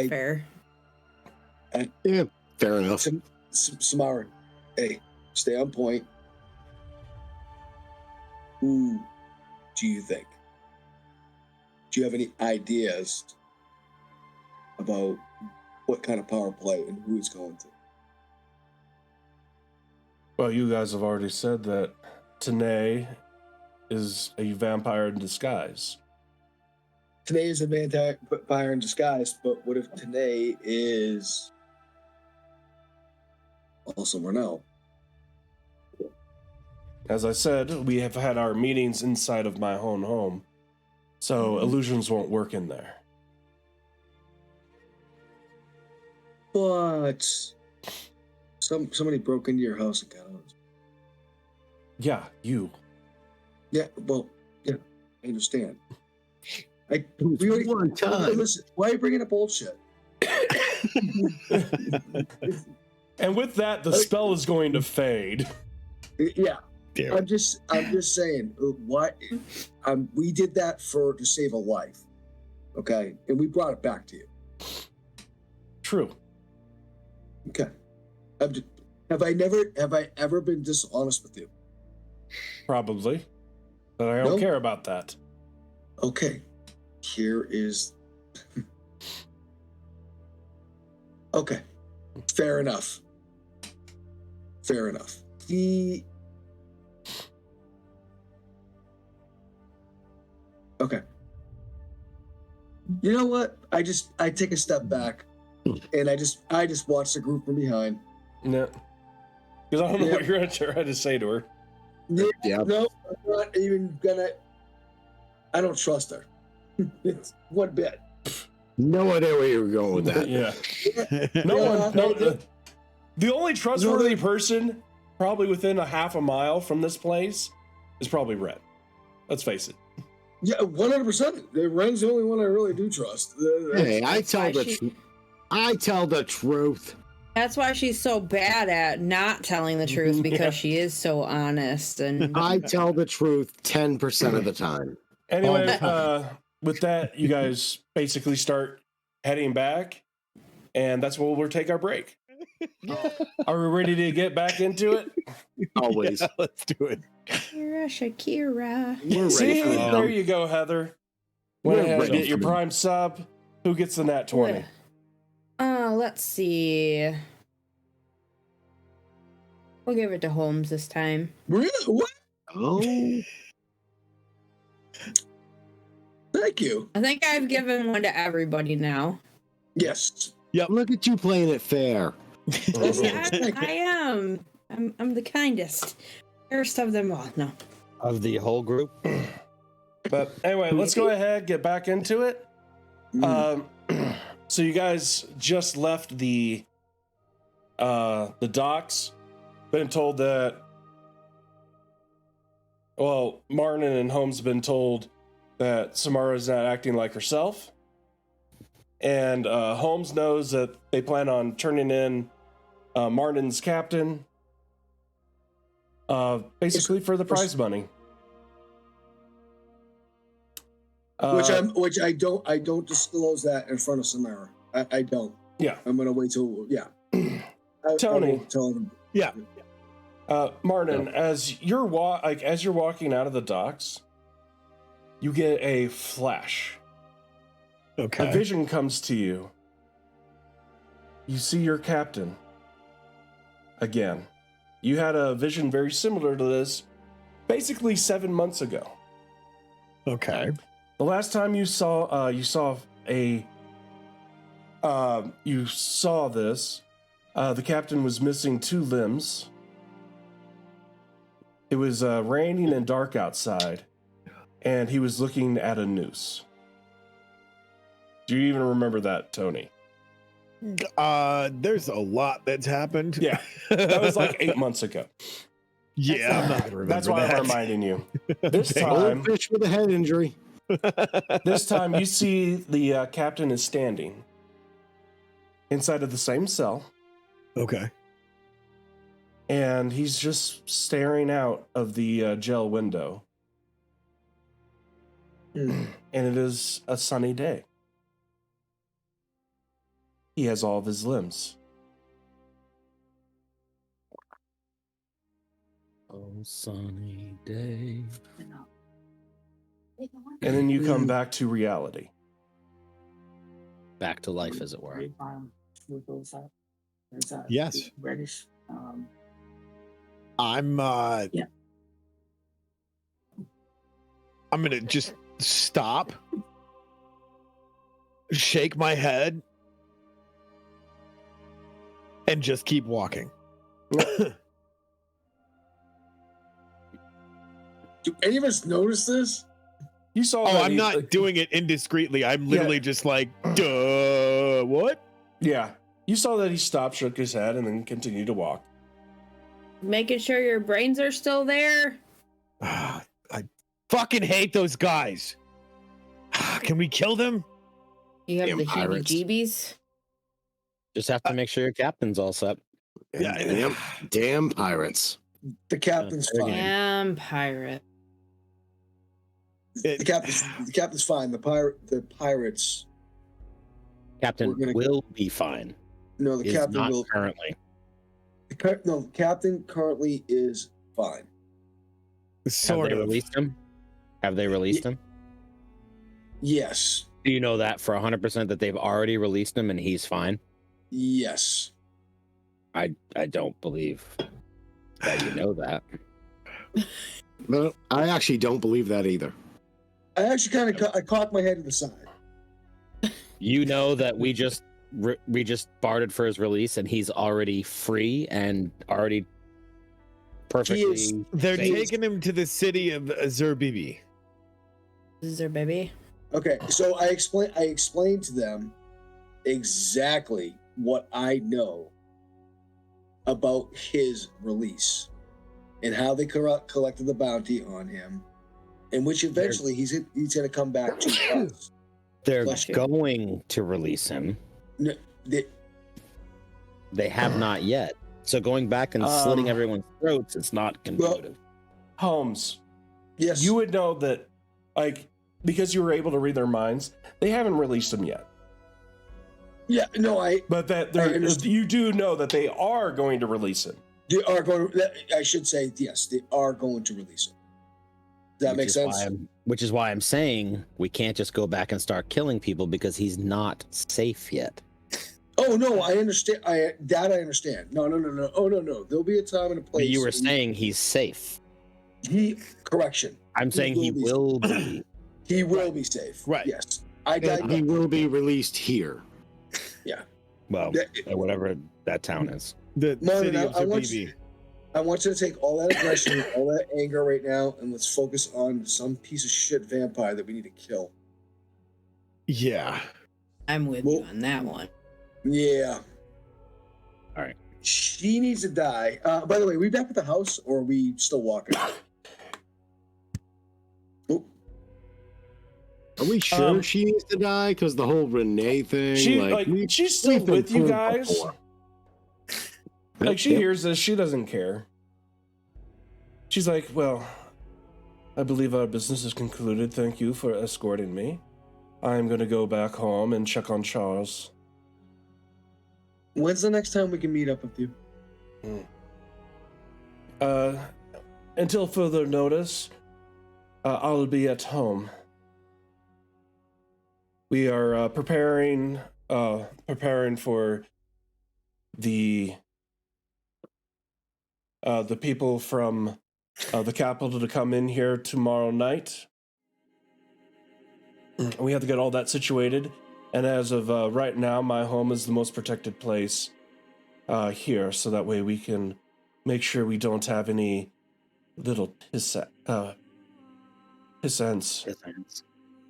fair. Yeah, fair enough. Samara, hey, stay on point. Who do you think? Do you have any ideas about what kind of power play and who it's going to? Well, you guys have already said that Tanae is a vampire in disguise. Tanae is a vampire in disguise, but what if Tanae is also Renell? As I said, we have had our meetings inside of my own home, so illusions won't work in there. But somebody broke into your house and got out. Yeah, you. Yeah, well, yeah, I understand. One time. Listen, why are you bringing up bullshit? And with that, the spell is going to fade. Yeah. Damn. I'm just saying, what? We did that to save a life, okay? And we brought it back to you. True. Okay. Have I ever been dishonest with you? Probably. But I don't care about that. Okay. Here is. Okay. Fair enough. Okay. You know what? I take a step back and I just watch the group from behind. No. Because I don't know what you're going to try to say to her. Yeah. No, I'm not even gonna. I don't trust her. It's one bit. No idea where you were going with that. Yeah. The only trustworthy person probably within a half a mile from this place is probably Red. Let's face it. Yeah, 100%. Ren's the only one I really do trust. Hey, I tell the truth. That's why she's so bad at not telling the truth, because she is so honest. And I tell the truth 10% of the time. Anyway, with that, you guys basically start heading back, and that's where we'll take our break. Are we ready to get back into it? Always. Yeah, let's do it. Shakira. We're See, ready for the there you go, Heather. Went ahead and get your prime sub. Who gets the nat 20? Let's see. We'll give it to Holmes this time. Really? What? Oh. Thank you. I think I've given one to everybody now. Yes. Yep. Look at you playing it fair. I am. I'm the kindest. Fairest of them all. No. Of the whole group. But anyway, let's go ahead, get back into it. So you guys just left the docks. Been told that, well, Martin and Holmes have been told that Samara's not acting like herself. And Holmes knows that they plan on turning in Martin's captain, basically for the prize money. Which I don't disclose that in front of Samara. I don't. Yeah. I'm gonna wait till Tony. I won't tell him. Yeah. Martin, as you're walking out of the docks, you get a flash. Okay. A vision comes to you. You see your captain again. You had a vision very similar to this, basically 7 months ago. Okay. The last time you saw this, the captain was missing 2 limbs. It was raining and dark outside, and he was looking at a noose. Do you even remember that, Tony? There's a lot that's happened. Yeah, that was like 8 months ago. Yeah, I'm not gonna remember. That's why that. I'm reminding you. This Okay. time, Old fish with a head injury. this time you see the captain is standing inside of the same cell, Okay. and he's just staring out of the gel window. And it is a sunny day. He has all of his limbs. Oh, sunny day. And then you come back to reality. Back to life, as it were. Yes. Reddish. I'm Yeah. I'm gonna just stop, shake my head, and just keep walking. Do any of us notice this? You saw. Oh, that I'm he- not doing it indiscreetly. I'm literally just like, duh, what? Yeah, you saw that he stopped, shook his head, and then continued to walk. Making sure your brains are still there. I fucking hate those guys. Can we kill them? You have Damn the pirates. heebie-jeebies. Just have to make sure your captain's all set. Yeah. Damn pirates. The captain's Yeah. fine. Damn pirate. The captain's fine. The pirates. Captain We're gonna- will be fine. No, the Is captain not will. currently. The captain currently is fine. Sort Have they of. released him? Have they released him? Yes. Do you know that for 100% that they've already released him and he's fine? Yes. I don't believe that you know that. But I actually don't believe that either. I actually I cocked my head to the side. You know that we just bartered for his release and he's already free and already perfectly. They're safe. taking him to the city of Zerbibi. This is their baby. Okay, so I explained to them exactly what I know about his release and how they collected the bounty on him, and which eventually he's going to come back to us. They're Bless you. going to release him. No, They have not yet. So going back and slitting everyone's throats, it's not conclusive. Holmes, yes, you would know that, like, because you were able to read their minds, they haven't released him yet. Yeah, no, But that I understand. you do know that they are going to release him. they are going. I should say yes, they are going to release him. Does that make sense? Which is why I'm saying we can't just go back and start killing people because he's not safe yet. Oh no, I understand. I understand. No. Oh no. There'll be a time and a But place. you were saying he's safe. Correction. I'm saying he will be. He will be safe. Right. Yes. And he will be released here. Well, Yeah. whatever that town is. The Martin, city of I want Zerbibi. I want you to take all that aggression, all that anger right now, and let's focus on some piece of shit vampire that we need to kill. Yeah. I'm with you on that one. Yeah. All right. She needs to die. By the way, are we back at the house or are we still walking? Oh, Are we sure she needs to die? Because the whole Renee thing. She's still we've been with you fooled guys. before. Like, she Yep. hears this, she doesn't care. She's like, well, I believe our business is concluded. Thank you for escorting me. I'm going to go back home and check on Charles. When's the next time we can meet up with you? Until further notice, I'll be at home. We are preparing for the people from the capital to come in here tomorrow night. We have to get all that situated, and as of right now, my home is the most protected place here, so that way we can make sure we don't have any little pissants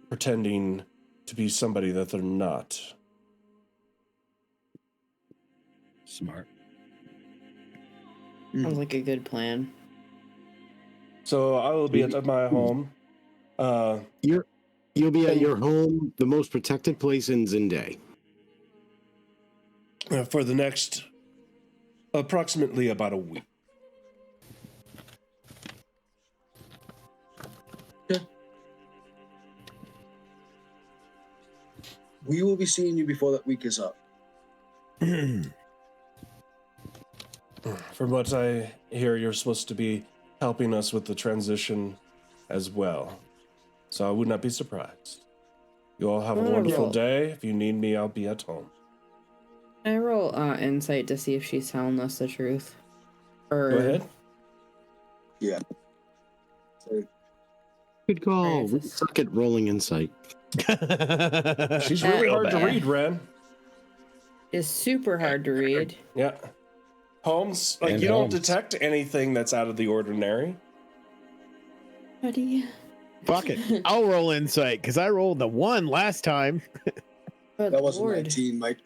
pretending to be somebody that they're not. Smart. Sounds like a good plan. So I will be at my home. You'll be at your home, the most protected place in Zinde. For the next approximately about a week. We will be seeing you before that week is up. From what I hear, you're supposed to be helping us with the transition as well. So I would not be surprised. You all have a wonderful day. If you need me, I'll be at home. Can I roll insight to see if she's telling us the truth? Or... Go ahead. Yeah. Good call. We suck at rolling insight. She's really hard to read, Ren. It's super hard to read. Yeah. Holmes, like, you don't detect anything that's out of the ordinary. Buddy. Fuck it. I'll roll insight because I rolled the 1 last time. Good That wasn't Lord. 19. My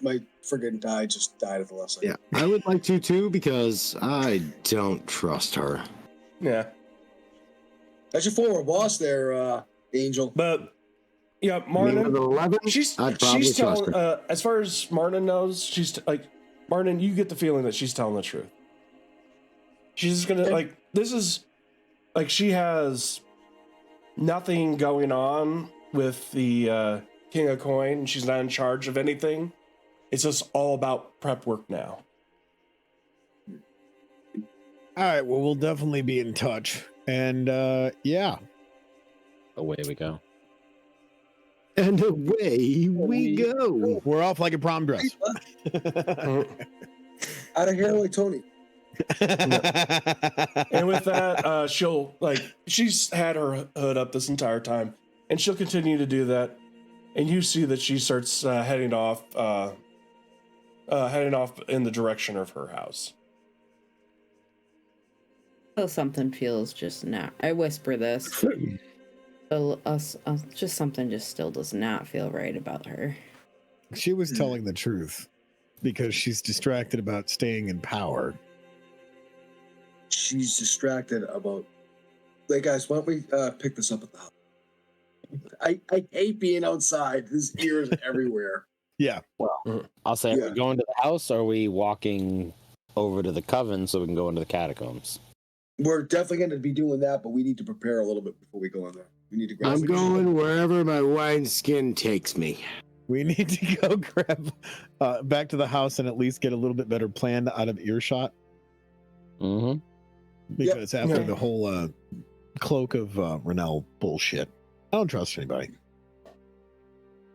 friggin' die just died at the last second. Yeah, I would like to too because I don't trust her. Yeah. That's your former boss there, Angel. But, yeah, I mean, Martin, with 11, she's I'd probably trust telling, her. as far as Martin knows, Martin, you get the feeling that she's telling the truth. She's just gonna, like, this is, like, she has nothing going on with the King of Coin. She's not in charge of anything. It's just all about prep work now. All right. Well, we'll definitely be in touch. And yeah. Away we go. And away we go. We're off like a prom dress. Out of here like Tony. And with that, she'll, like, she's had her hood up this entire time, and she'll continue to do that. And you see that she starts heading off in the direction of her house. Oh, something feels just not. I whisper this. Just something just still does not feel right about her. She was telling the truth because she's distracted about staying in power. She's distracted about. Hey guys, why don't we pick this up at the house? I hate being outside. There's ears everywhere. Yeah. Well, I'll say, are we going to the house or are we walking over to the coven so we can go into the catacombs? We're definitely going to be doing that, but we need to prepare a little bit before we go in there. We need to grab. I'm going wherever my wine skin takes me. We need to go grab back to the house and at least get a little bit better plan out of earshot. Mm-hmm. Because after the whole cloak of Renell bullshit, I don't trust anybody.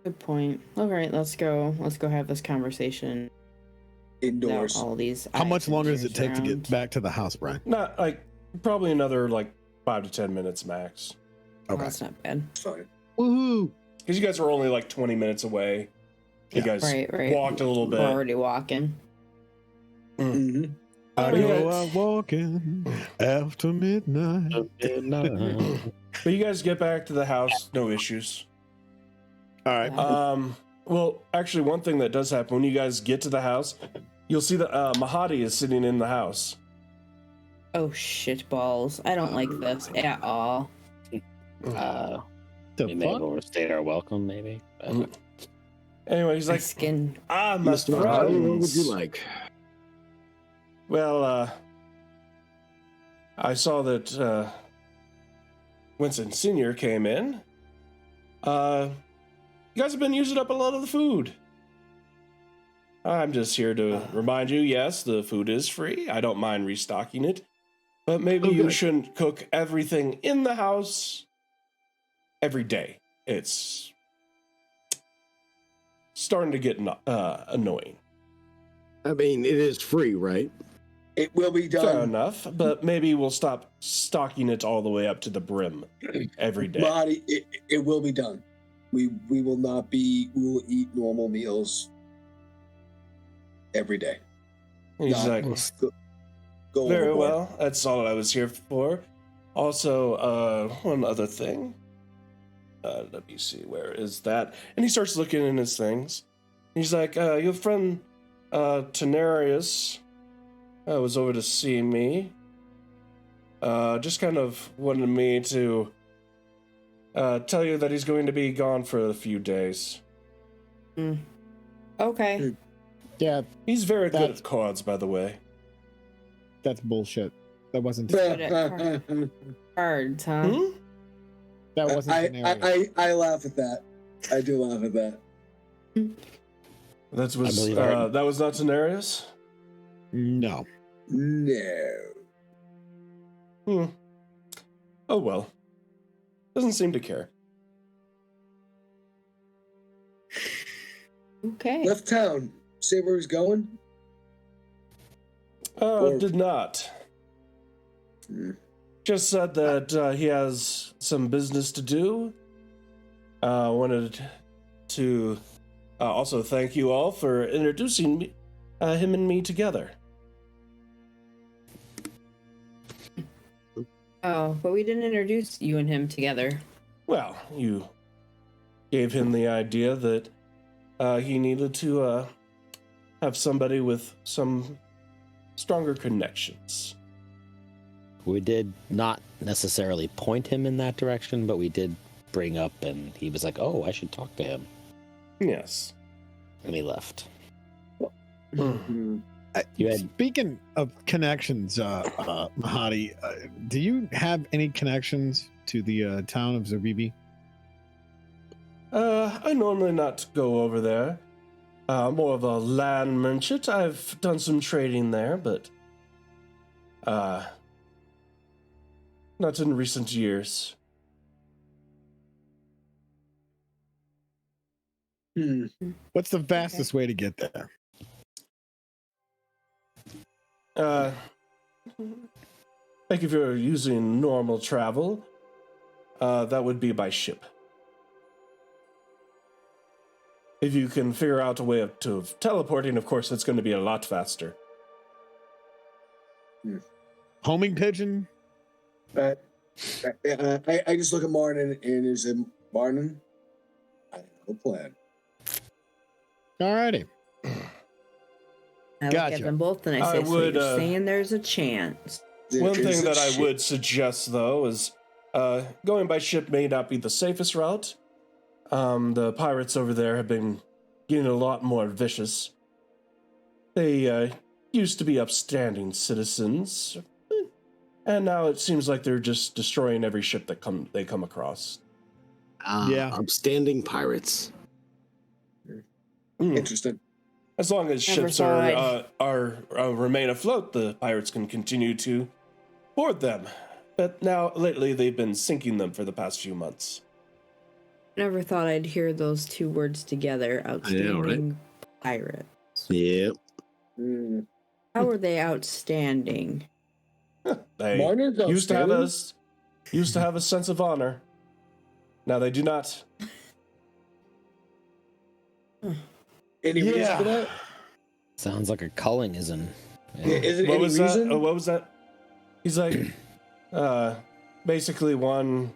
Good point. All right, let's go. Let's go have this conversation. Indoors. All these. How much longer does it take to around. get back to the house, Brian? Not, like, probably another, like, 5 to 10 minutes max. Oh, Okay. that's not bad. Fine. Woohoo! Because you guys are only, like, 20 minutes away. You guys Right. walked a little bit. We're already walking. Mm-hmm. I you go guys- out walking after midnight. But you guys get back to the house, no issues. All right. Well, actually, one thing that does happen when you guys get to the house, you'll see that Mahadi is sitting in the house. Oh shit balls! I don't like this at all. The We may have fuck? overstayed our welcome, maybe. Mm. Anyway, he's My like, skin. my Mr. Mahoney, what would friends. you like? Well, I saw that Winston Sr. came in. You guys have been using up a lot of the food. I'm just here to remind you, yes, the food is free. I don't mind restocking it. But maybe you shouldn't cook everything in the house every day. It's starting to get annoying. I mean, it is free, right? It will be done. Fair enough, but maybe we'll stop stocking it all the way up to the brim every day. Marty, it will be done. We will not be. We will eat normal meals every day. He's like, Go very overboard. well. That's all I was here for. Also, one other thing. Let me see. Where is that? And he starts looking in his things. He's like, your friend Tenarius was over to see me. Just kind of wanted me to tell you that he's going to be gone for a few days. Okay. Yeah, He's very good at cards, by the way. that's bullshit. That wasn't. Good at cards, huh? Hmm? That wasn't. I laugh at that. I do laugh at that. That was believe I- that was not Tenarius? No. No. Oh well. Doesn't seem to care. Okay. Left town. Say where he's going. Did not. Just said that he has some business to do. Wanted to also thank you all for introducing me, him and me together. Oh, but we didn't introduce you and him together. Well, you gave him the idea that he needed to have somebody with some stronger connections. We did not necessarily point him in that direction, but we did bring up, and he was like, "Oh, I should talk to him," Yes. and he left. You had... Speaking of connections, Mahadi, do you have any connections to the town of Zabibi? I normally not go over there. More of a land merchant. I've done some trading there, but not in recent years. What's the fastest way to get there? Like if you're using normal travel, that would be by ship. If you can figure out a way of teleporting, of course, it's going to be a lot faster. Homing pigeon? I just look at Martin and is it Martin? I have a plan. Alrighty. I look Gotcha. at them both and I say, so would, you're saying there's a chance. One thing that I would suggest, though, is going by ship may not be the safest route. The pirates over there have been getting a lot more vicious. They used to be upstanding citizens, and now it seems like they're just destroying every ship that they come across. Yeah. Upstanding pirates. Interesting. As long as Never ships thought. are remain afloat, the pirates can continue to board them. But now, lately, they've been sinking them for the past few months. Never thought I'd hear those two words together. Outstanding pirates. Yep. How are they outstanding? They Martin's used to outstanding? have a sense of honor. Now they do not. Any reason for that? Sounds like a culling is in. Is it What any was reason? that? What was that? He's like, basically one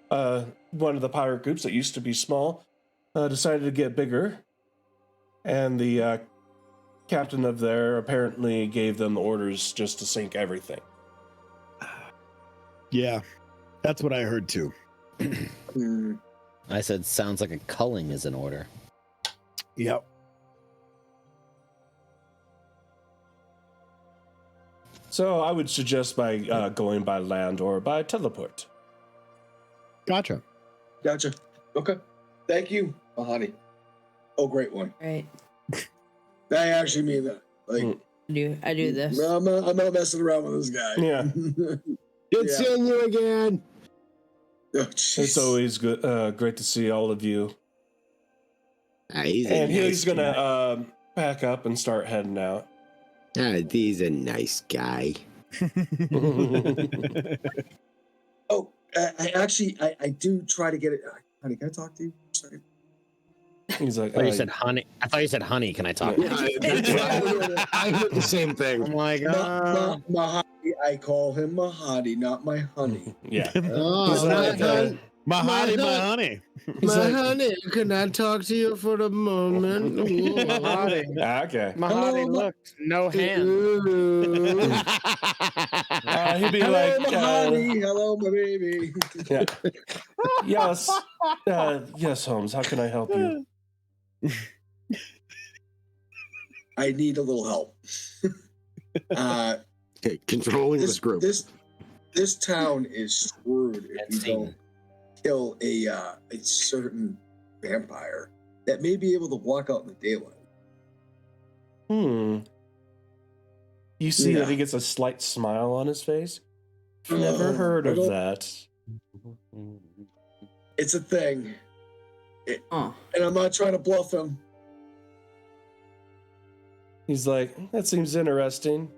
of the pirate groups that used to be small decided to get bigger, and the captain of there apparently gave them orders just to sink everything. Yeah. That's what I heard too. I said, sounds like a culling is in order. Yep. So I would suggest by going by land or by teleport. Gotcha. Gotcha. Okay. Thank you, Mahani. Oh, great one. Right. I actually mean that. Like, I do this. No, I'm not messing around with this guy. Yeah. Good Yeah. seeing you again. Oh, It's jeez. always good, great to see all of you. He's And a nice he's gonna pack up and start heading out. He's a nice guy. Oh, I do try to get it. Honey, can I talk to you for a second? He's like, I thought you said honey. I thought you said honey. Can I talk? Yeah, I heard the same thing. I'm like, Mahadi, I call him Mahadi, not my honey. yeah. Oh, He's like, Mahadi, My my honey. he's my like, honey, can I talk to you for a moment? Mahadi. okay. Mahadi, look, no hand. He'd be Hello, like, Mahadi. Hello, my baby. yeah. Yes. Yes, Holmes. How can I help you? I need a little help. Okay, controlling this group. This town is screwed if we don't kill a certain vampire that may be able to walk out in the daylight. You see Yeah. that he gets a slight smile on his face? Never heard of that. It's a thing. Oh. And I'm not trying to bluff him. He's like, that seems interesting.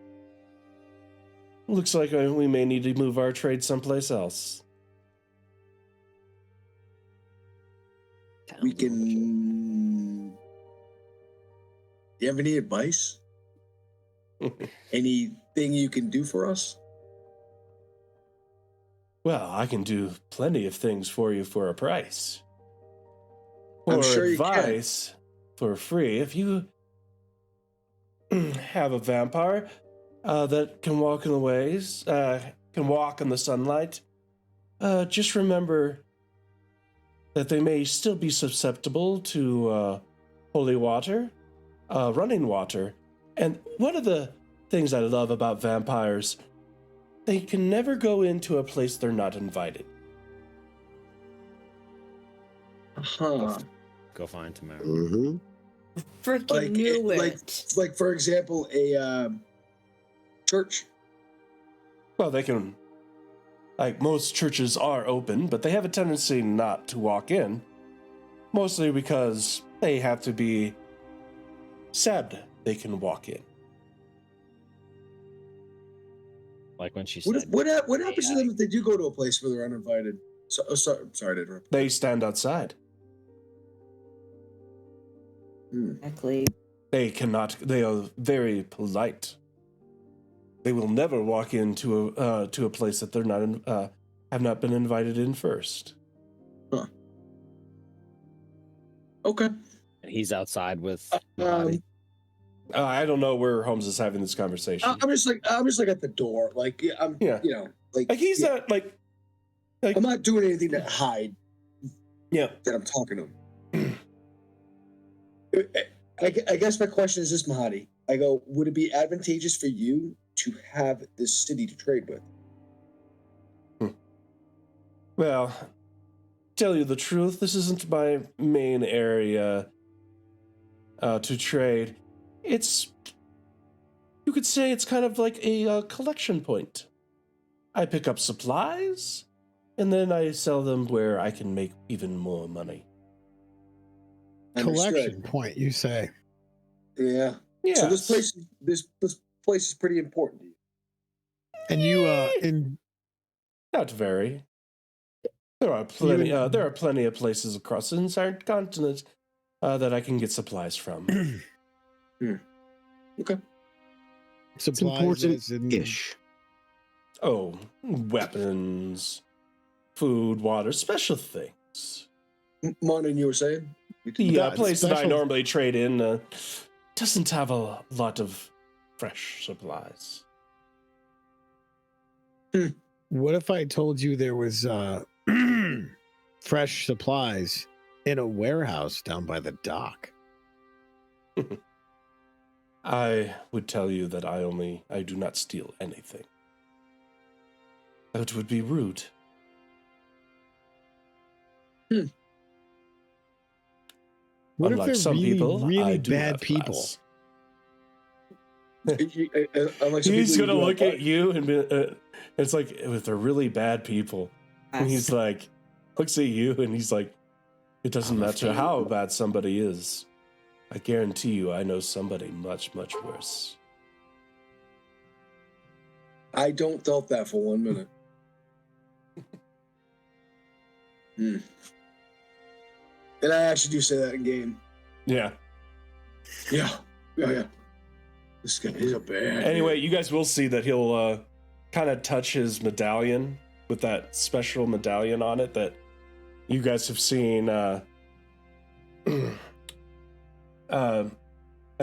Looks like we may need to move our trade someplace else. We can. Do you have any advice? Anything you can do for us? Well, I can do plenty of things for you for a price. I'm For sure you can. advice, for free, if you have a vampire that can walk in the ways, can walk in the sunlight, just remember that they may still be susceptible to holy water, running water. And one of the things I love about vampires, they can never go into a place they're not invited. Huh. Go find tomorrow. Mm-hmm. Freaking knew it. Like for example, a church. Well, they can, like most churches are open, but they have a tendency not to walk in, mostly because they have to be said they can walk in. Like when she What said, what happens to them if they do go to a place where they're uninvited? Sorry to interrupt. They stand outside. Exactly. They cannot, they are very polite. They will never walk into a place that they're not have not been invited in first. Huh. Okay. and he's outside with Mahadi. I don't know where Holmes is having this conversation. I'm just like at the door. Like I'm Yeah. you know, like Like he's yeah, not like I'm not doing anything to hide yeah. that I'm talking to him. I guess my question is this, Mahadi. I go, would it be advantageous for you to have this city to trade with? Well, tell you the truth, this isn't my main area to trade. It's, you could say it's kind of like a collection point. I pick up supplies, and then I sell them where I can make even more money. Collection Understood. point, you say. Yeah. Yeah. So this place is pretty important to you. And you in Not very. There are plenty. There are plenty of places across the entire continent that I can get supplies from. Okay. It's supplies important as in- ish. Oh, weapons, food, water, special things. Monin, you were saying? The Yeah, place that I special- normally trade in doesn't have a lot of fresh supplies. What if I told you there was fresh supplies in a warehouse down by the dock? I would tell you that I do not steal anything. That would be rude. What if Unlike they're some really, people, I really do bad have people? class. Unlike some He's people, gonna you look do at you and be, it's like if they're really bad people. And he's like, looks at you and he's like, it doesn't matter how bad somebody is. I guarantee you, I know somebody much, much worse. I don't doubt that for 1 minute. And I actually do say that in game. Yeah. Yeah. This guy is a bad. Anyway, you guys will see that he'll kind of touch his medallion with that special medallion on it that you guys have seen. I've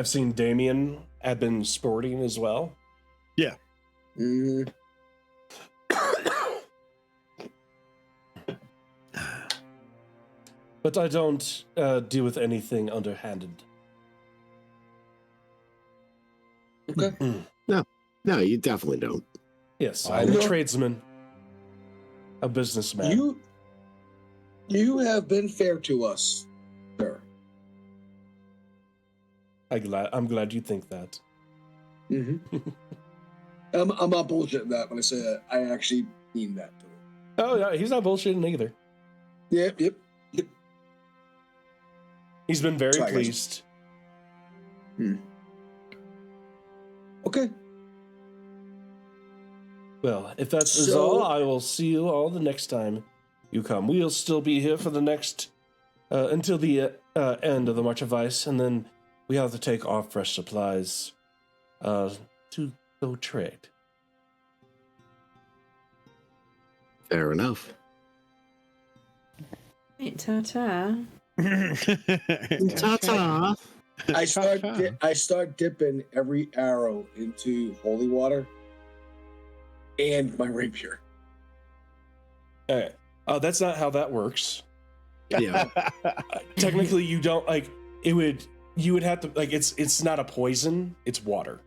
seen Damien had been sporting as well. Yeah. But I don't deal with anything underhanded. Okay. No, you definitely don't. Yes, I'm a tradesman, a businessman. You have been fair to us, sir. I'm glad you think that. Mm-hmm. I'm not bullshitting that when I say that. I actually mean that to him. Oh yeah, he's not bullshitting either. Yep. He's been very Sorry, guys. pleased. Okay. Well, if that is all, I will see you all the next time you come. We'll still be here for the next until the end of the March of Ice, and then we have to take our fresh supplies to go trade. Fair enough. Ta-ta. Ta-ta. I start dipping every arrow into holy water and my rapier. All right. That's not how that works. Yeah. Technically, you don't like it. You would have to like it's not a poison. It's water,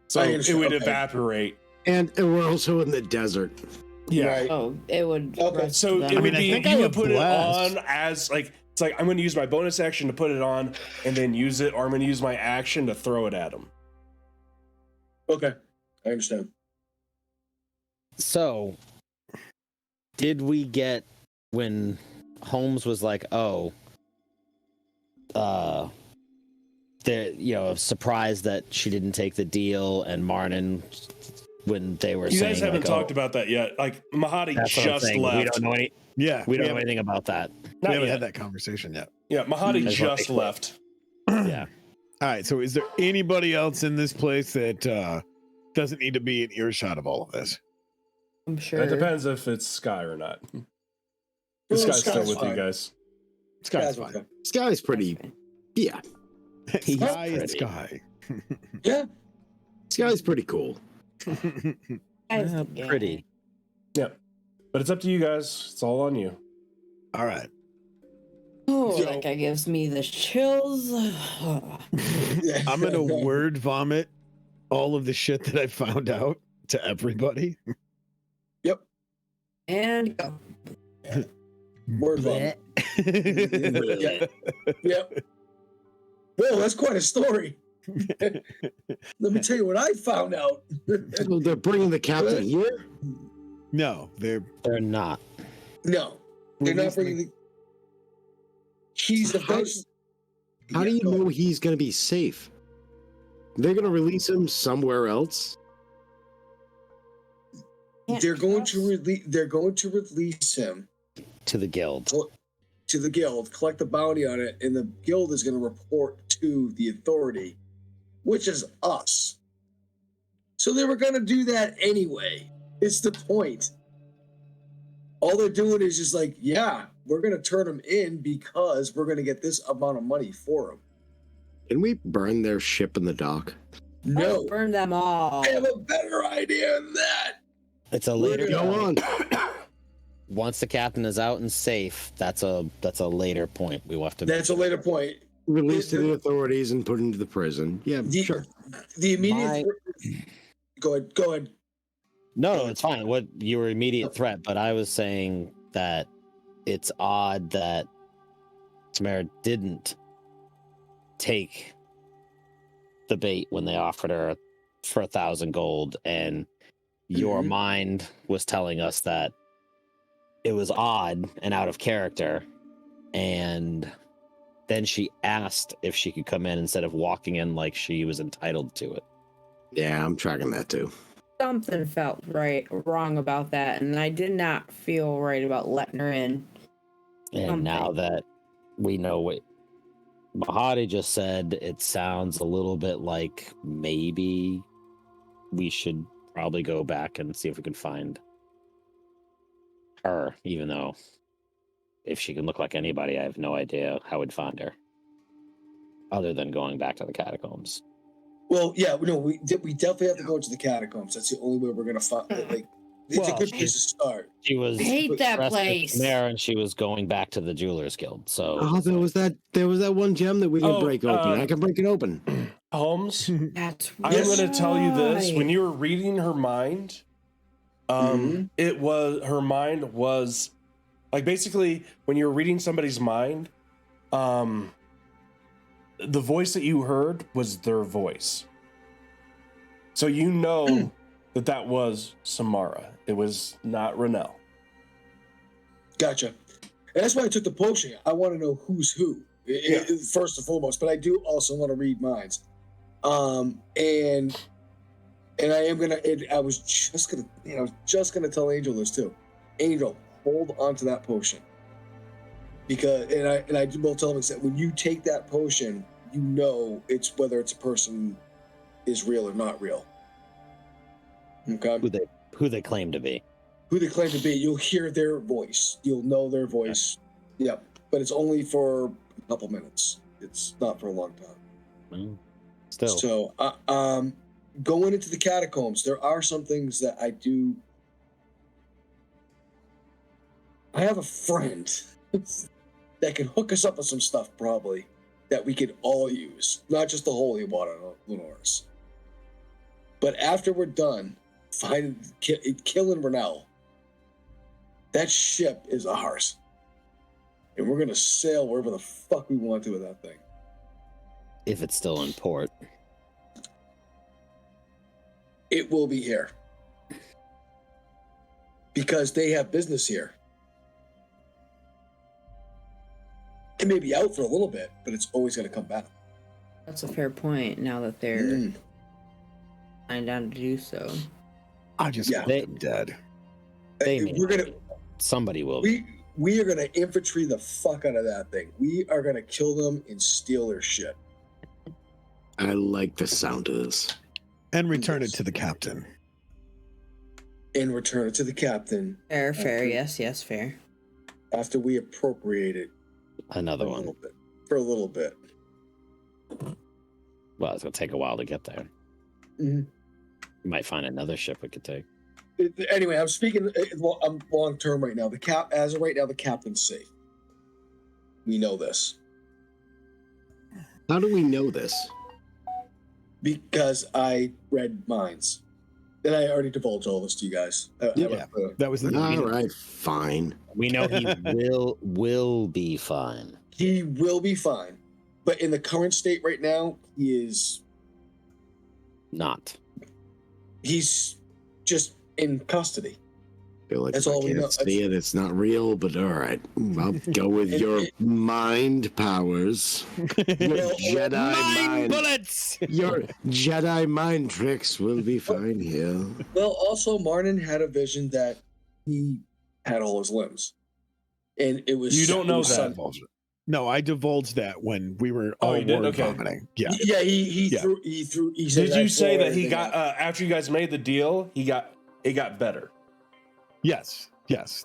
so it would evaporate. And we're also in the desert. Yeah. Right. Oh, it would. Okay. rest So them. it would I be think I you would have put blast. it on as like it's like I'm going to use my bonus action to put it on and then use it, or I'm going to use my action to throw it at him. Okay. I understand. So, did we get when Holmes was like, "Oh, they're surprised that she didn't take the deal," and Martin, when they were You saying, guys haven't like, talked about that yet. Like Mahadi that's what I'm just saying. left. We don't know any. Yeah. We don't know anything about that. We Not haven't yet. had that conversation yet. Yeah, Mahadi That's just what- left. Yeah. All right. So is there anybody else in this place that doesn't need to be in earshot of all of this? I'm sure. It depends if it's Sky or not. Well, This guy's still Sky's with you fine. guys. Sky's Sky's fine. okay. Sky's pretty. Yeah. Sky is pretty. sky. Yeah. Sky's pretty cool. Pretty. Yeah, but it's up to you guys. It's all on you. All right. Oh, Yo. that guy gives me the chills. I'm gonna word vomit all of the shit that I found out to everybody. Yep. And go. Word vomit. Yep. Whoa, that's quite a story. Let me tell you what I found out. So they're bringing the captain here? No, they're They're not. No, they're not bringing the. He's the How- best. How do Yeah, you go know ahead. he's going to be safe? They're going to release him somewhere else? They're going to release. They're going to release him To the guild. to the guild, collect the bounty on it, and the guild is going to report to the authority, which is us. So they were going to do that anyway. It's the point. All they're doing is just like, yeah, we're going to turn him in because we're going to get this amount of money for him. Can we burn their ship in the dock? No, Burn them all. I have a better idea than that. It's a We're later. Go on. Once the captain is out and safe, that's a later point. We will have to. That's a later point. Release to the authorities and put into the prison. Yeah, The, sure. the immediate. Go ahead. No, it's fine. What your immediate threat, but I was saying that it's odd that Tamara didn't take the bait when they offered her for 1,000 gold, and your mind was telling us that it was odd and out of character, and then she asked if she could come in instead of walking in like she was entitled to it. Yeah, I'm tracking that too. Something felt wrong about that, and I did not feel right about letting her in. And now that we know what Mahadi just said, it sounds a little bit like maybe we should probably go back and see if we can find her, even though if she can look like anybody, I have no idea how we'd find her other than going back to the catacombs. Well, yeah, no, we definitely have to go to the catacombs. That's the only way we're gonna find. Like, it's a good place to start. She was I hate that place. there, and she was going back to the Jewelers Guild. So There was that one gem that we can break open. I can break it open. Holmes, That's I'm going to tell you this. When you were reading her mind, it was her mind was like basically when you were reading somebody's mind, the voice that you heard was their voice. So you know that was Samara. It was not Renelle. Gotcha. And that's why I took the potion. I want to know who's who, first and foremost. But I do also want to read minds. And I am gonna. I was just gonna tell Angel this too. Angel, hold on to that potion. Because I will tell him that when you take that potion, you know it's whether it's a person is real or not real. Okay. Who they claim to be. Who they claim to be, you'll hear their voice. You'll know their voice. Okay. Yep. But it's only for a couple minutes. It's not for a long time. Well, still. So, going into the catacombs, there are some things that I do. I have a friend that can hook us up with some stuff, probably, that we could all use. Not just the holy water, Lenores. But after we're done, killing Renelle, that ship is ours. And we're going to sail wherever the fuck we want to with that thing. If it's still in port. It will be here. Because they have business here. It may be out for a little bit, but it's always going to come back. That's a fair point now that they're signed on to do so. I just want them dead. Somebody will. We are gonna infantry the fuck out of that thing. We are gonna kill them and steal their shit. I like the sound of this. And return it to the captain. And return it to the captain. Fair, yes, fair. After we appropriate it. Another one. For a little bit. Well, it's gonna take a while to get there. Mm-hmm. You might find another ship we could take. Anyway, I'm speaking. I'm long term right now. As of right now, the captain's safe. We know this. How do we know this? Because I read minds, and I already divulged all this to you guys. That was the all right. Fine. We know he will be fine. He will be fine, but in the current state right now, he is not. He's just in custody. I feel like that's if all I we know. can't see it, it's not real, but all right. I'll go with your mind powers. Your Jedi mind bullets. Your Jedi mind tricks will be fine here. Well, also, Martin had a vision that he had all his limbs. And it was... You don't know that. No, I divulged that when we were all vomiting. Yeah. Yeah, he threw. Did you say that he got after you guys made the deal? It got better. Yes.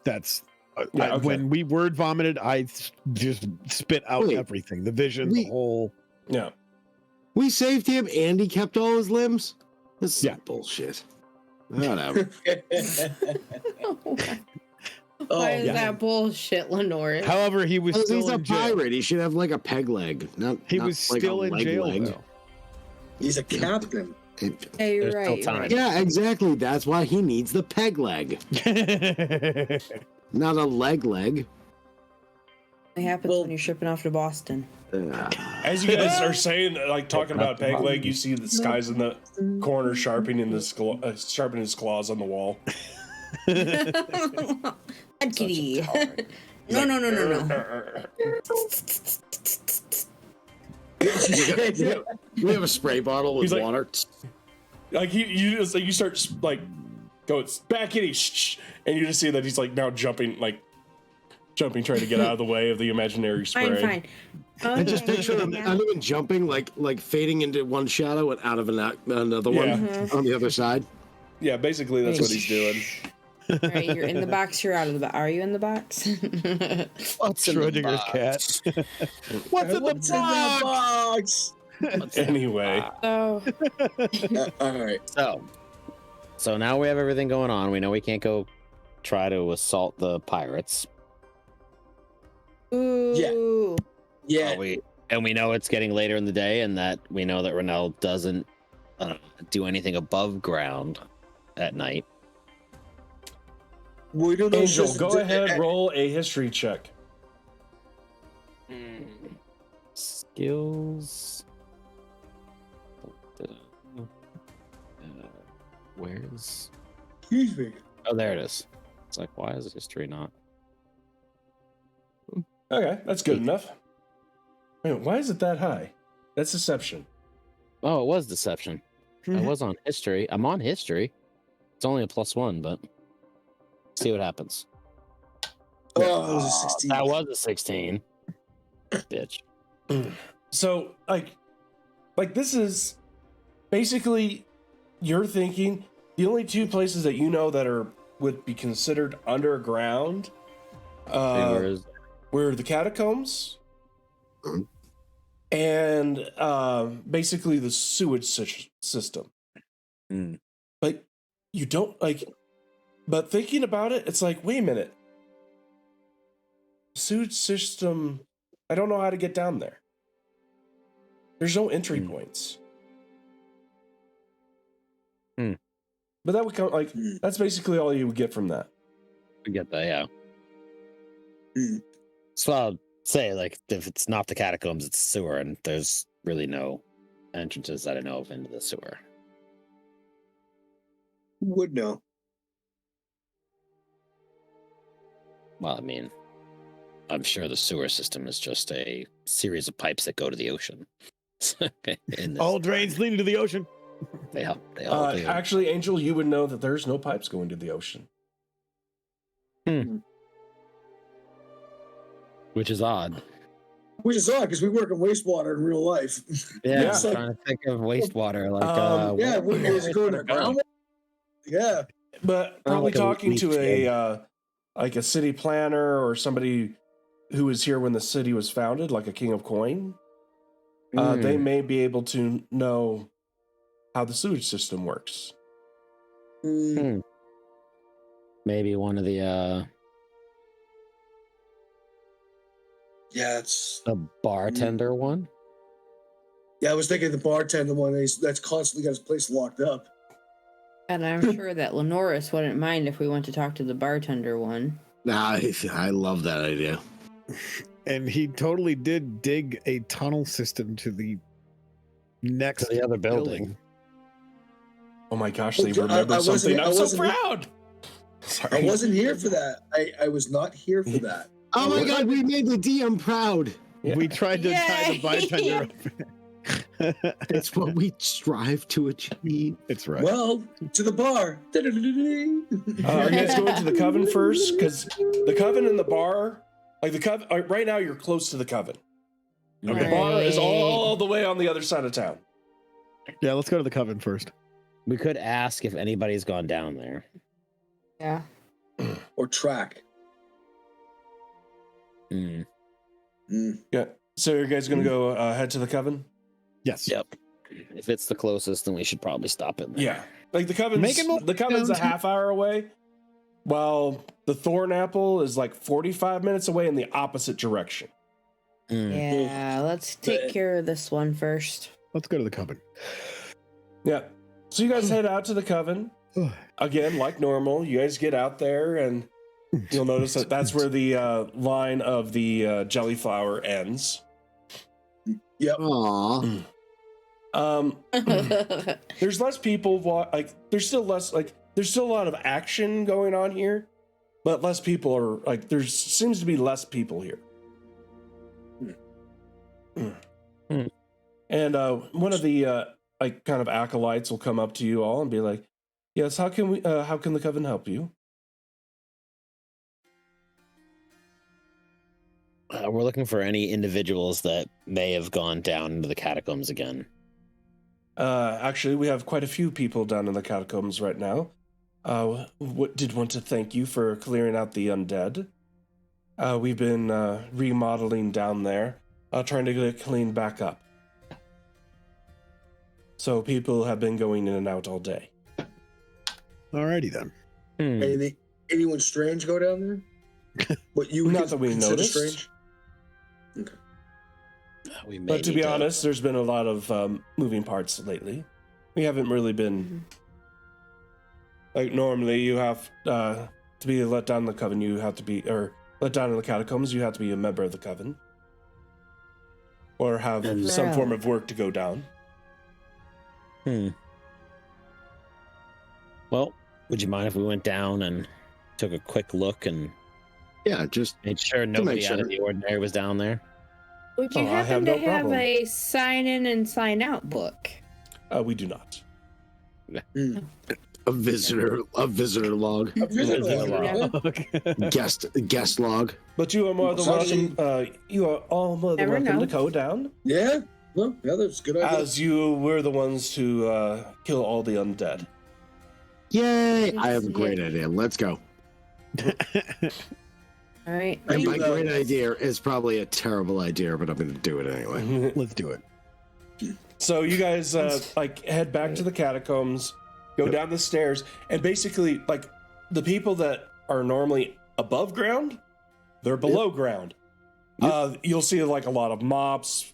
That's when we word vomited. I just spit out everything. The vision, the whole. Yeah. We saved him, and he kept all his limbs. This is bullshit. Whatever. Why is that bullshit, Lenore? However, he was still he's a in jail. pirate. He should have like a peg leg. He was still in jail, though. He's a captain. Yeah, you're right. Yeah, exactly. That's why he needs the peg leg. Not a leg. It happens when you're shipping off to Boston. As you guys are saying, like talking about Peg Leg, you see the skies in the corner sharpening his claws on the wall. Bad kitty. No. We have a spray bottle with water. Like you just like you start like go back kitty, and you just see that he's like now jumping, trying to get out of the way of the imaginary spray. Fine. I just picture him not even jumping, like fading into one shadow and out of another one on the other side. Yeah, basically that's what he's doing. All right, you're in the box. You're out of the box. Are you in the box? What's Schrodinger's cat? What's in the box? Anyway. Oh. All right. So now we have everything going on. We know we can't go try to assault the pirates. Ooh. Yeah. And we know it's getting later in the day, and that we know that Renell doesn't do anything above ground at night. We don't know. Angel, go ahead, roll a history check. Skills. Where's? Excuse me. Oh, there it is. It's like, why is history not? Okay, that's good enough. Wait, why is it that high? That's deception. Oh, it was deception. I was on history. I'm on history. It's only a +1, but see what happens. Oh, it was a 16. That was a 16. Bitch. So, like this is basically you're thinking the only two places that you know that would be considered underground were the catacombs and basically the sewage system. But you don't but thinking about it, it's like, wait a minute. Sewage system, I don't know how to get down there. There's no entry points. But that would come that's basically all you would get from that. We get that, yeah. So I'll say, if it's not the catacombs, it's sewer, and there's really no entrances that I know of into the sewer. Would know. Well, I mean, I'm sure the sewer system is just a series of pipes that go to the ocean. All drains leading to the ocean. They all do. Actually, Angel, you would know that there's no pipes going to the ocean. Which is odd. Which is odd because we work in wastewater in real life. Yeah, It's I'm like, trying to think of wastewater. yeah, is it going to ground? Yeah. But probably like a talking leech to a city planner or somebody who was here when the city was founded, like a king of coin, they may be able to know how the sewage system works. Maybe one of the Yeah, it's the bartender one. Yeah, I was thinking the bartender one that's constantly got his place locked up. And I'm sure that Lenoris wouldn't mind if we went to talk to the bartender one. Nah, I love that idea. And he totally did dig a tunnel system to the next To the other building. Oh my gosh, they remembered something. I'm so proud. Sorry. I wasn't here for that. I was not here for that. Oh my god, we made the DM proud. Yeah. We tried to tie the bartender up. It's what we strive to achieve. It's right. Well, to the bar. Are you guys going to the coven first? Because the coven and the bar, the coven, right now you're close to the coven. Okay. The bar is all the way on the other side of town. Yeah, let's go to the coven first. We could ask if anybody's gone down there. Yeah. Or track. Yeah. So you guys gonna go head to the coven? Yes. Yep. If it's the closest, then we should probably stop it. Yeah. Like the coven's a half hour away, while the Thorn Apple is 45 minutes away in the opposite direction. Yeah, let's take care of this one first. Let's go to the coven. Yeah. So you guys head out to the coven. Again, like normal. You guys get out there and You'll notice that that's where the line of the jelly flower ends. Yep. Aw. There's less people. There's still less. There's still a lot of action going on here, but less people are there seems to be less people here. And one of the kind of acolytes will come up to you all and be like, "Yes, how can the coven help you?" We're looking for any individuals that may have gone down into the catacombs again. Actually, we have quite a few people down in the catacombs right now. Did want to thank you for clearing out the undead. We've been remodeling down there, trying to get it cleaned back up. So people have been going in and out all day. Alrighty then. Anyone strange go down there? What you Not that we consider noticed. strange? Okay. We may But to need be honest, there's been a lot of moving parts lately. We haven't really been normally you have to be let down in the coven. You have to be let down in the catacombs. You have to be a member of the coven or have some form of work to go down. Well, would you mind if we went down and took a quick look and just made sure nobody out of the ordinary was down there? Would you I have happen no to have problem. a sign in and sign out book? We do not. a visitor log, A visitor log. guest log. But you are more than welcome. You are all more than Never welcome know. to go down, Yeah. Well, yeah, that's a good idea. as you were the ones to kill all the undead. Yay! I have a great idea. Let's go. All right. And my You, great idea is probably a terrible idea, but I'm going to do it anyway. Let's do it. So you guys head back to the catacombs, go down the stairs, and basically the people that are normally above ground, they're below ground. You'll see a lot of mops,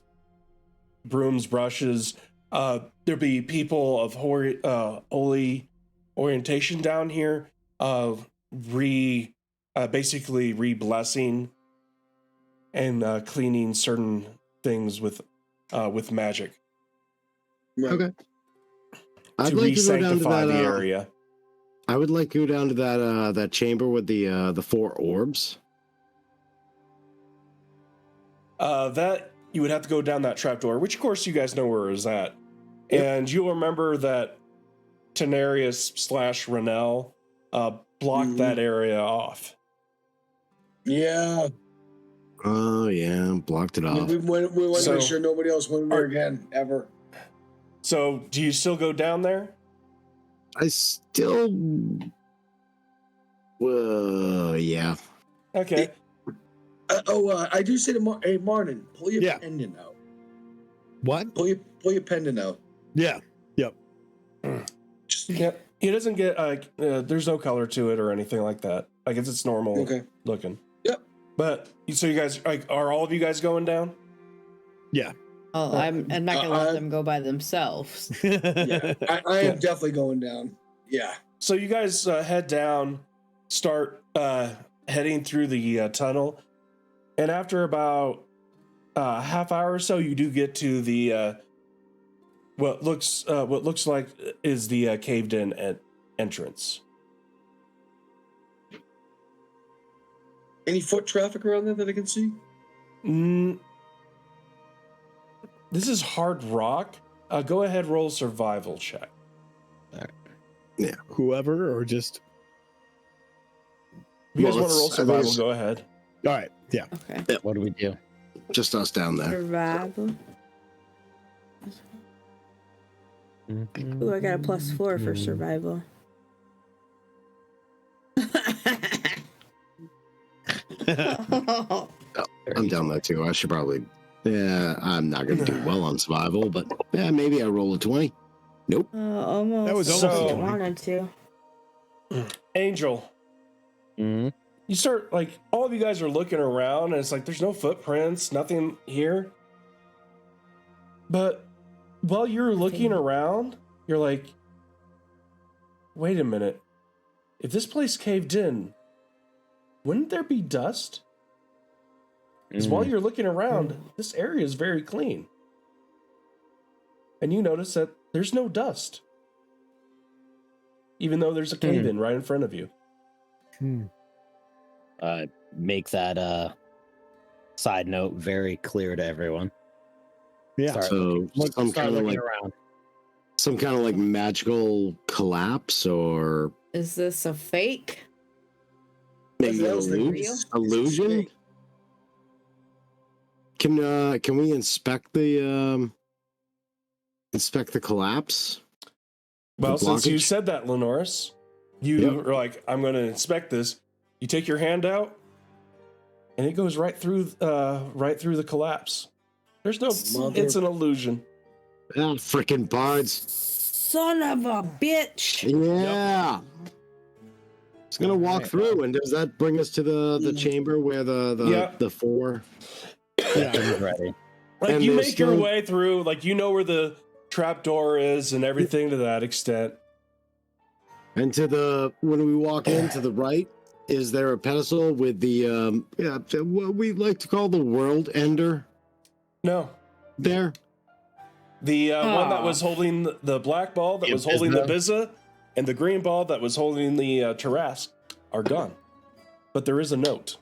brooms, brushes. There'll be people of holy orientation down here, basically re-blessing and cleaning certain things with magic. Right. Okay. I'd to like to go down to re-sanctify that. the area. I would like to go down to that chamber with the 4 orbs. That you would have to go down that trapdoor, which of course you guys know where is at. Yep. And you'll remember that Tenarius / Renell blocked that area off. Yeah. Oh yeah, blocked it off. We want to So- make sure nobody else went there again, ever. So do you still go down there? I still. Yeah. Okay. I do say to hey, Martin, pull your Yeah. pendant out. What? Pull your pendant out. Yeah. Yep. Just, Yeah. He doesn't get there's no color to it or anything like that. It's normal okay. looking. Yep. But so you guys are all of you guys going down? Yeah. Oh, I'm not gonna let them go by themselves. Yeah. I am definitely going down. Yeah. So you guys head down, start heading through the tunnel, and after about a half hour or so, you do get to the what looks like is the caved-in entrance. Any foot traffic around there that I can see? This is hard rock. Go ahead, roll a survival check. Whoever or just. If you guys Well, want to roll it's- survival, go ahead. All right. Yeah. Okay. What do we do? Just us down there. Survival. Ooh, I got a +4 for survival. I'm down there too. I should probably. Yeah, I'm not going to do well on survival, but yeah, maybe I roll a 20. Nope. Almost. That was almost I a 20. wanted to. Angel, Mm-hmm. you start all of you guys are looking around, and it's there's no footprints, nothing here. But while you're looking around, you're like, wait a minute. If this place caved in, wouldn't there be dust? Because while you're looking around, this area is very clean. And you notice that there's no dust. Even though there's a cave in right in front of you. Make that side note very clear to everyone. Yeah. Start So looking, start looking like around. some kind of like magical collapse, or Is this a fake? maybe That an was the illusion? Can we inspect the collapse? Well, The since you blockage? said that, Lenoris, you are like, I'm going to inspect this. You take your hand out, and it goes right through the collapse. There's no, it's an illusion. Ah, freaking bards! Son of a bitch! Yeah. It's gonna walk through, and does that bring us to the chamber where the four? Weapon's ready. Like, And you there's make your still- way through, like, you know where the trapdoor is and everything to that extent. And when we walk in to the right, is there a pedestal with the what we like to call the world ender No. there? The one that Aw. was holding the black ball that was holding the Bizza and the green ball that was holding the Tarask are gone. But there is a note.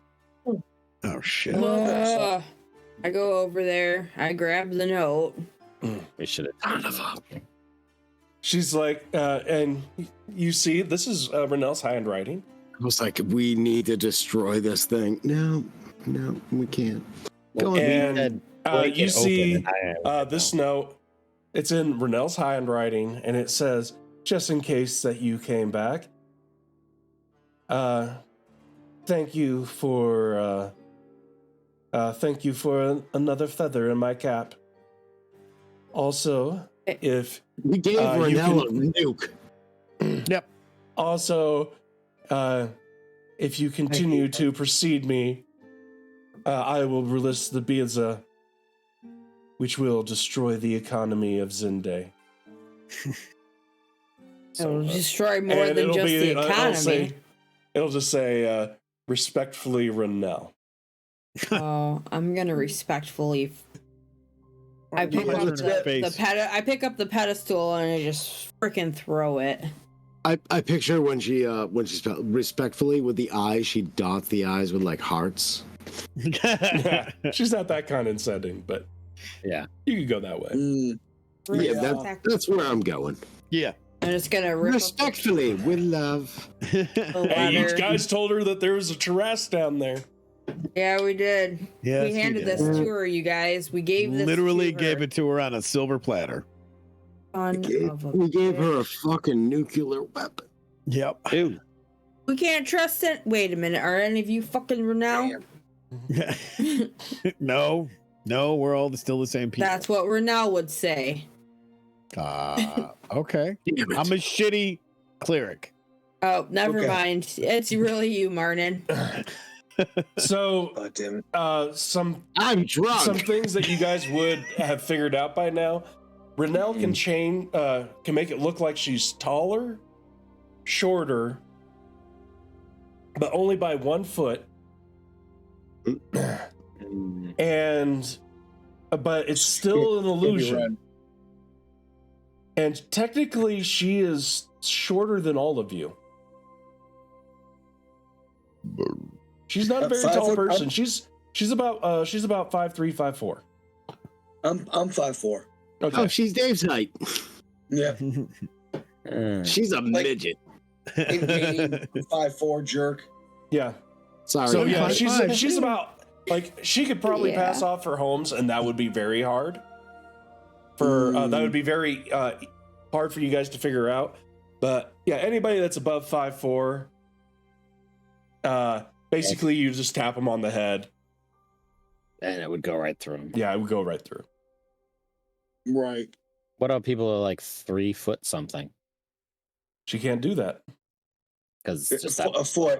Oh shit. I go over there. I grab the note. We should have. She's like, and you see, this is Renel's handwriting. I was like, we need to destroy this thing. No, we can't. Go on. And break you it see open. this note. It's in Renel's handwriting, and it says, just in case that you came back, thank you for another feather in my cap. Also, if We gave you Renell can- a nuke. Yep. also, if you continue to precede me, I will release the Biza, which will destroy the economy of Zinde. It'll destroy more And than it'll just be- the economy. It'll just say, respectfully, Renell. Oh, I'm gonna respectfully. I pick Put up it in her face. I pick up the pedestal and I just freaking throw it. I picture when she spelled respectfully with the eyes, she dots the eyes with like hearts. Yeah, she's not that condescending, but Yeah. you could go that way. Yeah, that's where I'm going. Yeah. And it's gonna rip Respectfully, with love. up the Hey, you letter. guys told her that there was a Tarask down there. Yeah, we did. Yes, We handed did. this to her, you guys. We gave this. Literally to gave her. it to her on a silver platter. Son of a We gave her a bitch. fucking nuclear weapon. Yep. Dude. We can't trust it. Wait a minute. Are any of you fucking Renell? No, we're all still the same people. That's what Renell would say. Okay. Damn it. I'm a shitty cleric. Oh, never Okay. mind. It's really you, Marnin. So, Oh, damn it. some I'm drunk. things that you guys would have figured out by now. Renell can make it look like she's taller, shorter, but only by 1 foot. And but it's still an illusion. And technically she is shorter than all of you. She's not a very 5 tall foot- person. She's about 5'3", 5'4". I'm 5'4". Okay. Oh, she's Dave's height. Yeah. She's a midget. 5'4" jerk. Yeah. Sorry. So yeah, 5'5". she's about like she could probably Yeah. pass off for Holmes, and that would be very hard. That would be very hard for you guys to figure out. But yeah, anybody that's above 5'4", basically you just tap them on the head. And it would go right through him. Yeah, it would go right through. Right. What about people who are like 3 foot something? She can't do that. Because A just foot- that a foot.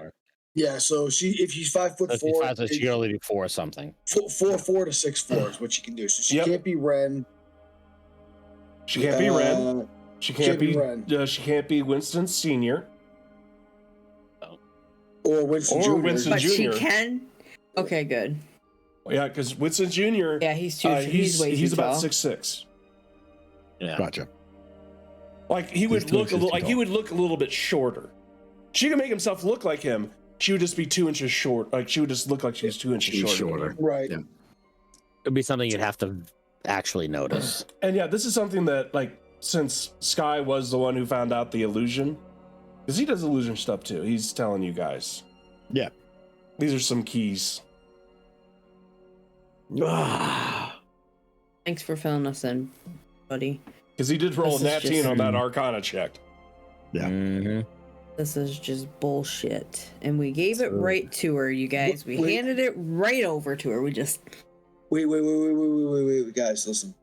Yeah. So if she's 5'4", so she can only do 4 something. 4'4" to 6'4" is what she can do. So she Yep. can't be Ren. She can't be Ren. She can't can't be be. Ren. She can't be Winston Senior. Or Winston Or Jr. Winston But she Jr. can. Okay, good. Yeah, because Winston Jr. Yeah, he's way he's too about tall. 6'6". Yeah. Gotcha. Like he He's would still look a little, like he tall. would look a little bit shorter. She could make himself look like him. She would just be 2 inches short. Like she would just look like she was 2 inches She's shorter. Right. Yeah. It'd be something you'd have to actually notice. And yeah, this is something that, like, since Sky was the one who found out the illusion, because he does illusion stuff too. He's telling you guys. Yeah. These are some keys. Thanks for filling us in, buddy. Because he did roll This a is nat just- 10 on that Arcana check. Yeah. Mhm. This is just bullshit. And we gave it right to her, you guys. We Wait. handed it right over to her. We just Wait, guys, listen.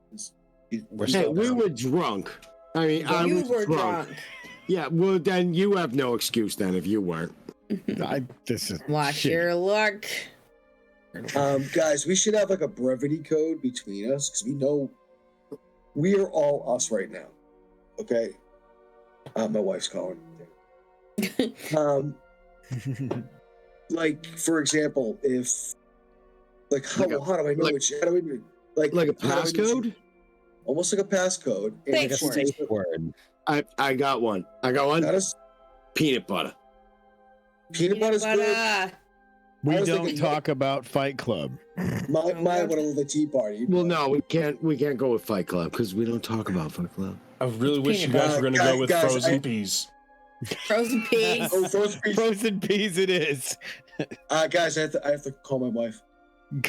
We're Hey, still we were drunk. I mean, I you was were drunk. drunk. Yeah, well, then you have no excuse then if you weren't. This is Watch shit. your luck. Guys, we should have like a brevity code between us because we know we are all us right now. Okay. My wife's calling. Like for example, if like how do I know which? How do we do? Like Like a how do I know passcode? which- Almost like a passcode. And Thank if you. she takes safe word. I got one. I got one. that is Peanut butter. peanut butter's good. We I was don't thinking- talk about Fight Club. My one of the tea party. Well, no, we can't go with Fight Club because we don't talk about Fight Club. I really wish you Peanut guys were going to go with Guys, frozen I- peas. Frozen peas. Oh, frozen peas. Frozen peas it is. Guys, I have to call my wife.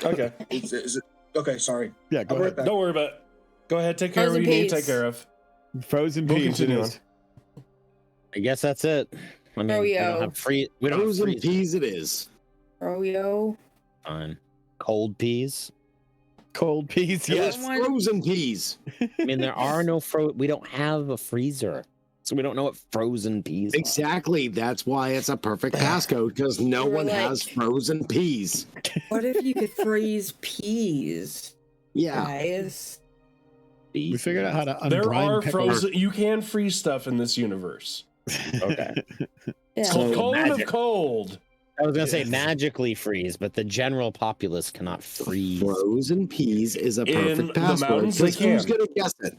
Okay. Is it okay? Sorry. Yeah, go I'll be right ahead. back. Don't worry about it. Go ahead, take care of Frozen what you need to peas. take care of. Frozen We'll peas it continue is. I guess that's it. I mean, we Froyo. don't have free. We don't have Frozen freeze. peas it is. Froyo. Fine. Cold peas. Cold peas, It yes. was One- frozen peas. I mean, there are no We don't have a freezer, so we don't know what frozen peas. Are. Exactly. That's why it's a perfect passcode because no You were one like- has frozen peas. What if you could freeze peas, Yeah. guys? We figured out how to There unbrine are pepper. frozen. You can freeze stuff in this universe. Okay. Yeah. So- Called Cone of magic. Cold. I was gonna say Yes. magically freeze, but the general populace cannot freeze. Frozen peas is a In perfect the password. mountains, they 'Cause who's can. gonna guess it?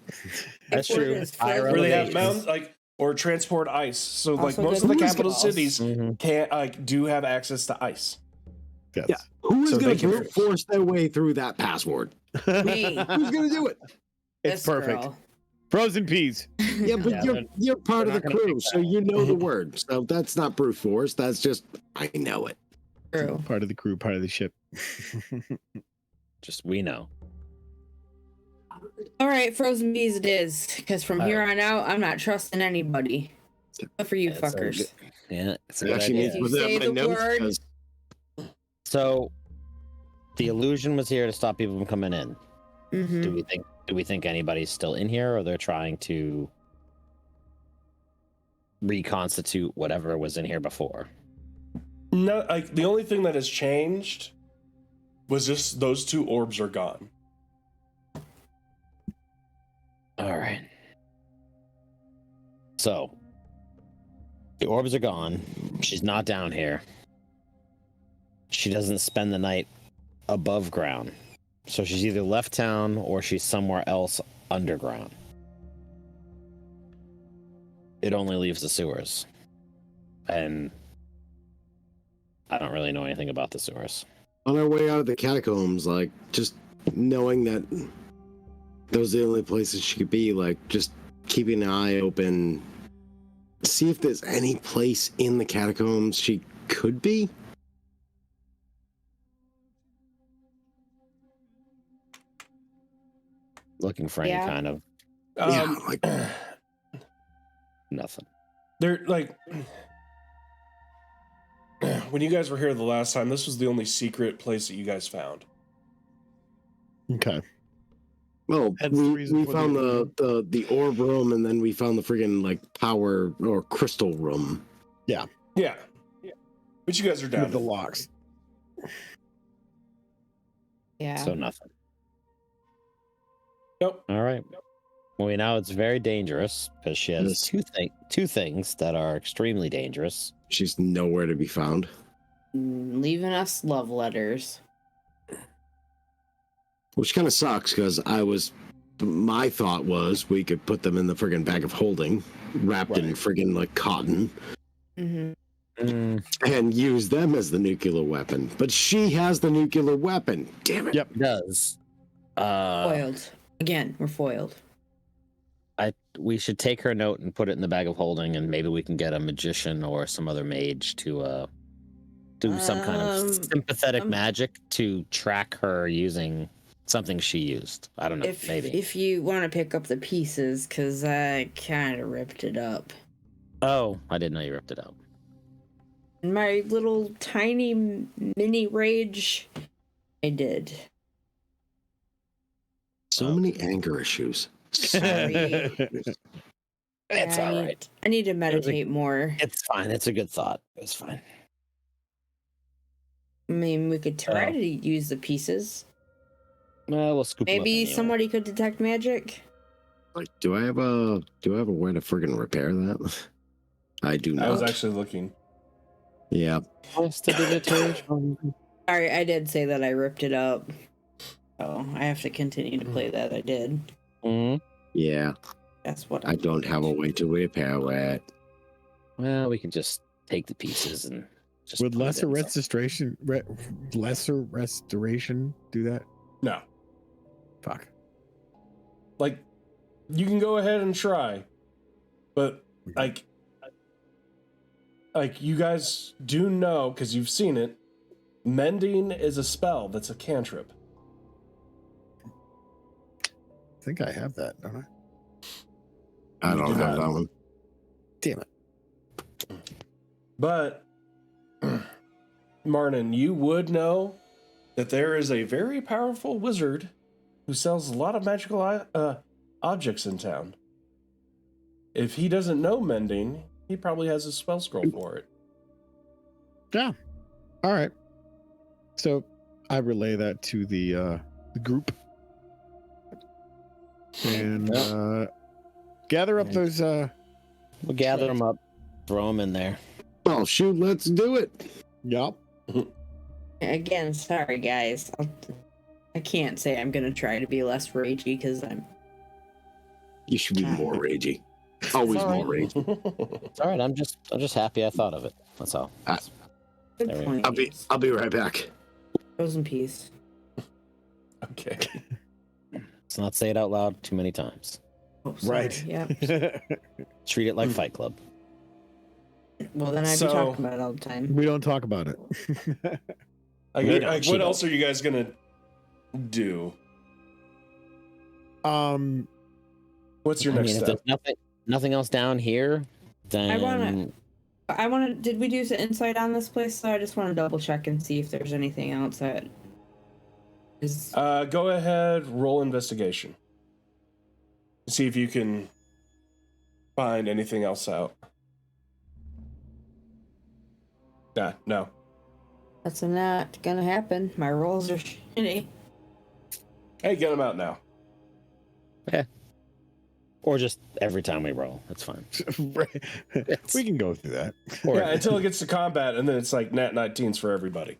That's If we're true. just Higher frozen Where they have peas. mountains, like, or transport ice. So like Also most good of the for capital basketballs. cities Mhm. can't do have access to ice. Yes. Yeah. Who is So gonna they can brute force their way through that password? Me. Who's gonna do it? It's This perfect. girl. Frozen peas. Yeah, but Yeah, you're part of they're the not gonna crew, pick so that. you know the word. So that's not brute force. That's just I know it. True. Part of the crew, part of the ship. Just we know. All right, frozen peas it is. Because from All here on out, I'm not trusting anybody. Except for you That's a fuckers. good- Yeah, it's a It good actually idea. needs If you to put that say in my the notes word- 'cause So, the illusion was here to stop people from coming in. Mm-hmm. Do we think anybody's still in here, or they're trying to reconstitute whatever was in here before? No, like the only thing that has changed was just those two orbs are gone. All right. So, the orbs are gone. She's not down here. She doesn't spend the night above ground. So she's either left town or she's somewhere else underground. It only leaves the sewers. And I don't really know anything about the sewers. on our way out of the catacombs, like just knowing that those are the only places she could be, like just keeping an eye open, see if there's any place in the catacombs she could be. Looking for any Yeah. kind of Yeah, like nothing. They're like when you guys were here the last time, this was the only secret place that you guys found. Okay. well, Hence the we reason for found the- the orb room, and then we found the friggin' like power or crystal room. Yeah. But you guys are down. With the locks. Yeah. So nothing. Nope. All right. Well, we know it's very dangerous because she has Yes. two things that are extremely dangerous. She's nowhere to be found. Leaving us love letters. Which kind of sucks because my thought was we could put them in the friggin' bag of holding, wrapped in friggin' like cotton, Mm-hmm. and use them as the nuclear weapon. But she has the nuclear weapon. Damn it. Yep. Does. Foiled. Again, we're foiled. We should take her note and put it in the bag of holding, and maybe we can get a magician or some other mage to do some kind of sympathetic magic to track her using something she used. I don't know. Maybe if you want to pick up the pieces, because I kind of ripped it up. Oh, I didn't know you ripped it up. My little tiny mini rage, I did. So many anger issues. Sorry. It's all right. I need to meditate more. It's fine. It's a good thought. It's fine. I mean, we could try to use the pieces. We'll scoop them up Maybe anyway. somebody could detect magic. Like, do I have a way to friggin' repair that? I do not. I was actually looking. Yeah. Sorry, I did say that I ripped it up. Oh, I have to continue to play that. I did. Mm-hmm. Yeah. That's what I don't have a way to repair it. Well, we can just take the pieces and just Would put it lesser in restoration do that? No. Fuck. Like, you can go ahead and try, but like you guys do know, because you've seen it, mending is a spell that's a cantrip. I think I have that, don't I? I You don't do have not. that one. Damn it. But Martin, you would know that there is a very powerful wizard who sells a lot of magical objects in town. If he doesn't know mending, he probably has a spell scroll for it. Yeah. All right. So I relay that to the group. And gather up those We'll gather them up, throw them in there. Oh, shoot, let's do it. Yup. Again, sorry guys. I can't say I'm gonna try to be less ragey because I'm. You should be more ragey. Always more ragey. It's all right. I'm just happy I thought of it. That's all. Good There we point. I'll be right back. Frozen peace. Okay. Let's not say it out loud too many times. Oh, sorry. Right. Yeah. Treat it like Fight Club. Well, then I'd So- be talking about it all the time. We don't talk about it. What else are you guys gonna do? What's your next If step? there's nothing else down here, then I want to. Did we do some insight on this place? So I just want to double check and see if there's anything else that is. Go ahead, roll investigation. See if you can find anything else out. No. That's not gonna happen. My rolls are shitty. Hey, get them out now. or just every time we roll. That's fine. Right. We can go through that. Or, Yeah, until it gets to combat, and then it's like nat 19s for everybody.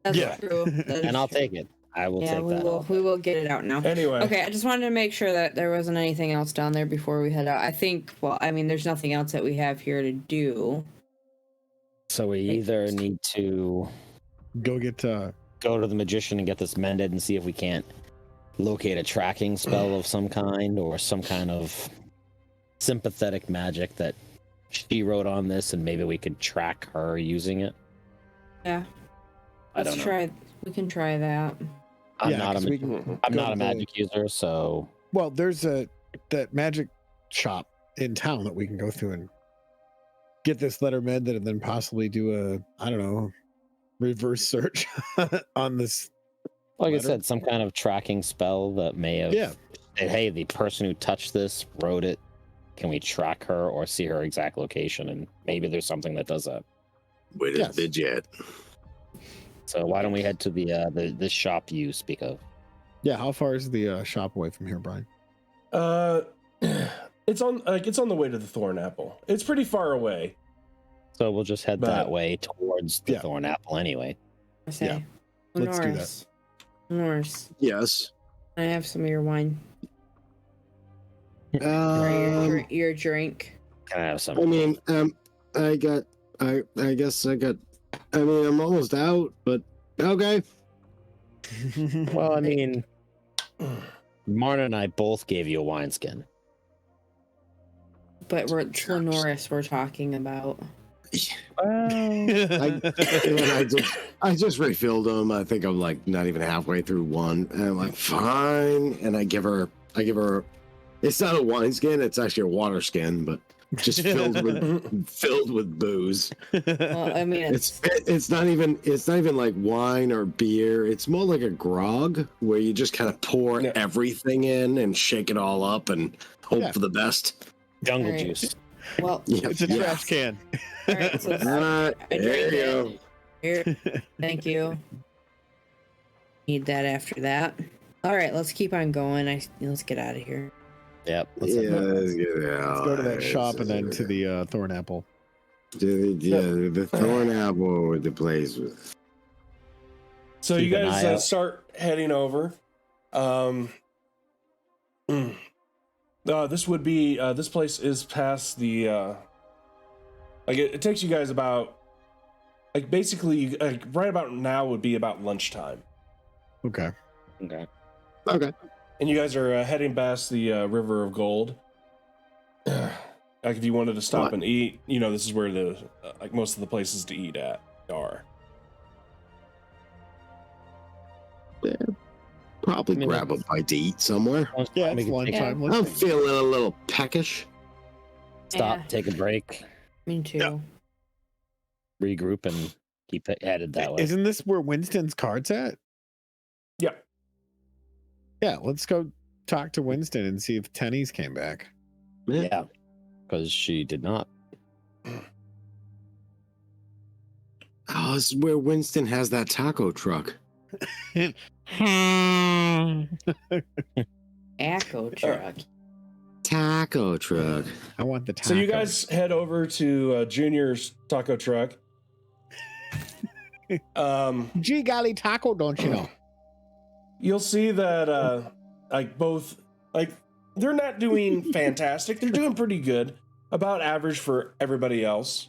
That's Yeah. true. That is and I'll true. take it. I will Yeah, take we that. will. We will get it out now. Anyway. Okay, I just wanted to make sure that there wasn't anything else down there before we head out. I think. Well, I mean, there's nothing else that we have here to do. So we either need to Go get go to the magician and get this mended and see if we can't locate a tracking spell of some kind or some kind of sympathetic magic that she wrote on this, and maybe we could track her using it. Yeah. I don't know. Try. We can try that. I'm Yeah, not 'cause a we mag- can I'm go not to a the- magic user, so well, there's that magic shop in town that we can go through and get this letter mended, and then possibly do I don't know, reverse search on this. like I letter. said, some kind of tracking spell that may have Yeah. said, hey, the person who touched this wrote it. Can we track her or see her exact location? And maybe there's something that does that. Wait a Yes. bit yet. So why don't we head to the shop you speak of? Yeah, how far is the shop away from here, Brian? It's on the way to the Thorn Apple. It's pretty far away. So we'll just head that way towards the Yeah. Thorn Apple anyway. I say, Yeah, let's do that. Norris, Yes. I have some of your wine. Or your drink. Can I have some? I mean, I guess I got. I mean, I'm almost out, but okay. Well, I mean, Marna and I both gave you a wineskin. But it's Norris we're talking about. I just refilled them. I think I'm like not even halfway through one, and I'm like, fine. And I give her. It's not a wineskin; it's actually a water skin, but just filled with booze. Well, I mean, It's not even like wine or beer. It's more like a grog where you just kind of pour everything in and shake it all up and hope for the best. Jungle All right. juice. well, It's a trash can. all right, so I There you drank go. it. Here, thank you. Need that after that. All right, let's keep on going. Let's get out of here. Yep. Let's Let's go to that shop and then to the Thorn Apple. the Thorn Apple with the place with. So Keep you an eye guys out. start heading over. This would be this place is past the like it takes you guys about like basically right about now would be about lunchtime, Okay. Okay. Okay. and you guys are heading past the River of Gold. Like if you wanted to stop and eat, this is where the like most of the places to eat at are. Probably I mean, grab a bite to eat somewhere. Yeah, We it's can take- lunchtime. I'm Let's feeling a little peckish. Stop, Yeah. take a break, Me too. Yeah. regroup, and keep it headed that way. Isn't this where Winston's card's at? Yeah. Yeah, let's go talk to Winston and see if Tenny's came back. Yeah, because she did not. Oh, this is where Winston has that taco truck. Echo truck. Taco truck. I want the taco. So you guys head over to Junior's taco truck. Gee golly taco, don't you know? You'll see that like both like they're not doing fantastic. They're doing pretty good, about average for everybody else.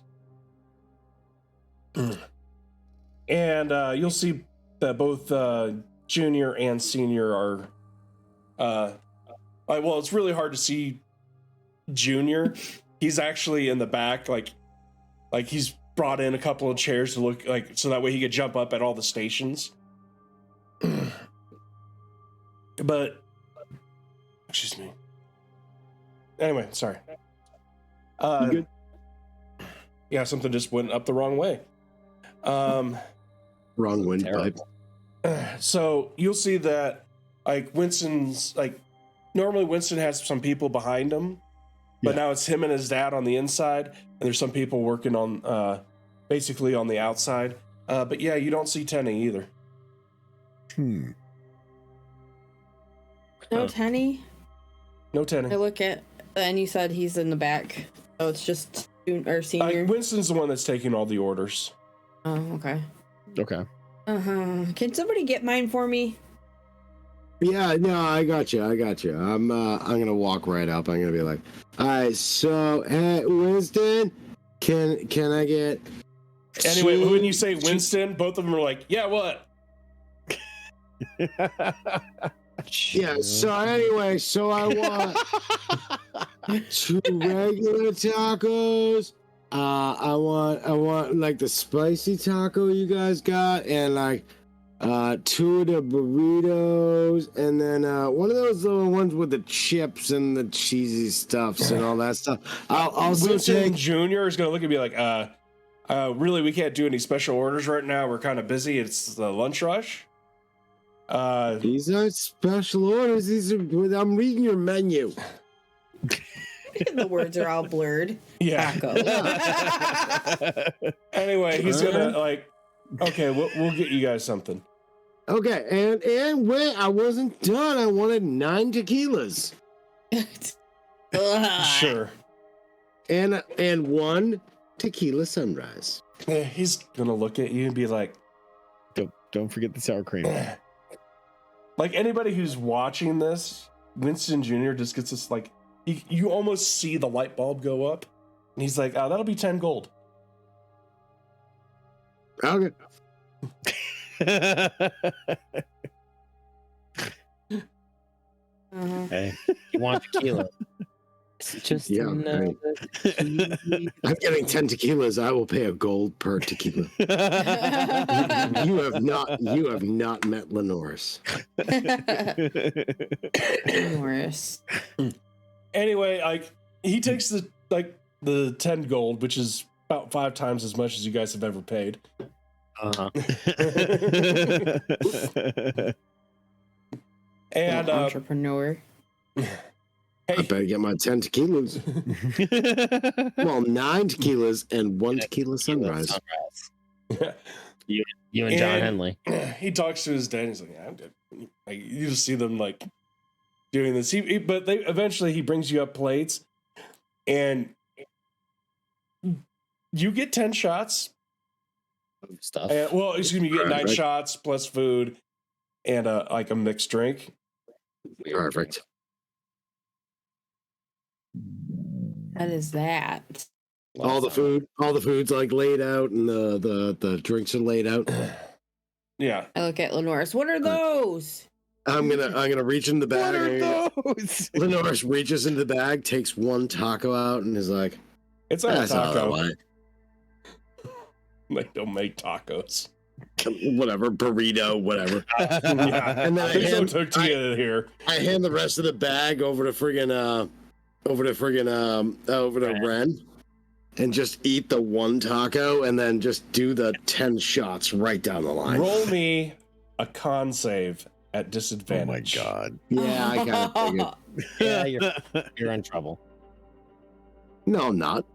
And you'll see that both Junior and Senior are well, it's really hard to see Junior. He's actually in the back, like he's brought in a couple of chairs to look like so that way he could jump up at all the stations. But excuse me. Anyway, sorry. Yeah, something just went up the wrong way. Wrong windpipe. So you'll see that like Winston's like normally Winston has some people behind him, but now it's him and his dad on the inside, and there's some people working on basically on the outside. But yeah, you don't see Tenny either. No, Tenny. No Tenny. I look at, and you said he's in the back. So it's just Senior. Winston's the one that's taking all the orders. Oh, okay. Okay. Can somebody get mine for me? Yeah, no, I got you. I'm gonna walk right up. I'm gonna be like, all right, so hey, Winston, can I get? Anyway, when you say Winston, both of them are like, yeah, what? Yeah. So anyway, so I want 2 regular tacos. I want like the spicy taco you guys got, and like 2 of the burritos, and then one of those little ones with the chips and the cheesy stuffs and all that stuff. I'll also Winston take. Jr. is gonna look at me like, really, we can't do any special orders right now. We're kind of busy. It's the lunch rush. These aren't special orders. These are. I'm reading your menu. The words are all blurred. Yeah. Taco. Anyway, he's gonna like, okay, we'll get you guys something. Okay, and wait, I wasn't done. I wanted 9 tequilas. Sure. And 1 tequila sunrise. Yeah, he's gonna look at you and be like, Don't forget the sour cream. like anybody who's watching this, Winston Jr. just gets this like, you almost see the light bulb go up, and he's like, "Oh, that'll be 10 gold." Okay. Hey, you want tequila? It's just Yeah, another tequila. I'm getting 10 tequilas. I will pay a gold per tequila. You have not met Lenoris. Norris. Anyway, like he takes the 10 gold, which is about 5 times as much as you guys have ever paid. Uh-huh. And Entrepreneur. I better get my 10 tequilas. Well, 9 tequilas and 1 tequila sunrise. You and John And- Henley. he talks to his dad. And he's like, "Yeah, I'm good." Like, you just see them like doing this. But they eventually he brings you up plates, and you get 10 shots. Stuff. Well, excuse me, you get 9 Perfect. shots plus food and like a mixed drink. Perfect. What is that? All the food's like laid out, and the drinks are laid out. Yeah. I look at Lenoris. What are those? I'm gonna reach in the bag. What are those? Lenoris reaches into the bag, takes 1 taco out, and is like, It's not a "That's all I taco. want." They don't make tacos. Whatever, burrito, whatever. Yeah. And then There's no tortilla here. I hand the rest of the bag over to Ren, and just eat the 1 taco, and then just do the 10 shots right down the line. Roll me a con save at Oh my disadvantage. god. Yeah, I kind of figured. Yeah, you're in trouble. No, I'm not.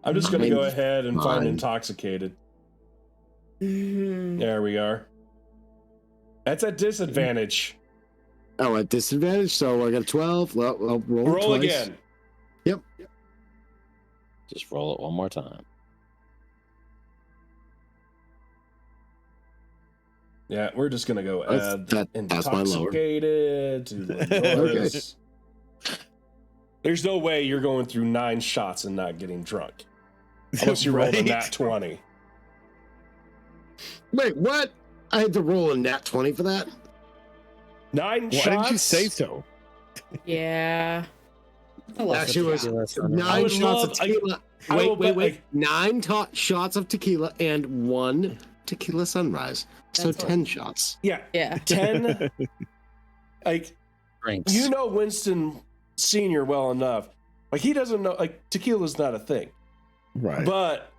I'm just going to go ahead and find Fine. intoxicated. Mhm. There we are. That's at disadvantage. Oh, at disadvantage, so I got a 12. Well, I'll roll Roll twice. again. Yep. Just roll it one more time. Yeah, we're just going to go That's- add that's my lower. intoxicated to Lenoris. There's no way you're going through 9 shots and not getting drunk. Unless you roll a Right? nat 20. Wait, what? I had to roll a nat 20 for that? 9 Why shots? didn't you say so? Yeah. Actually, it was I 9 would shots love- of tequila. I will bet, Wait. 9 shots of tequila and 1 tequila sunrise. So That's what- 10 shots. Yeah, Yeah. 10. Like, Drinks. you know Winston Sr. well enough. Like, he doesn't know, like, tequila's not a thing. Right. But,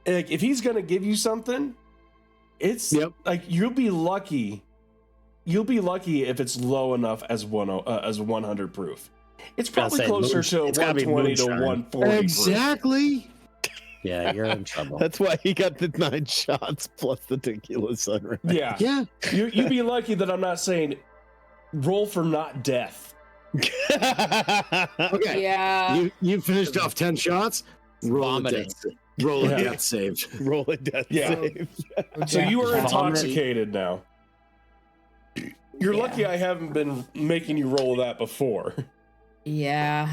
like, if he's going to give you something, it's, Yep. like, you'll be lucky. You'll be lucky if it's low enough as 100 proof. It's probably say, closer to it's gotta be 120 to moonshine. 140 proof. Exactly. Yeah, you're in trouble. That's why he got the 9 shots plus the tequila sunrise. Yeah. Yeah. You'd be lucky that I'm not saying roll for not death. Okay. Yeah. You finished off 10 shots. Roll a Vomiting. death, roll a Yeah. death save. Roll a death Yeah. save. So you are Vomiting. intoxicated now. You're lucky I haven't been making you roll that before. Yeah.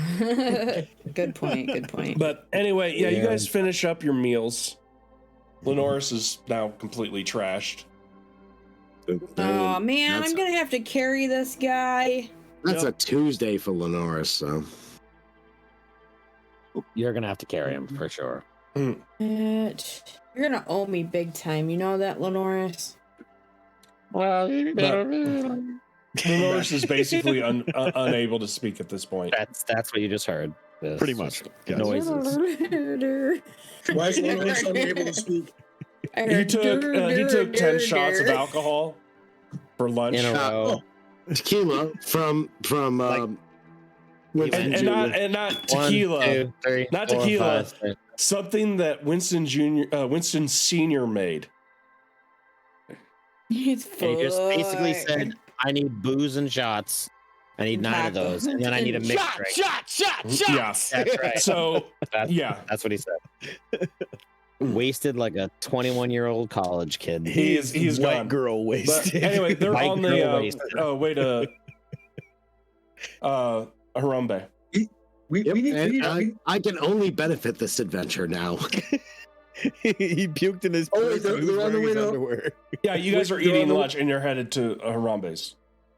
Good point. Good point. But anyway, yeah, you Yeah. guys finish up your meals. Lenoris is now completely trashed. Oh man, That's I'm gonna have to carry this guy. That's a Tuesday for Lenoris, so. You're gonna have to carry him for sure. You're gonna owe me big time. You know that, Lenoris? Well, Lenoris is basically unable to speak at this point. that's what you just heard. This Pretty much. Yes. noises. Why is Lenoris unable to speak? He took 10 shots of alcohol for lunch. In a row. Tequila from Winston and Jr. not tequila. 1, 2, 3, Not 4, tequila. 5, 6. Something that Winston Sr. made. He's And he just basically said, "I need booze and shots. I need 9 of those, and then I need a mixed drink." Shot. That's right. So, That's, yeah. that's what he said. Wasted like a 21-year-old college kid. He's white gone. girl But wasted. anyway, they're White on girl the wasted. way to Harambe. We Yep, need. and I can only benefit this adventure now. He puked in his Oh, wait, purse and he they're was on the wearing way his to- underwear. Yeah, you guys are They're on eating the- lunch and you're headed to Harambe's.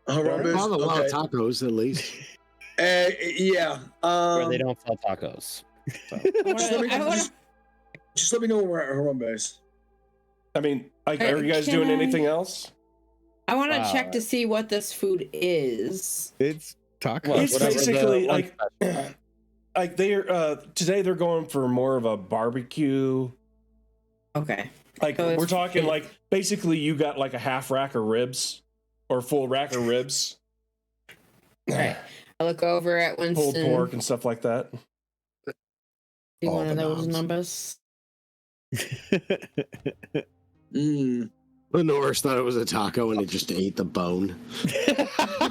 Harambe's, Found a lot of okay. tacos, at least. Yeah. Where they don't sell tacos. So. Just let me know when we're at Harambe's. I mean, like, Hey, are you guys can doing I- anything else? I want to Wow. check to see what this food is. It's tacos. Well, It's whatever the basically one like, like they're today they're going for more of a barbecue. Okay. Like So we're it's- talking like basically you got like a half rack of ribs or a full rack of ribs, Right. I look over at pulled Winston. pork and stuff like that. See All one of the those knobs. numbers. Lenores thought it was a taco and it just ate the bone.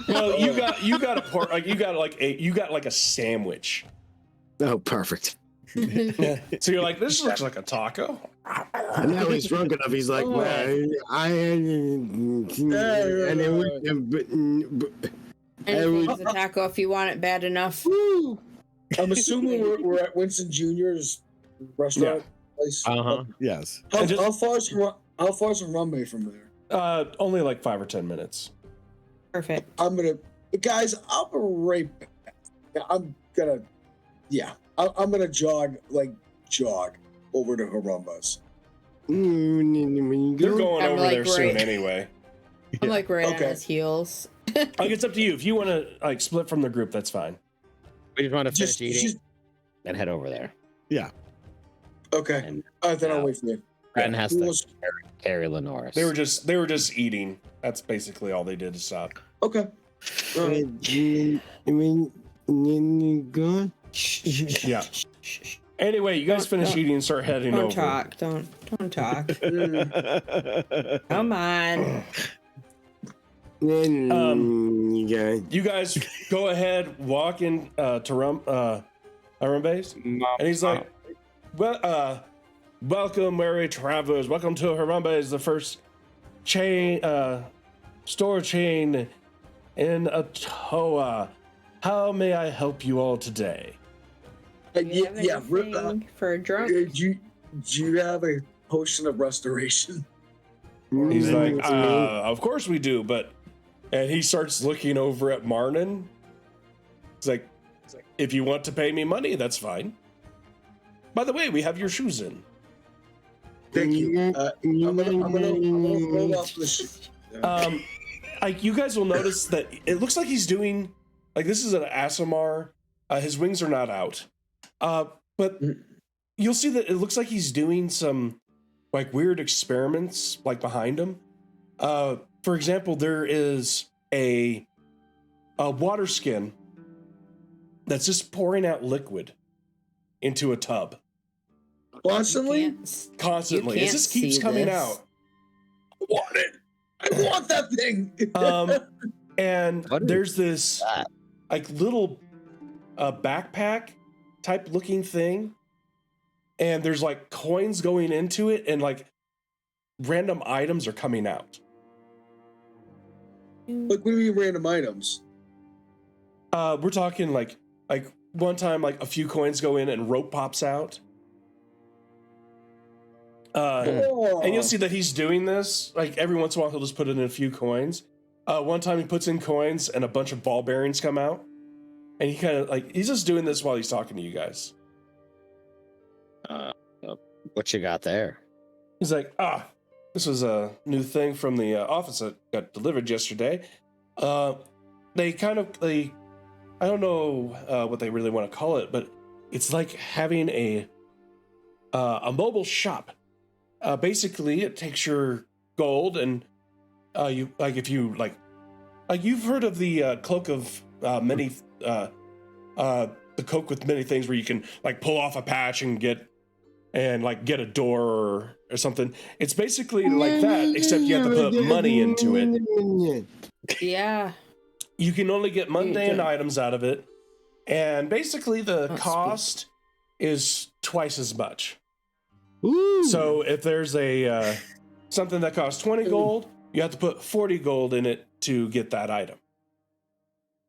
Well, you got a pork like you got like a sandwich. Oh, perfect. So you're like, this looks like a taco. And now he's drunk enough. He's like, Oh. Anything's a taco if you want it bad enough. I'm assuming we're at Winston Jr.'s restaurant place. Uh-huh. Yes. How, And just- how far is Harambe from there? Only like 5 or 10 minutes. Perfect. I'm gonna, guys. I'll be right back. I'm gonna jog over to Harambe's. They're going I'm over like there soon right- anyway. I'm like right Okay. on his heels. Like it's up to you. If you want to like split from the group, that's fine. We just want to finish Just eating and head over there. okay. And Then I'll wait for you. Bren has Who to wants- carry Lenores. They were just eating. That's basically all they did to stop. Okay. Yeah. Anyway, you guys finish eating and start heading Don't over. talk. Don't talk. Come on. You guys go ahead, walk in to Harambe's, and he's like, "Well, welcome, weary travelers. Welcome to Harambe's, the first store chain in Atoa. How may I help you all today?" Do you have Yeah. anything for a drunk? Do you have a potion of restoration? He's like, "Of course we do, but," and he starts looking over at Marnin. He's like, "If you want to pay me money, that's fine. By the way, we have your shoes in." Thank you. I'm gonna roll off the shoe. Like you guys will notice that it looks like he's doing like this is an Asimar. His wings are not out, but you'll see that it looks like he's doing some like weird experiments like behind him. For example, there is a water skin that's just pouring out liquid into a tub Constantly? constantly. It can't just keeps see coming this. out. I want it. I want that thing. And What is there's this that? like little backpack type looking thing, and there's like coins going into it, and like random items are coming out. Like, what do you mean random items? We're talking like one time like a few coins go in and rope pops out. And you'll see that he's doing this like every once in a while. He'll just put in a few coins. One time he puts in coins and a bunch of ball bearings come out, and he kind of like he's just doing this while he's talking to you guys. What you got there? He's like, this was a new thing from the office that got delivered yesterday. They I don't know what they really want to call it, but it's like having a mobile shop. Basically, it takes your gold and you like if you like you've heard of the cloak of many the cloak with many things where you can like pull off a patch and get a door or something. It's basically like that, except you have to put money into it. Yeah. You can only get mundane items out of it, and basically the Don't cost is twice as much. Ooh. So if there's a something that costs 20 gold, you have to put 40 gold in it to get that item.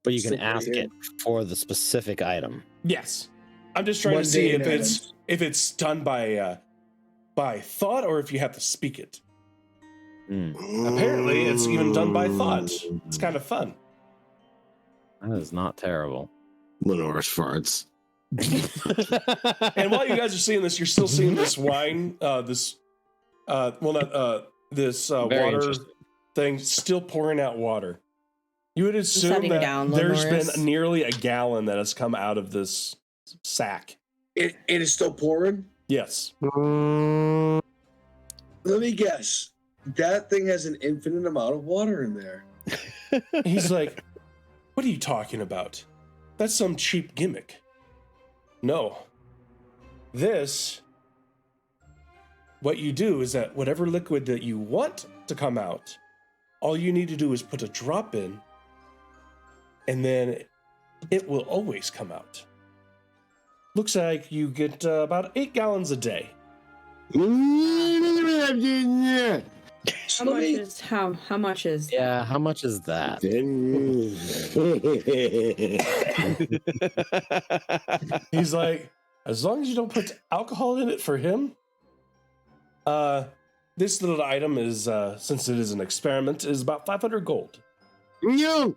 But you can Simply ask here. it for the specific item. Yes. I'm just trying to see Mundane if it's done by thought or if you have to speak it. Apparently, it's even done by thought. It's kind of fun. That is not terrible. Lenore's farts. And while you guys are seeing this, you're still seeing this wine, this water interesting. thing still pouring out water. You would assume setting that down, there's Lenoris. been nearly a gallon that has come out of this sack. It is still pouring. Yes. Let me guess. That thing has an infinite amount of water in there. He's like, what are you talking about? That's some cheap gimmick. No. What you do is that whatever liquid that you want to come out, all you need to do is put a drop in, and then it will always come out. Looks like you get about 8 gallons a day. How much is Yeah, how much is that? He's like, as long as you don't put alcohol in it for him. This little item is, since it is an experiment, is about 500 gold. No.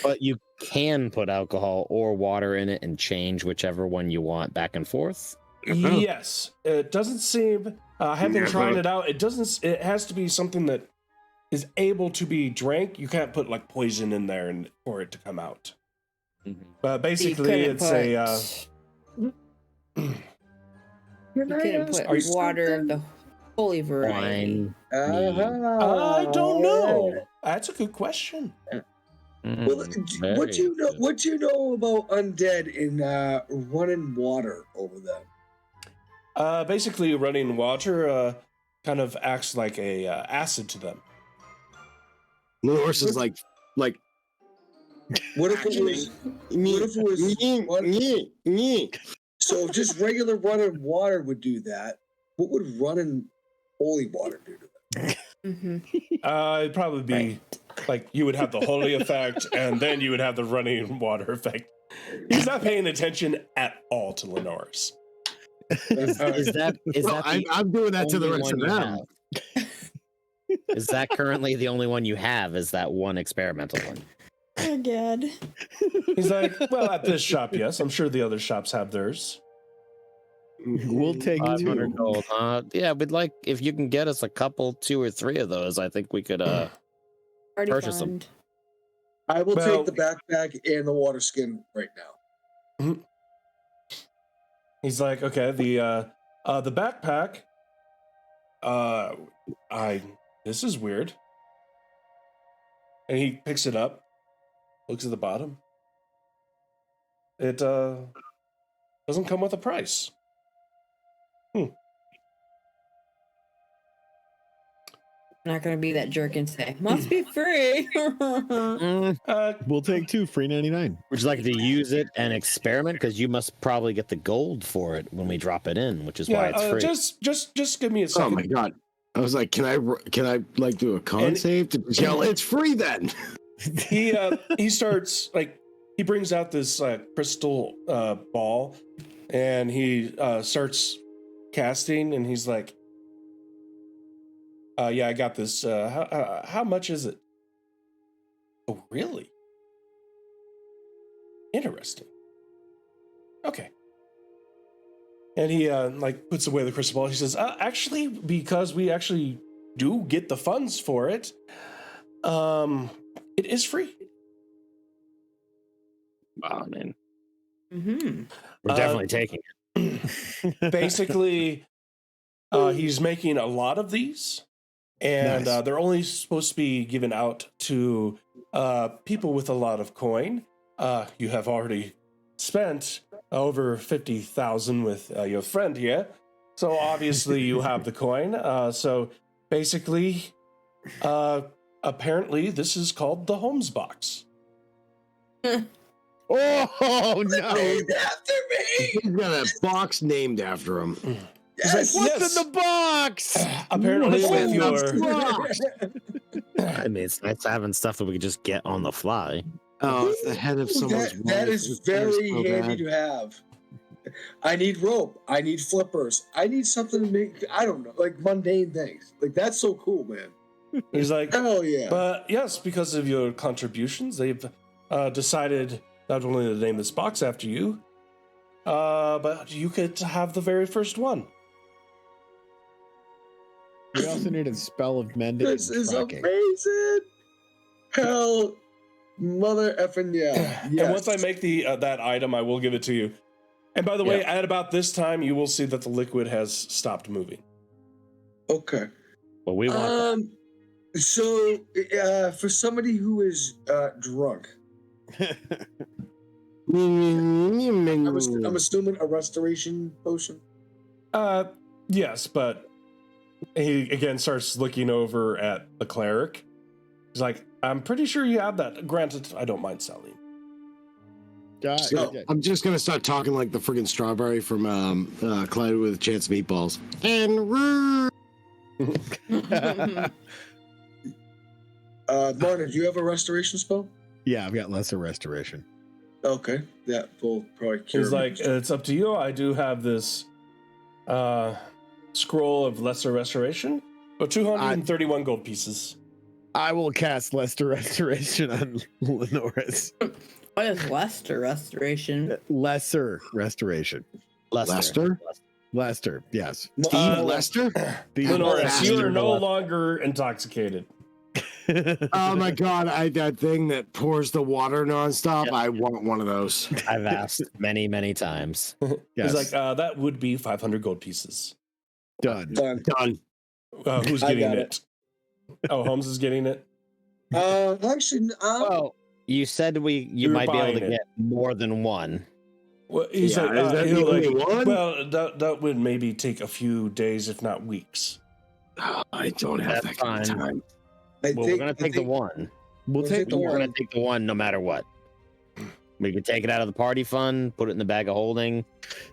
But you can put alcohol or water in it and change whichever one you want back and forth. Yes, it doesn't seem. I have been trying it out. It doesn't. It has to be something that is able to be drank. You can't put like poison in there and for it to come out. Basically, it's you couldn't put water of the holy variety. Wine. I don't know. That's a good question. Well, what do you know? What do you know about undead in running water over them? Basically, running water kind of acts like a acid to them. Lenore is like. What if it was? So if just regular running water would do that, what would running holy water do to them? It'd probably be like you would have the holy effect, and then you would have the running water effect. He's not paying attention at all to Lenore's. Is that I'm doing that to the only rest of one you them. have? Is that currently the only one you have? Is that one experimental one? Oh, God. He's like, well, at this shop, yes. I'm sure the other shops have theirs. We'll take 500 2. gold. Yeah, we'd like if you can get us a couple, 2 or 3 of those. I think we could Already purchase them. fund. I will Well- take the backpack and the water skin right now. He's like, okay, the backpack. This is weird. And he picks it up, looks at the bottom. It doesn't come with a price. I'm not gonna be that jerk and say, must be free. We'll take 2, free 99. Would you like to use it and experiment? Because you must probably get the gold for it when we drop it in, which is why it's free. Just give me a Oh second. my god! I was like, can I like do a con save to yell? It's free then. He starts like he brings out this crystal ball, and he starts casting, and he's like, yeah, I got this. How much is it? Oh, really? Interesting. Okay. And he like puts away the crystal ball. He says, actually, because we actually do get the funds for it, it is free. Oh, man. Mm-hmm. We're definitely taking it. Basically, he's making a lot of these, and Nice. they're only supposed to be given out to people with a lot of coin. You have already spent over 50,000 with your friend here, so obviously you have the coin. So basically, apparently, this is called the Holmes box. Oh no! Named after me. He's got a box named after him. Yes. like, What's in the box? Apparently, What's with in your I mean, it's nice having stuff that we can just get on the fly. Oh, it's the head of someone's that wife. is It's very so handy bad. to have. I need rope. I need flippers. I need something to make, I don't know, like mundane things. Like, that's so cool, man. he's like, Hell yeah. but yes, because of your contributions, they've decided not only to name this box after you, but you could have the very first one. We also need a spell of mending This and is tracking. amazing. Hell, mother effing yeah. And once I make the that item, I will give it to you. And by the way, Yeah. at about this time, you will see that the liquid has stopped moving. Okay. But we want that. So, for somebody who is drunk, I'm assuming a restoration potion. Yes, but he again starts looking over at the cleric. He's like, I'm pretty sure you have that. Granted, I don't mind selling. I'm just gonna start talking like the friggin' strawberry from Cloud with a Chance of Meatballs. And Martin, do you have a restoration spell? Yeah, I've got lesser restoration. Okay, that will probably cure He's me. like, it's up to you. I do have this scroll of lesser restoration, but 231 gold pieces. I will cast lesser restoration on Lenoris. What is Lester restoration? Lesser restoration. Lester? Lester, yes. Steve Lester? Lenoris, you are no Lester. longer intoxicated. Oh my god, that thing that pours the water nonstop. I want one of those. I've asked many, many times. Yes. He's like, that would be 500 gold pieces. Done. Done. Done. Who's I getting got it? Oh, Holmes is getting it. Actually, Well, you said you You're might be able to buying it. get more than one. Well, he's Yeah, like, is that he'll the only like, one? well, that would maybe take a few days, if not weeks. I don't have That's that kind of fine. time. Well, we're gonna take the one. We'll take the We're one. gonna take the one no matter what. We could take it out of the party fund, put it in the bag of holding.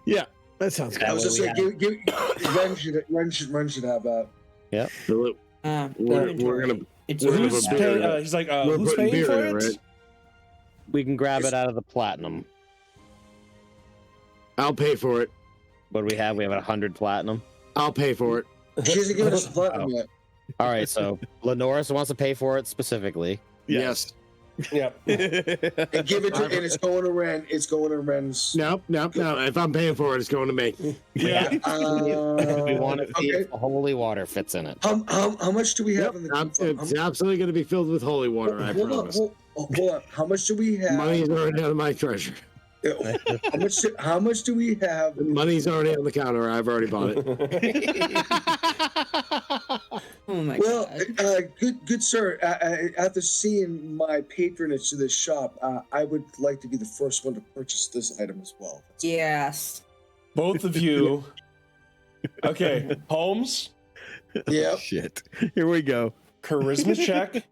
Yeah, that sounds good. I was That just way saying, Ren should have that. Philip, we're gonna It's we're gonna Who's put paying? beer in it. He's like, We're who's putting paying beer for in it? it, right? We can grab it out of the platinum. I'll pay for it. What do we have? We have 100 platinum. I'll pay for it. She hasn't given us the platinum yet. All right, so Lenoris wants to pay for it specifically. Yes. Yeah. And give it to, and it's going to Ren. It's going to Ren's. No. If I'm paying for it, it's going to me. Yeah. We want to see okay. if the holy water fits in it. How much do we have in the It's absolutely going to be filled with holy water, I hold on, promise. hold on. How much do we have? Money's already out of my treasure. How much do we have? Money's already on the counter. I've already bought it. Oh my Well, god. good sir. After seeing my patronage to this shop, I would like to be the first one to purchase this item as well. Yes. Both of you. Okay, Holmes, Yeah, Shit. Here we go. charisma check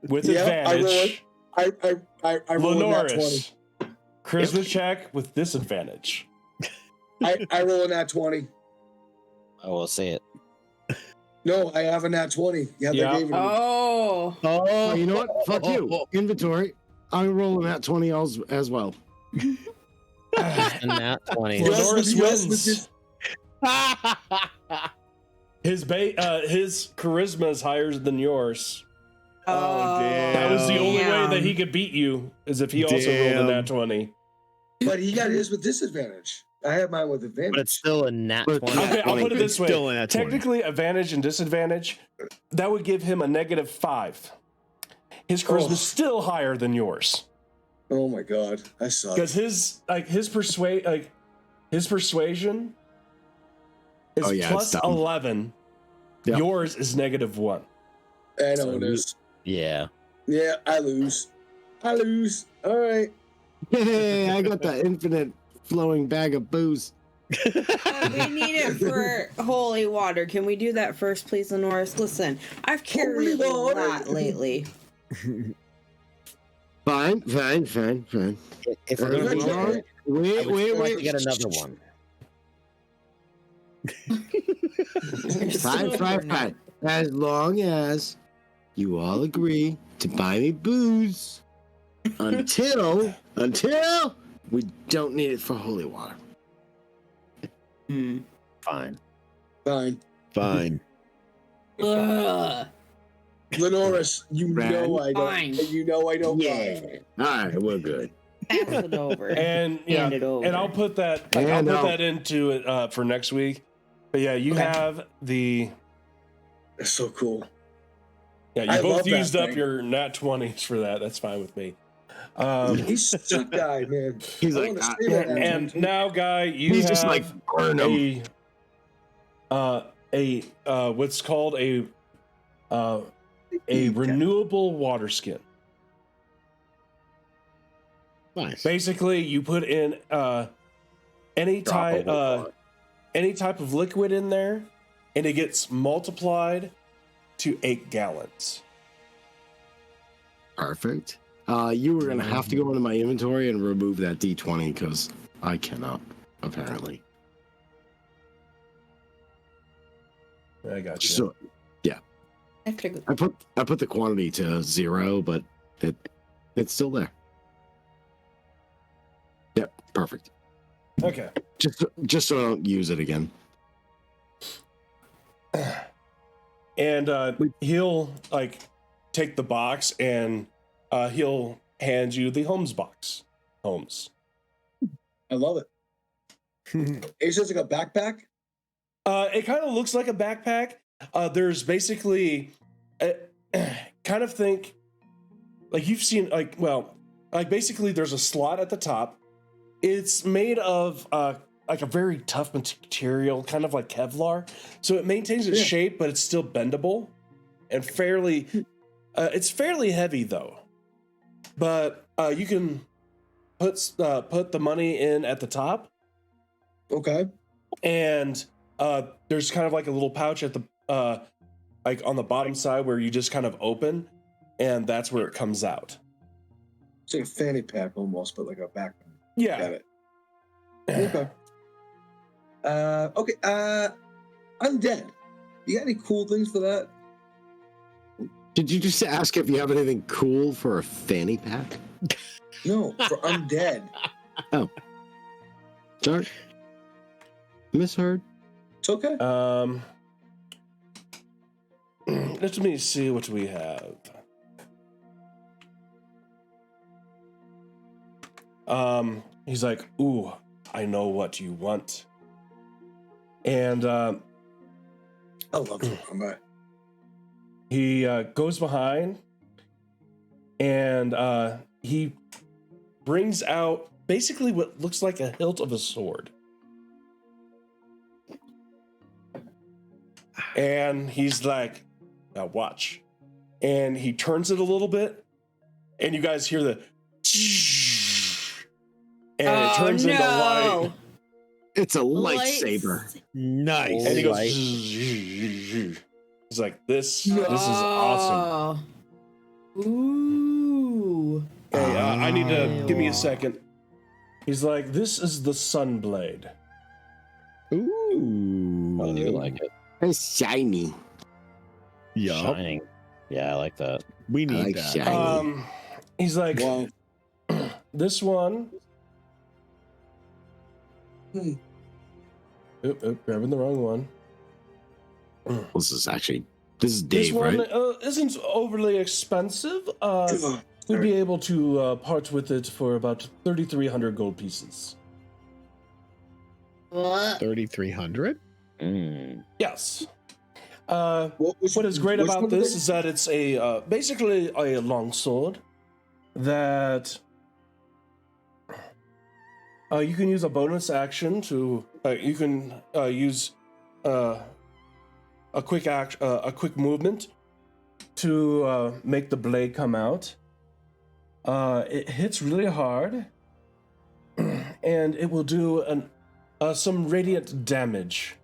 with Yeah, advantage. I roll a nat 20. Lenoris, charisma check with disadvantage. I roll a nat 20. I will say it. No, I have a nat 20. Yeah, Yeah. they gave me. Oh. Oh, you know what? Fuck you. Inventory. I'm rolling that 20 as well. And that 20. Lenoris Yes, wins. this- His charisma is higher than yours. Oh, damn. That was the only way Damn. that he could beat you, is if he also rolled a Damn. nat 20. But he got his with disadvantage. I have mine with advantage. But it's still a nat But- 20. Okay, I'll put it this way. Still in that 20. Technically, advantage and disadvantage, that would give him a -5. His charisma's still higher than yours. Oh my god, I suck. Because his persuasion is Oh, yeah, it's plus dumb. 11. Yep. Yours is -1. I know it is. Yeah. Yeah, I lose. All right. Hey, I got the infinite flowing bag of booze. We need it for holy water. Can we do that first, please, Lenoris? Listen, I've carried a Holy water. lot lately. Fine. If we're gonna do Wait, it, I would still like Wait. to get another one. Fine. As long as you all agree to buy me booze until we don't need it for holy water. Fine. Fine. Ugh. Lenoris, you know I don't. Fine. You know I don't. Yeah. All right, we're good. Pass it over. And yeah, Hand it over. and I'll put that. And I'll put I'll- that into it for next week. But yeah, you Okay. have the. It's so cool. Yeah, you I love both that used up thing. your nat 20s for that. That's fine with me. He's a sick guy, man. He's I like, wanna say that and now. now, Guy, you he's have just like burn him. what's called a renewable water skin. Nice. Basically, you put in any type of liquid in there, and it gets multiplied to 8 gallons. Perfect. You were gonna have to go into my inventory and remove that D20 because I cannot, apparently. I got you. So I have to go. I put the quantity to 0, but it's still there. Yep, perfect. Okay. Just so I don't use it again. And he'll like take the box and he'll hand you the Holmes box. Holmes. I love it. It's just like a backpack. It kind of looks like a backpack. There's basically, kind of think, like you've seen, like basically there's a slot at the top. It's made of like a very tough material, kind of like Kevlar. So it maintains its shape, but it's still bendable and fairly. It's fairly heavy though, but you can put the money in at the top, Okay. and there's kind of like a little pouch at the like on the bottom side where you just kind of open, and that's where it comes out. It's like a fanny pack almost, but like a backpack. Yeah. Got it. Okay. Undead. You got any cool things for that? Did you just ask if you have anything cool for a fanny pack? No, for undead. Sorry. Misheard. It's okay. Let me see what we have. He's like, ooh, I know what you want. And I love to come back. he goes behind and he brings out basically what looks like a hilt of a sword. And he's like, now watch. And he turns it a little bit, and you guys hear the and it turns into light. It's a lightsaber. Nice. And he goes, Light. he's like, this is awesome. Ooh. Hey, I need to give me a second. He's like, this is the Sunblade. Ooh. I do like it. It's shiny. Yup. Shining. Yeah, I like that. We I need like that. shiny. He's like, Wow. this one. Oop, grabbing the wrong one. This is This Dave, one right? isn't overly expensive. We'd be able to part with it for about 3,300 gold pieces. What? 3,300? Mm. Yes. Which What is great which about one this did is that it's a basically a long sword that you can use a bonus action to you can use a quick movement to make the blade come out. It hits really hard, and it will do some radiant damage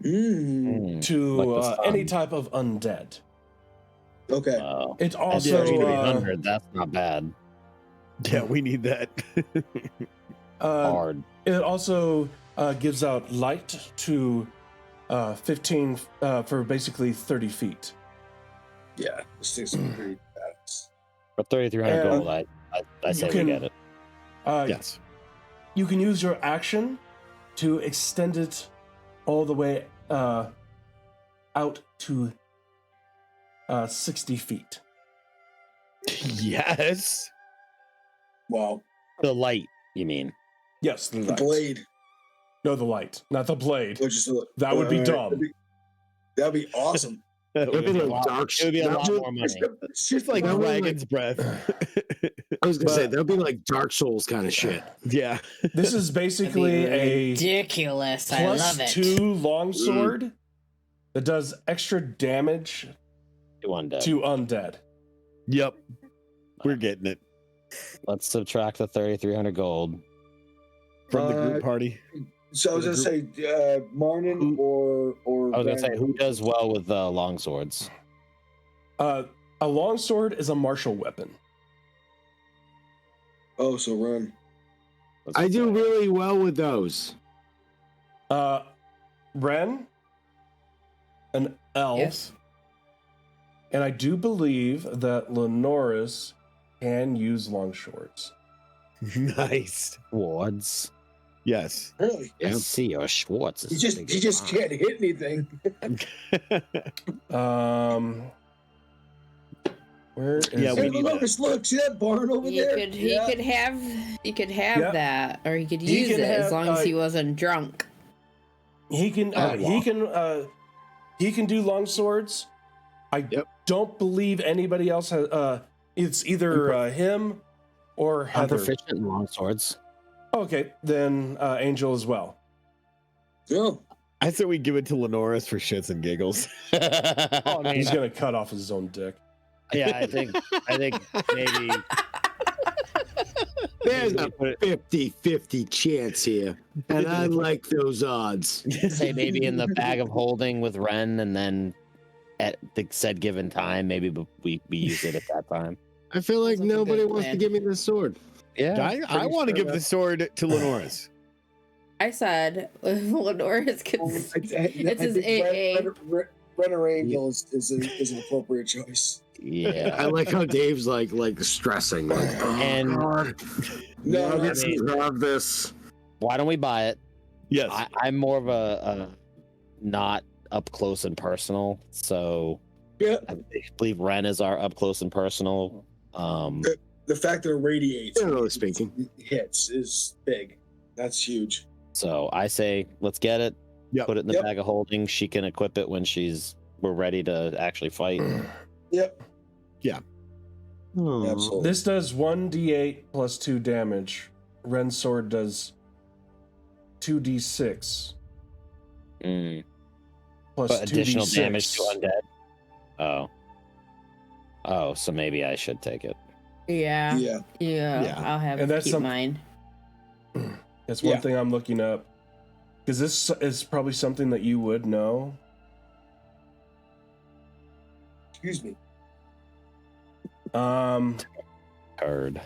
to Like the sun. any type of undead. Okay. Wow. It At also 300, that's not bad. Yeah, we need that. uh, Hard. it also gives out light to 15 for basically 30 feet. Yeah, this thing's pretty badass. For 3,300 And gold, I say we get it. Yes. You can use your action to extend it all the way out to 60 feet. Yes. Wow. The light, you mean? Yes, the The light. blade. No, the light, not the blade. Which is That would be alright, dumb. That'd be awesome. That That'd be would be like dark. It would be a that lot would- more money. it's just like That would be dragon's breath. I was gonna say But- that'd be like Dark Souls kind of shit. Yeah. This is basically a ridiculous. I plus love it. 2 longsword that does extra damage To undead. to undead. Yep. We're getting it Let's subtract the 3,300 gold. from the group party. So I was gonna say, Marnin or I was gonna say, Ren. who does well with long swords? A longsword is a martial weapon. Oh, so Ren. I do really well with those. Ren, an elf, Yes. and I do believe that Lenoris can use long swords. Nice. Swords. Yes. Really? I Yep. see your Schwartz. He just can't hit anything. Where is Yeah, we Hey, need look, that. look, see that barn over He there? could he Yeah. could have Yeah. that, or he could He use can it as have, long as he wasn't drunk. He can he can do long swords. I Yep. don't believe anybody else has. It's either him or I'm Heather. proficient in long swords. Okay, then Angel as well. Yeah. I said we give it to Lenoris for shits and giggles. Oh, He's gonna cut off his own dick. yeah, I think maybe There's a 50-50 chance here, and I like those odds. say maybe in the bag of holding with Ren, and then at the said given time, maybe we use it at that time. I feel like Sounds like a nobody good wants to plan. give me the sword. Yeah, I want to give the sword to Lenoris. I said Lenoris could. It's his AA. Ren or Angel is an appropriate choice. yeah. I like how Dave's like stressing. Like, oh, And- God. No, Now I this mean- is have this. Why don't we buy it? Yes. I'm more of a not up close and personal, so yeah. I believe Ren is our up close and personal. The fact that it radiates Generally speaking. hits is big. That's huge. So I say let's get it. Yep. Put it in the Yep. bag of holding. She can equip it when we're ready to actually fight. Yep. Oh. Absolutely. This does 1d8 plus 2 damage. Ren's sword does 2d6 Mm. plus But 2d6. additional damage to undead. Oh, so maybe I should take it. Yeah. Yeah. Yeah. I'll have And to that's keep some- mine. That's one Yeah. thing I'm looking up. Because this is probably something that you would know. Excuse me. Heard.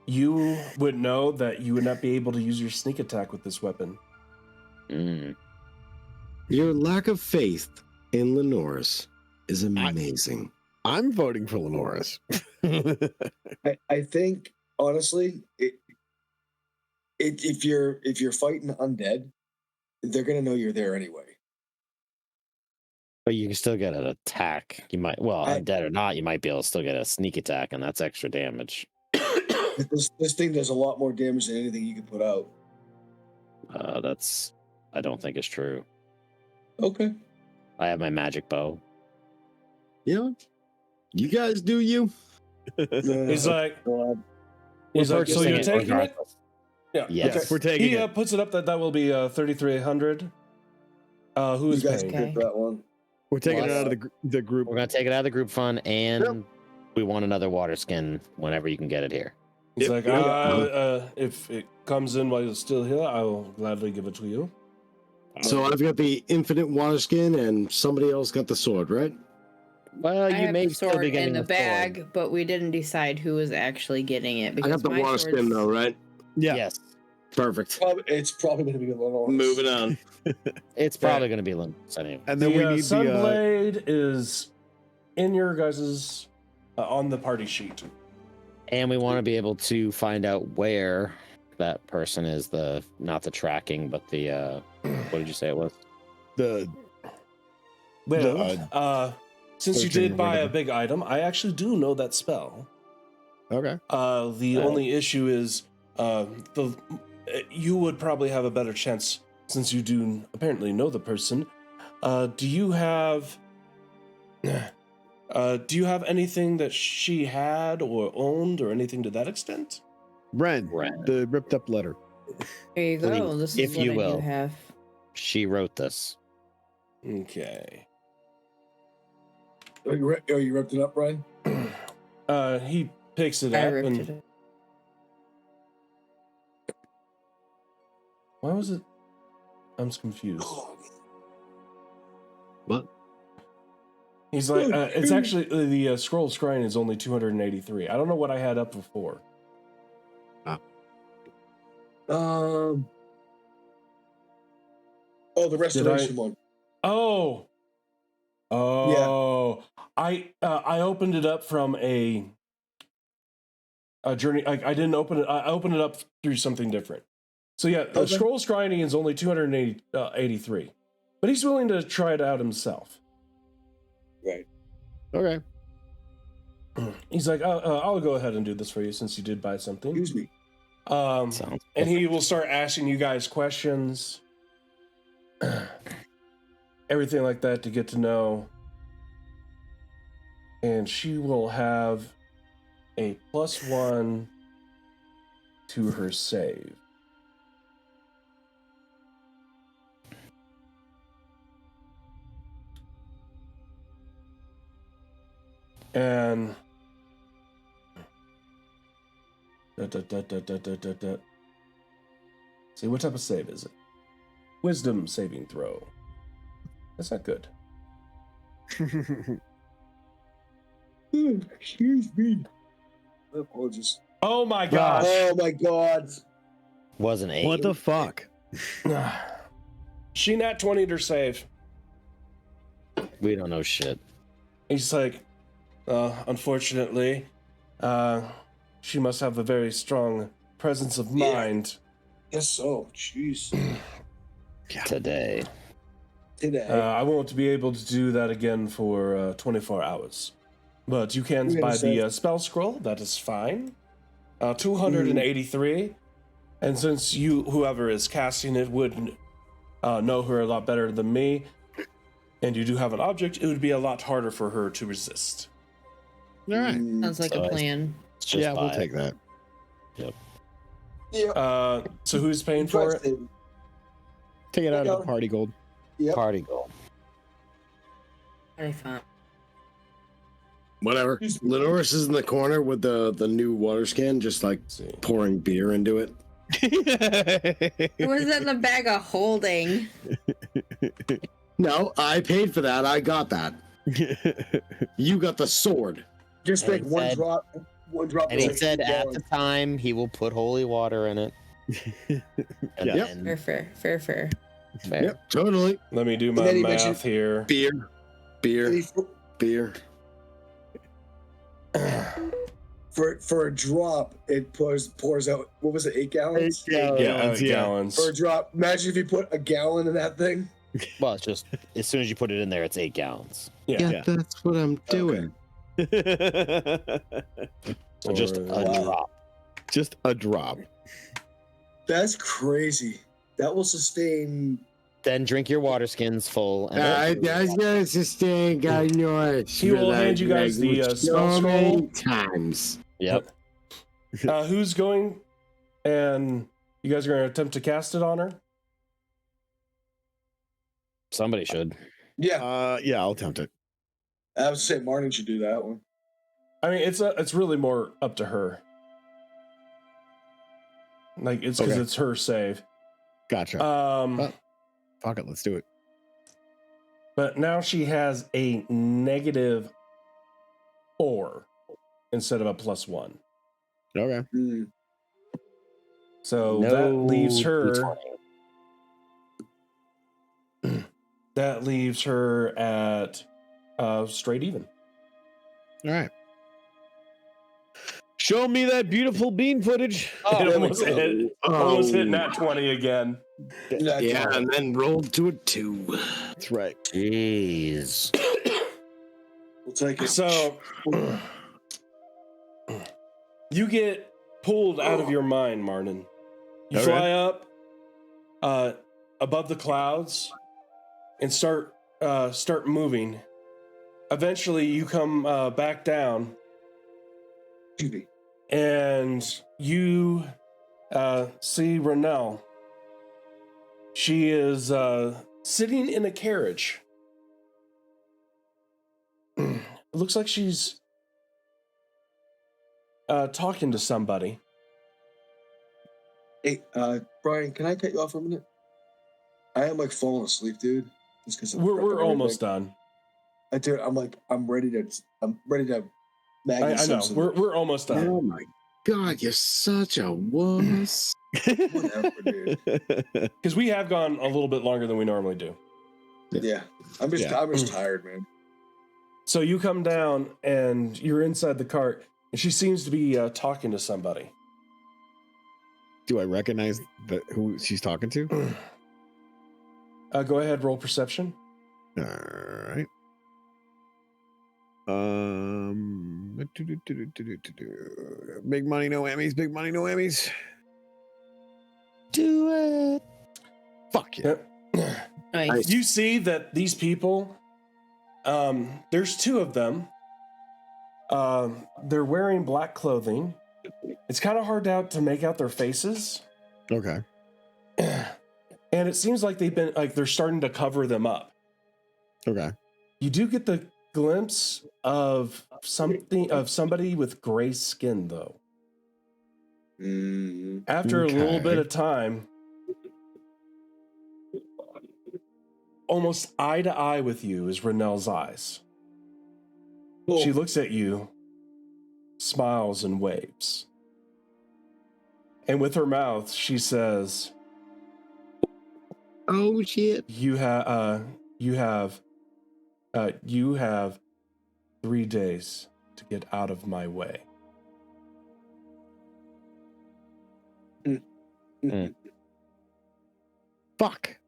You would know that you would not be able to use your sneak attack with this weapon. Mm. Your lack of faith in Lenoris is amazing. I'm voting for Lenoris. I think honestly, if you're fighting undead, they're gonna know you're there anyway. But you can still get an attack. You might, I- undead or not, you might be able to still get a sneak attack, and that's extra damage. This thing does a lot more damage than anything you can put out. I don't think it's true. Okay. I have my magic bow. You know, you guys do you. He's like, God. he's like, so Purchasing you're it taking it? regardless. Yeah. Yes. Yes, we're taking He it. puts it up that will be 3,300. Who You is guys paying? can get that one. We're taking it Plus- out of the group. We're gonna take it out of the group fund, and Yep. we want another water skin whenever you can get it here. He's Yep. like, if it comes in while you're still here, I will gladly give it to you. So I've got the infinite water skin, and somebody else got the sword, right? Well, I you have may the still sword be getting in the the sword. bag, but we didn't decide who was actually getting it I because got the my water sword's- skin though, right? Yeah. Yes, Perfect. It's probably going to be a little. Moving on. it's probably going to be Linus anyway. And then The we need the Sunblade is in your guys's on the party sheet. And we want to be able to find out where that person is, not the tracking, but the what did you say it was? Well, since you searching did or buy a whatever. big item, I actually do know that spell. okay. The Oh. only issue is you would probably have a better chance since you do apparently know the person. Do you have anything that she had or owned or anything to that extent? Ren, Ren. the ripped up letter. There you go. Please, This if is what you I will. do have. She wrote this. Okay. Are you ripped it up, Brian? He picks it I up ripped and it up. why was it? I'm just confused. What? He's like, it's actually the scroll scrying is only 283. I don't know what I had up before. Oh, the restoration one. Oh, I opened it up from a journey. I didn't open it. I opened it up through something different. So yeah, the Okay. scroll scrying is only 283, but he's willing to try it out himself. Right. Okay. He's like, I'll go ahead and do this for you since you did buy something. Excuse me. Sounds And he will start asking you guys questions, everything like that to get to know. And she will have a +1 to her save. And see, what type of save is it? Wisdom saving throw. That's not good. Excuse me. Apologies. Oh my gosh. Oh my god. was an 8. What the fuck? She nat 20'd her save. We don't know shit. He's like, unfortunately, she must have a very strong presence of Yeah. mind. Yes, so. Jeez. Today. Today. I won't be able to do that again for 24 hours. But you can We buy the understand. spell scroll. That is fine. 283. And since whoever is casting it, would know her a lot better than me, and you do have an object, it would be a lot harder for her to resist. All right. Sounds like So a I- plan. It's just Yeah, we'll buy it. take that. Yeah. So who's paying for it? Take it out of Yeah. the party gold. Yep. Party goal. Very fun. Whatever. Linoris is in the corner with the new water skin, just like Let's see. pouring beer into it. It was in the bag of holding. No, I paid for that. I got that. You got the sword. Just And make he one said- drop. One drop. And he is said like at 2 the time he will put holy water in it. And Yep. then, Fair. fair. Yep, totally. Let me do And my then he math mentioned- here. Beer. And Beer. he- Beer. For a drop, it pours out. What was it? 8 gallons. Gallons. For a drop. Imagine if you put a gallon in that thing. Well, it's just as soon as you put it in there, it's 8 gallons. Yeah. Yeah. That's what I'm doing. So just a Wow. drop. Just a drop. That's crazy. That will sustain. Then drink your water skins full. And I was gonna sustain God yours. He will hand you guys the, spell so scroll. many times. Yep. Who's going? And you guys are going to attempt to cast it on her? Somebody should. Yeah. Yeah, I'll attempt it. I would say Martin should do that one. I mean, it's really more up to her. Like, it's because Okay. it's her save. Gotcha. Um, Fuck it, let's do it. but now she has a negative 4 instead of a +1. Okay. Mm. So that leaves her. D20. That leaves her at straight even. All right. Show me that beautiful bean footage. It almost hit nat 20 again. Yeah, and then rolled to a 2. That's right. Jeez. We'll take it. So you get pulled out of your mind, Martin. You Okay. fly up above the clouds and start moving. Eventually, you come back down, Excuse me. and you see Renelle. She is sitting in a carriage. It looks like she's talking to somebody. Hey, Brian, can I cut you off for a minute? I am like falling asleep, dude. Just because We're almost done. Dude, I'm ready to. I know. We're almost done. Oh my god, you're such a wuss. Whatever, dude. Because we have gone a little bit longer than we normally do. Yeah, I'm just tired, man. So you come down and you're inside the cart, and she seems to be talking to somebody. Do I recognize who she's talking to? Go ahead, roll perception. All right. Big money, no Emmys. Big money, no Emmys. Do it. Fuck yeah. Yep. Nice. You see that these people, there's 2 of them. They're wearing black clothing. It's kind of hard to make out their faces. Okay. And it seems like they're starting to cover them up. Okay. You do get the glimpse of somebody with gray skin, though. Mm. After a little Okay. bit of time, almost eye to eye with you is Renelle's eyes. Cool. She looks at you, smiles, and waves. And with her mouth, she says, Oh shit. you have 3 days to get out of my way. Fuck.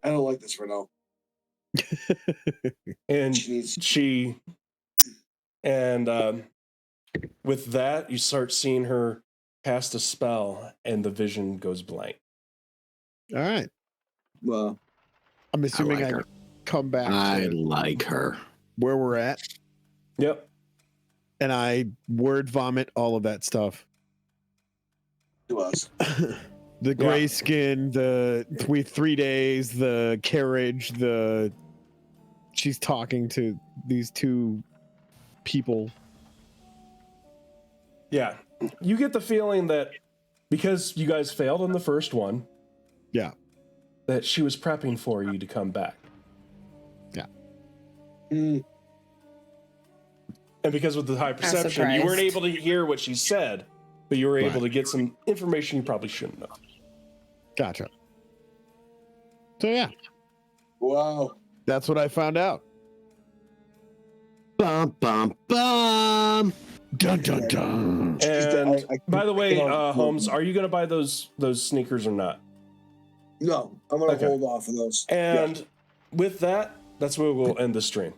I don't like this for now. And She needs. with that, you start seeing her cast a spell, and the vision goes blank. All right. Well, I'm assuming like I her. come back I to like her. where we're at, Yep. and I word vomit all of that stuff. to us. The gray skin, the 3 days, the carriage, she's talking to these 2 people. Yeah. You get the feeling that because you guys failed on the first one, Yeah. that she was prepping for you to come back. Mm. And because with the high perception, you weren't able to hear what she said, but you were able to get some information you probably shouldn't have. Gotcha. So yeah, Wow. that's what I found out. Bum bum bum. Dun dun dun. And by the way, I- Holmes, are you going to buy those sneakers or not? No, I'm gonna Okay. hold off of those. And with that, that's where we'll end the stream.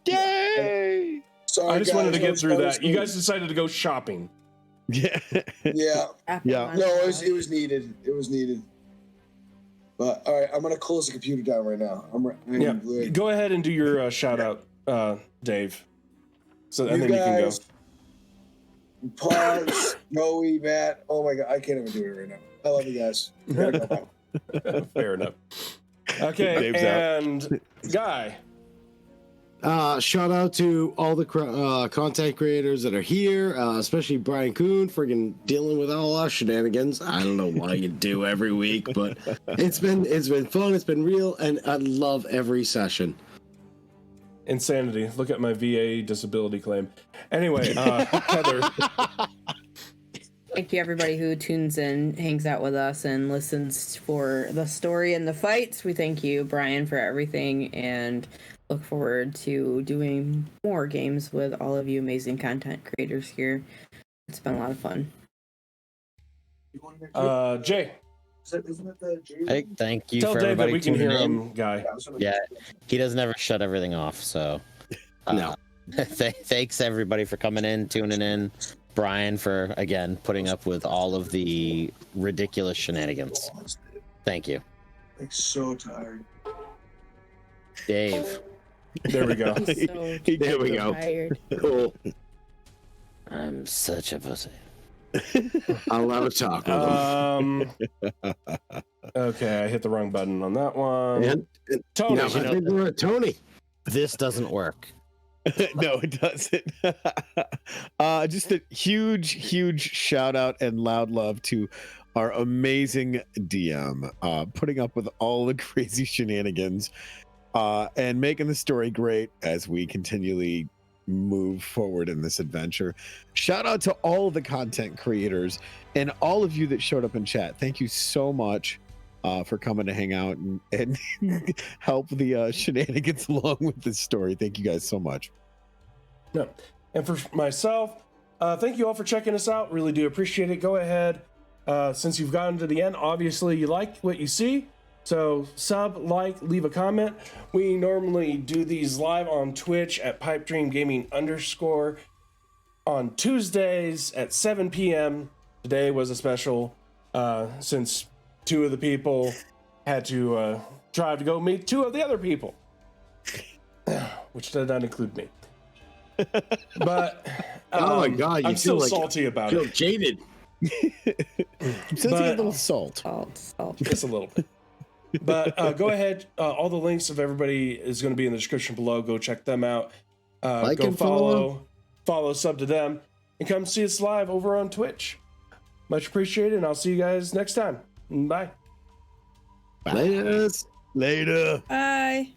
Yay! Sorry, I just guys, wanted to I get was through falling that. You asleep. guys decided to go shopping. Yeah. Yeah. Yeah. No, it was needed. It was needed. But all right, I'm gonna close the computer down right now. Yeah. Go ahead and do your shout out, Dave. So and then you can go. Pause, Joey, Matt. Oh my god, I can't even do it right now. I love you guys. I gotta go now. Fair enough. Okay, Dave's out. and Guy. Shout out to all the content creators that are here, especially Brian Kuhn, friggin' dealing with all our shenanigans. I don't know why you do every week, but it's been fun. It's been real, and I love every session. insanity. Look at my VA disability claim. Anyway, Heather. Thank you, everybody who tunes in, hangs out with us, and listens for the story and the fights. We thank you, Brian, for everything, and look forward to doing more games with all of you amazing content creators here. It's been a lot of fun. Jay. Hey, thank you Tell for Dave that everybody we can tuning hear in. him, guy. Yeah, he doesn't ever shut everything off. So, No. Thanks everybody for coming in, tuning in. Brian for again putting up with all of the ridiculous shenanigans. Thank you. Like so tired. Dave. There we go. He's so There we go. tired. Cool. I'm such a pussy. I'll have a talk with him. Okay, I hit the wrong button on that one. And Tony, now you know- I think we're at Tony. This doesn't work. No, it doesn't. Just a huge shout out and loud love to our amazing DM, putting up with all the crazy shenanigans, and making the story great as we continually move forward in this adventure. Shout out to all the content creators and all of you that showed up in chat. Thank you so much for coming to hang out and help the shenanigans along with this story. Thank you guys so much. No. And for myself, thank you all for checking us out. Really do appreciate it. Go ahead. Since you've gotten to the end, obviously you like what you see. So sub, like, leave a comment. We normally do these live on Twitch at pipe.dream.mtga on Tuesdays at 7 p.m. Today was a special since two of the people had to drive to go meet two of the other people, which did not include me. But Oh my God, you I'm feel still like- salty about Feel it. jaded. Sensing a But- little salt. Salt. Just a little bit. But go ahead. All the links of everybody is going to be in the description below. Go check them out. Like Go and follow. follow, sub to them, and come see us live over on Twitch. Much appreciated, and I'll see you guys next time. Bye. Later. Later. Bye.